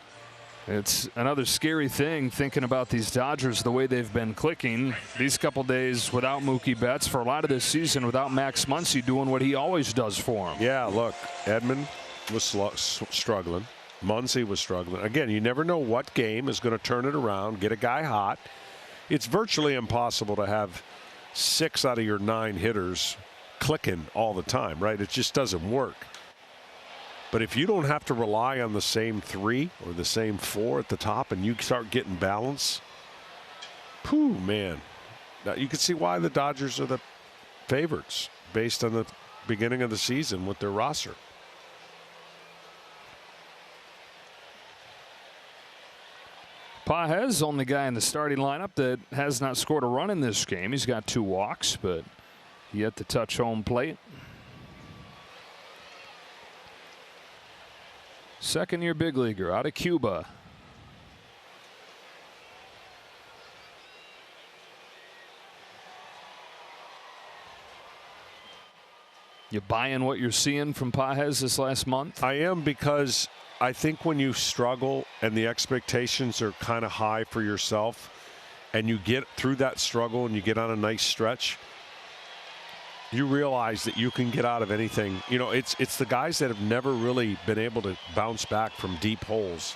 It's another scary thing thinking about these Dodgers, the way they've been clicking these couple days without Mookie Betts, for a lot of this season without Max Muncy doing what he always does for him. Yeah, look, Edman was struggling. Muncie was struggling. Again, you never know what game is going to turn it around, get a guy hot. It's virtually impossible to have 6 out of your 9 hitters clicking all the time, right? It just doesn't work. But if you don't have to rely on the same 3 or the same 4 at the top and you start getting balance, whew, man. Now you can see why the Dodgers are the favorites based on the beginning of the season with their roster. Pages, only guy in the starting lineup that has not scored a run in this game. He's got 2 walks, but yet to touch home plate. Second-year big leaguer out of Cuba. You buying what you're seeing from Pages this last month? I am, because I think when you struggle and the expectations are kind of high for yourself, and you get through that struggle and you get on a nice stretch, you realize that you can get out of anything. You know, it's the guys that have never really been able to bounce back from deep holes.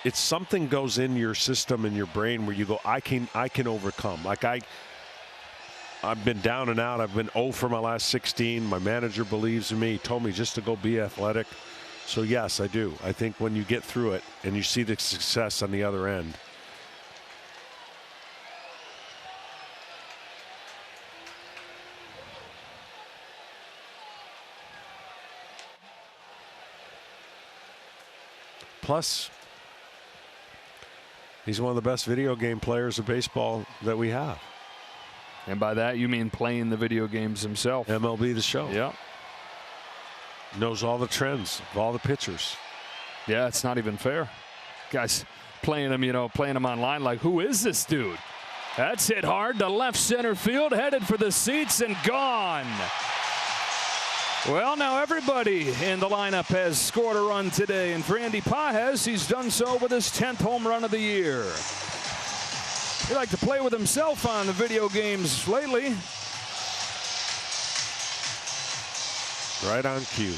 It's something goes in your system and your brain where you go, I can overcome. Like I've been down and out. I've been 0 for my last 16. My manager believes in me. He told me just to go be athletic. So yes, I do. I think when you get through it and you see the success on the other end, plus, he's one of the best video game players of baseball that we have. And by that, you mean playing the video games himself. MLB The Show. Yeah. Knows all the trends of all the pitchers. Yeah, it's not even fair. Guys playing him online like, who is this dude? That's hit hard to left center field, headed for the seats and gone. Well, now everybody in the lineup has scored a run today, and for Andy Pages, he's done so with his 10th home run of the year. He liked to play with himself on the video games lately. Right on cue.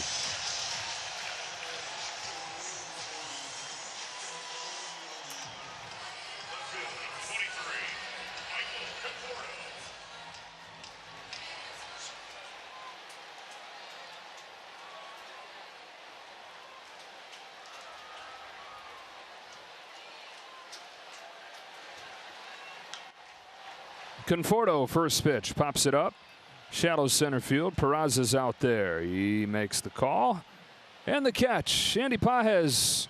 Conforto, first pitch, pops it up. Shallow center field. Peraza's out there. He makes the call. And the catch. Andy Pages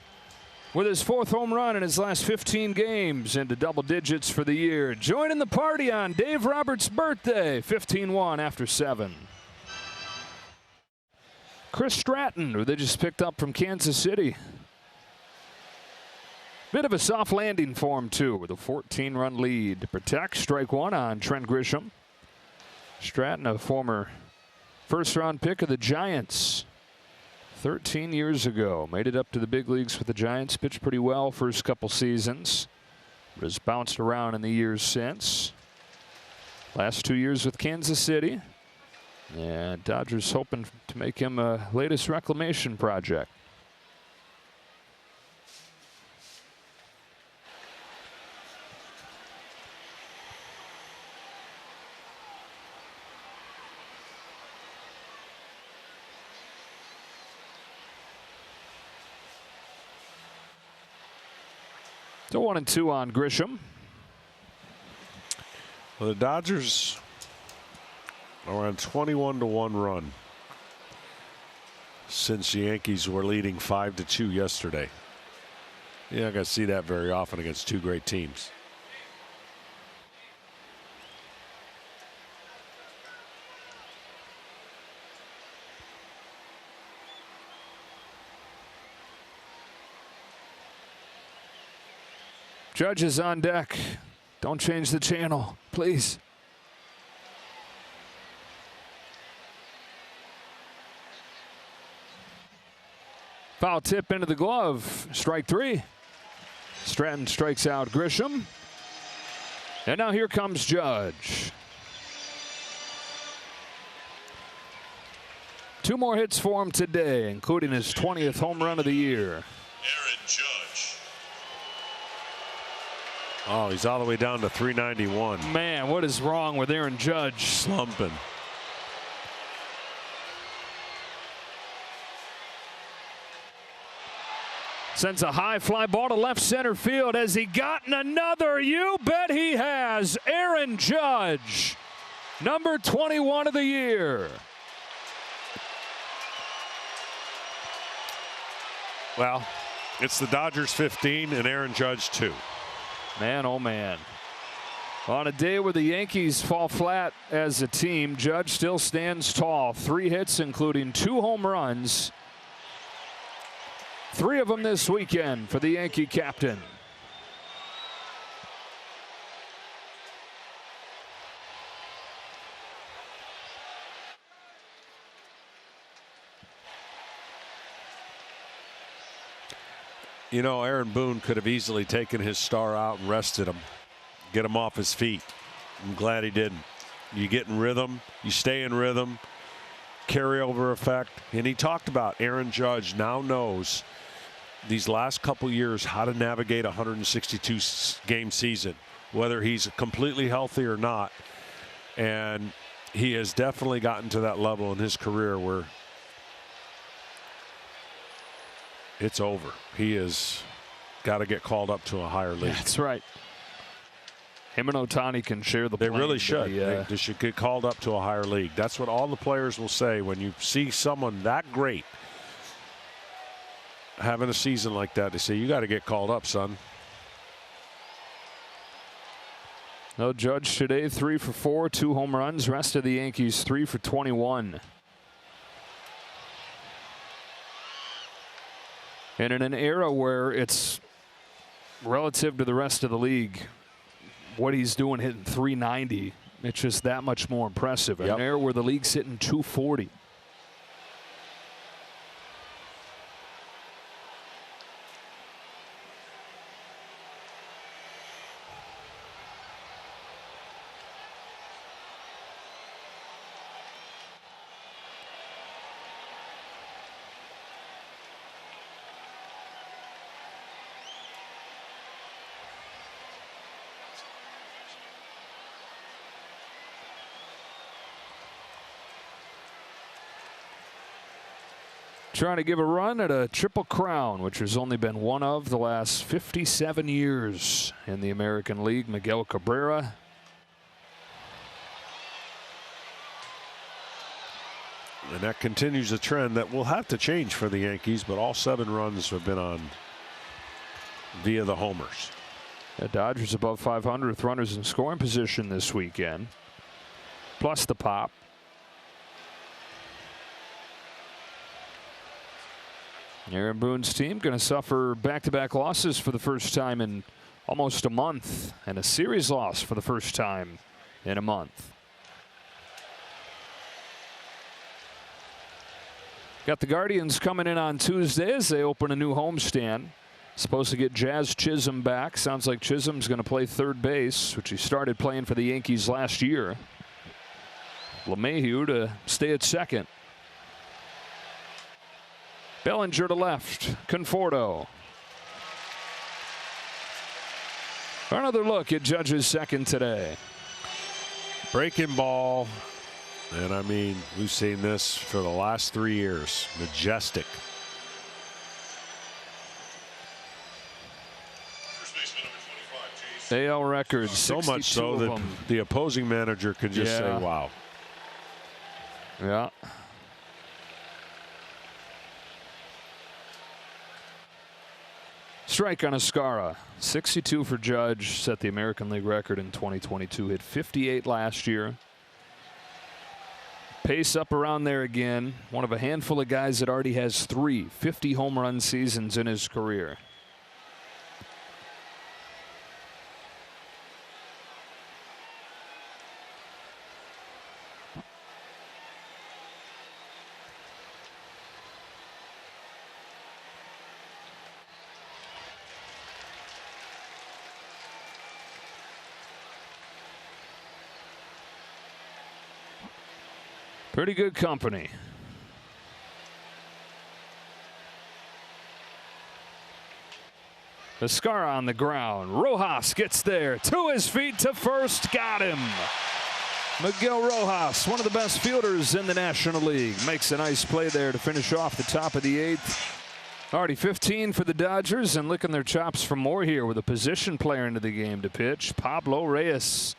with his 4th home run in his last 15 games, into double digits for the year. Joining the party on Dave Roberts' birthday, 15-1 after 7. Chris Stratton, who they just picked up from Kansas City. Bit of a soft landing for him, too, with a 14-run lead to protect. Strike 1 on Trent Grisham. Stratton, a former first-round pick of the Giants 13 years ago. Made it up to the big leagues with the Giants. Pitched pretty well first couple seasons, but has bounced around in the years since. Last 2 years with Kansas City. And Dodgers hoping to make him a latest reclamation project. So 1-2 on Grisham. Well, the Dodgers are on 21-1 run since the Yankees were leading 5-2 yesterday. You're not going to see that very often against two great teams. Judge is on deck. Don't change the channel, please. Foul tip into the glove. Strike 3. Stratton strikes out Grisham. And now here comes Judge. 2 more hits for him today, including his 20th home run of the year. Aaron Judge. Oh, he's all the way down to 391. Man, what is wrong with Aaron Judge? Slumping. Sends a high fly ball to left center field. Has he gotten another? You bet he has. Aaron Judge, number 21 of the year. Well, it's the Dodgers 15 and Aaron Judge 2. Man, oh man. On a day where the Yankees fall flat as a team, Judge still stands tall. 3 hits, including 2 home runs. 3 of them this weekend for the Yankee captain. You know, Aaron Boone could have easily taken his star out and rested him, get him off his feet. I'm glad he didn't. You get in rhythm, you stay in rhythm, carryover effect. And he talked about Aaron Judge now knows these last couple years how to navigate a 162 game season, whether he's completely healthy or not. And he has definitely gotten to that level in his career where it's over. He has got to get called up to a higher league. That's right. Him and Ohtani can share the They plane, really should. Yeah. They should get called up to a higher league. That's what all the players will say when you see someone that great having a season like that. They say, you got to get called up, son. No Judge today, 3 for 4, 2 home runs. Rest of the Yankees, 3 for 21. And in an era where it's relative to the rest of the league, what he's doing hitting 390, it's just that much more impressive. Yep. An era where the league's hitting 240. Trying to give a run at a triple crown, which has only been one of the last 57 years in the American League. Miguel Cabrera. And that continues a trend that will have to change for the Yankees, but all 7 runs have been on via the homers. The Dodgers above 500 with runners in scoring position this weekend, plus the pop. Aaron Boone's team going to suffer back-to-back losses for the first time in almost a month, and a series loss for the first time in a month. Got the Guardians coming in on Tuesday as they open a new homestand. Supposed to get Jazz Chisholm back. Sounds like Chisholm's going to play third base, which he started playing for the Yankees last year. LeMahieu to stay at second. Bellinger to left. Conforto. Another look at Judge's second today. Breaking ball. And I mean, we've seen this for the last 3 years. Majestic. First baseman AL record, so much so that them. the opposing manager could just say, wow. Yeah. Strike on Escara. 62 for Judge. Set the American League record in 2022. Hit 58 last year. Pace up around there again. One of a handful of guys that already has 3 50 home run seasons in his career. Pretty good company. Escara on the ground. Rojas gets there to his feet to first. Got him. Miguel Rojas, one of the best fielders in the National League, makes a nice play there to finish off the top of the 8th. Already 15 for the Dodgers and licking their chops for more here with a position player into the game to pitch. Pablo Reyes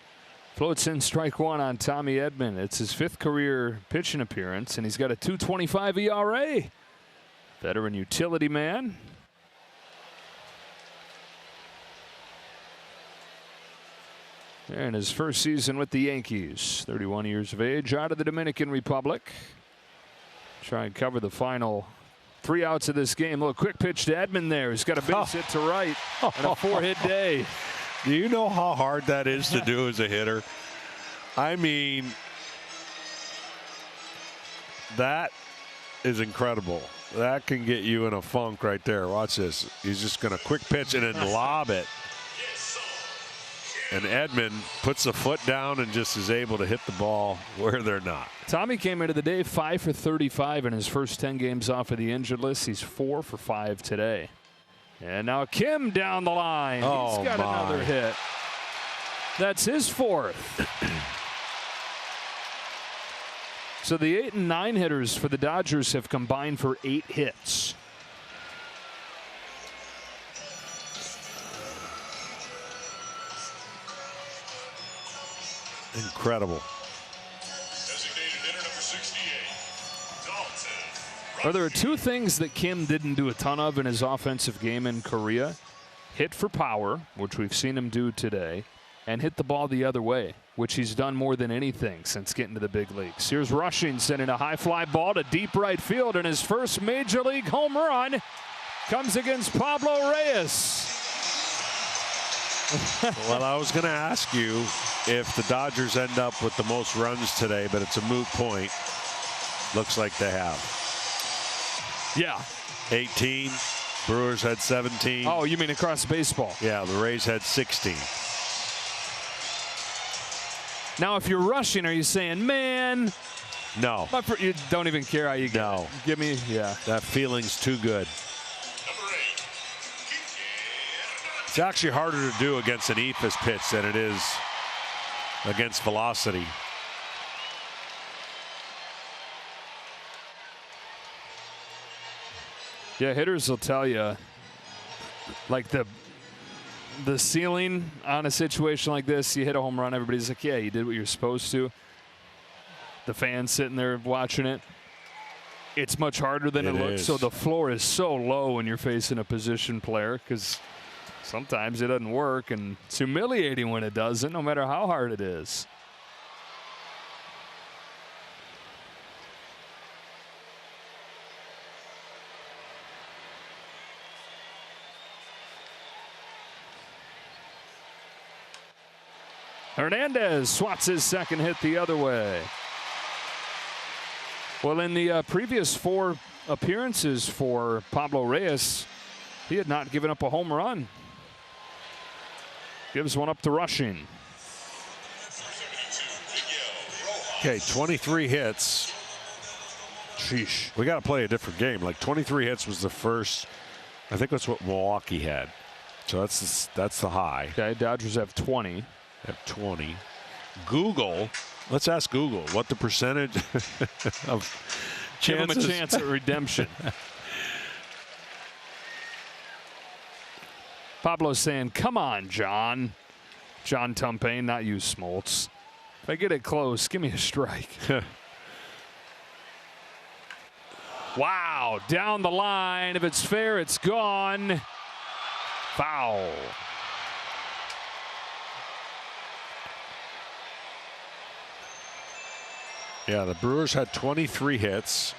floats in strike 1 on Tommy Edman. It's his 5th career pitching appearance, and he's got a 2.25 ERA. Veteran utility man. And his first season with the Yankees. 31 years of age, out of the Dominican Republic. Try and cover the final 3 outs of this game. Look, quick pitch to Edman there. He's got a base hit to right and a 4-hit day. Do you know how hard that is to do as a hitter? I mean, that is incredible. That can get you in a funk right there. Watch this. He's just going to quick pitch and then lob it. And Edman puts the foot down and just is able to hit the ball where they're not. Tommy came into the day 5 for 35 in his first 10 games off of the injured list. He's 4 for 5 today. And now Kim down the line. He's got another hit. That's his 4th. So the 8 and 9 hitters for the Dodgers have combined for 8 hits. Incredible. Designated hitter number 68, Dalton. Well, there are 2 things that Kim didn't do a ton of in his offensive game in Korea. Hit for power, which we've seen him do today, and hit the ball the other way, which he's done more than anything since getting to the big leagues. Here's Rushing sending a high fly ball to deep right field, and his first major league home run comes against Pablo Reyes. Well, I was going to ask you if the Dodgers end up with the most runs today, but it's a moot point. Looks like they have. Yeah. 18. Brewers had 17. Oh, you mean across baseball? Yeah, the Rays had 16. Now, if you're rushing, are you saying, man? No. You don't even care how you get. No. Give me, yeah. That feeling's too good. Number 8, Kiké It's actually harder to do against an eephus pitch than it is against velocity. Yeah, hitters will tell you, like the ceiling on a situation like this, you hit a home run, everybody's like, yeah, you did what you're supposed to. The fans sitting there watching it. It's much harder than it looks. So the floor is so low when you're facing a position player because sometimes it doesn't work, and it's humiliating when it doesn't, no matter how hard it is. Hernandez swats his second hit the other way. Well, in the previous 4 appearances for Pablo Reyes, he had not given up a home run. Gives one up to Rushing. Okay, 23 hits. Sheesh. We got to play a different game. Like 23 hits was the first. I think that's what Milwaukee had. So that's the high. Okay, Dodgers have 20. Have 20. Google. Let's ask Google what the percentage of chances. Give him a chance at redemption. Pablo's saying, come on, John. John Tumpane, not you, Smoltz. If I get it close, give me a strike. Wow, down the line. If it's fair, it's gone. Foul. Yeah, the Brewers had 23 hits.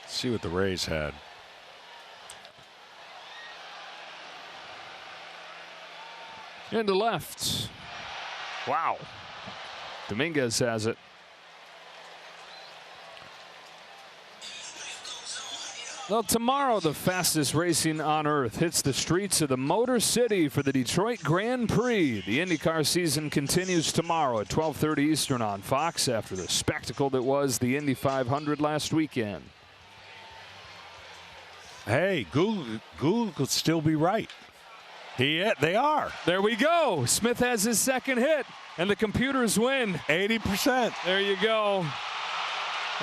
Let's see what the Rays had. Into left. Wow. Dominguez has it. Well, tomorrow the fastest racing on earth hits the streets of the Motor City for the Detroit Grand Prix. The IndyCar season continues tomorrow at 12:30 Eastern on Fox after the spectacle that was the Indy 500 last weekend. Hey, Google could still be right. They are. There we go. Smith has his second hit, and the computers win. 80%. There you go.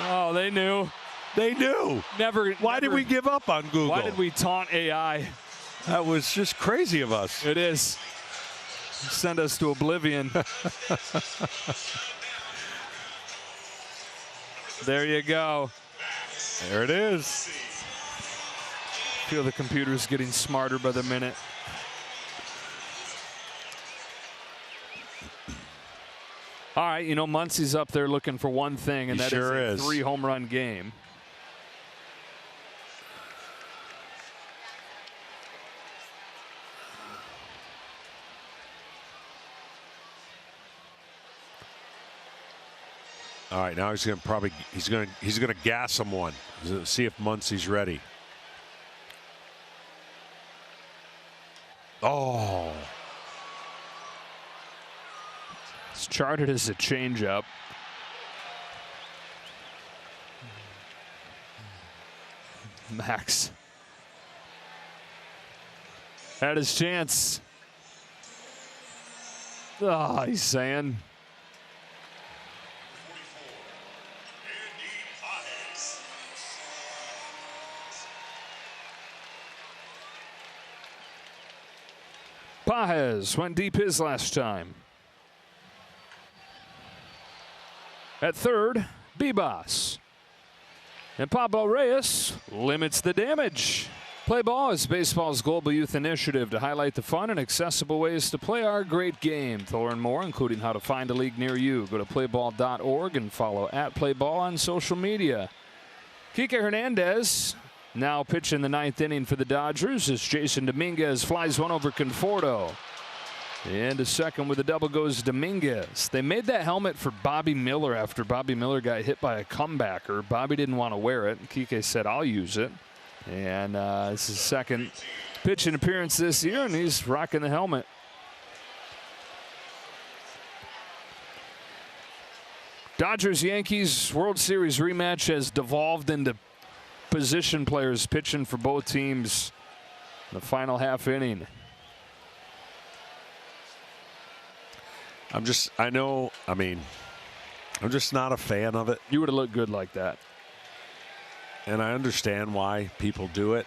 Oh, they knew. They knew. Why did we give up on Google? Why did we taunt AI? That was just crazy of us. It is. Send us to oblivion. There you go. There it is. Feel the computer's getting smarter by the minute. All right, you know, Muncie's up there looking for one thing, and that is a 3-home-run game. All right, now he's gonna gas him one. See if Muncie's ready. Oh. It's charted as a changeup. Max had his chance. Oh, he's saying. Pages went deep his last time. At third, Bibas. And Pablo Reyes limits the damage. Play Ball is baseball's global youth initiative to highlight the fun and accessible ways to play our great game. To learn more, including how to find a league near you, go to playball.org and follow @playball on social media. Kiké Hernández now pitching the 9th inning for the Dodgers as Jason Dominguez flies one over Conforto. And a second with a double goes Dominguez. They made that helmet for Bobby Miller after Bobby Miller got hit by a comebacker. Bobby didn't want to wear it. Kiké said, I'll use it. And this is his second pitching appearance this year, and he's rocking the helmet. Dodgers-Yankees World Series rematch has devolved into position players pitching for both teams in the final half inning. I'm just not a fan of it. You would have looked good like that. And I understand why people do it.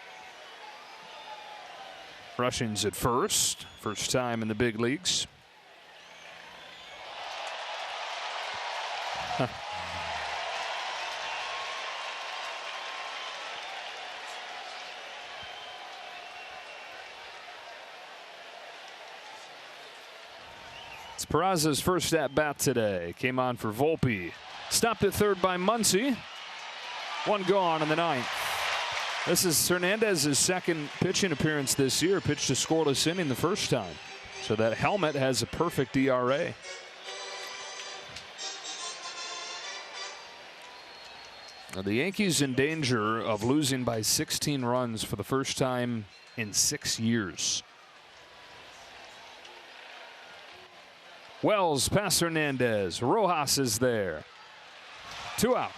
Rushing's at first time in the big leagues. It's Peraza's first at bat today. Came on for Volpe. Stopped at third by Muncy. One gone in the 9th. This is Hernandez's second pitching appearance this year. Pitched a scoreless inning the first time. So that helmet has a perfect ERA. Now the Yankees in danger of losing by 16 runs for the first time in 6 years. Wells past Hernandez. Rojas is there. 2 out.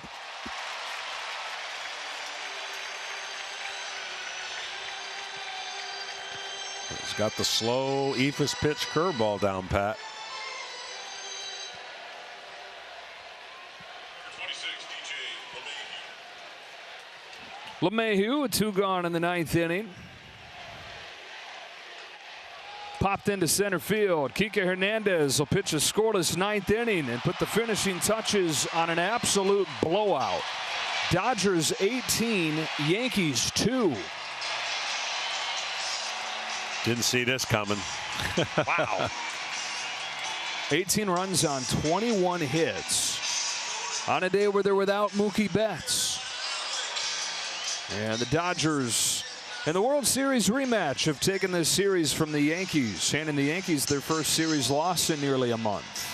He's got the slow Ephus pitch curveball down pat. 26, DJ LeMahieu with 2 gone in the 9th inning. Popped into center field. Kiké Hernández will pitch a scoreless 9th inning and put the finishing touches on an absolute blowout. Dodgers 18, Yankees 2. Didn't see this coming. Wow. 18 runs on 21 hits on a day where they're without Mookie Betts. And the Dodgers in the World Series rematch have taken this series from the Yankees, handing the Yankees their first series loss in nearly a month.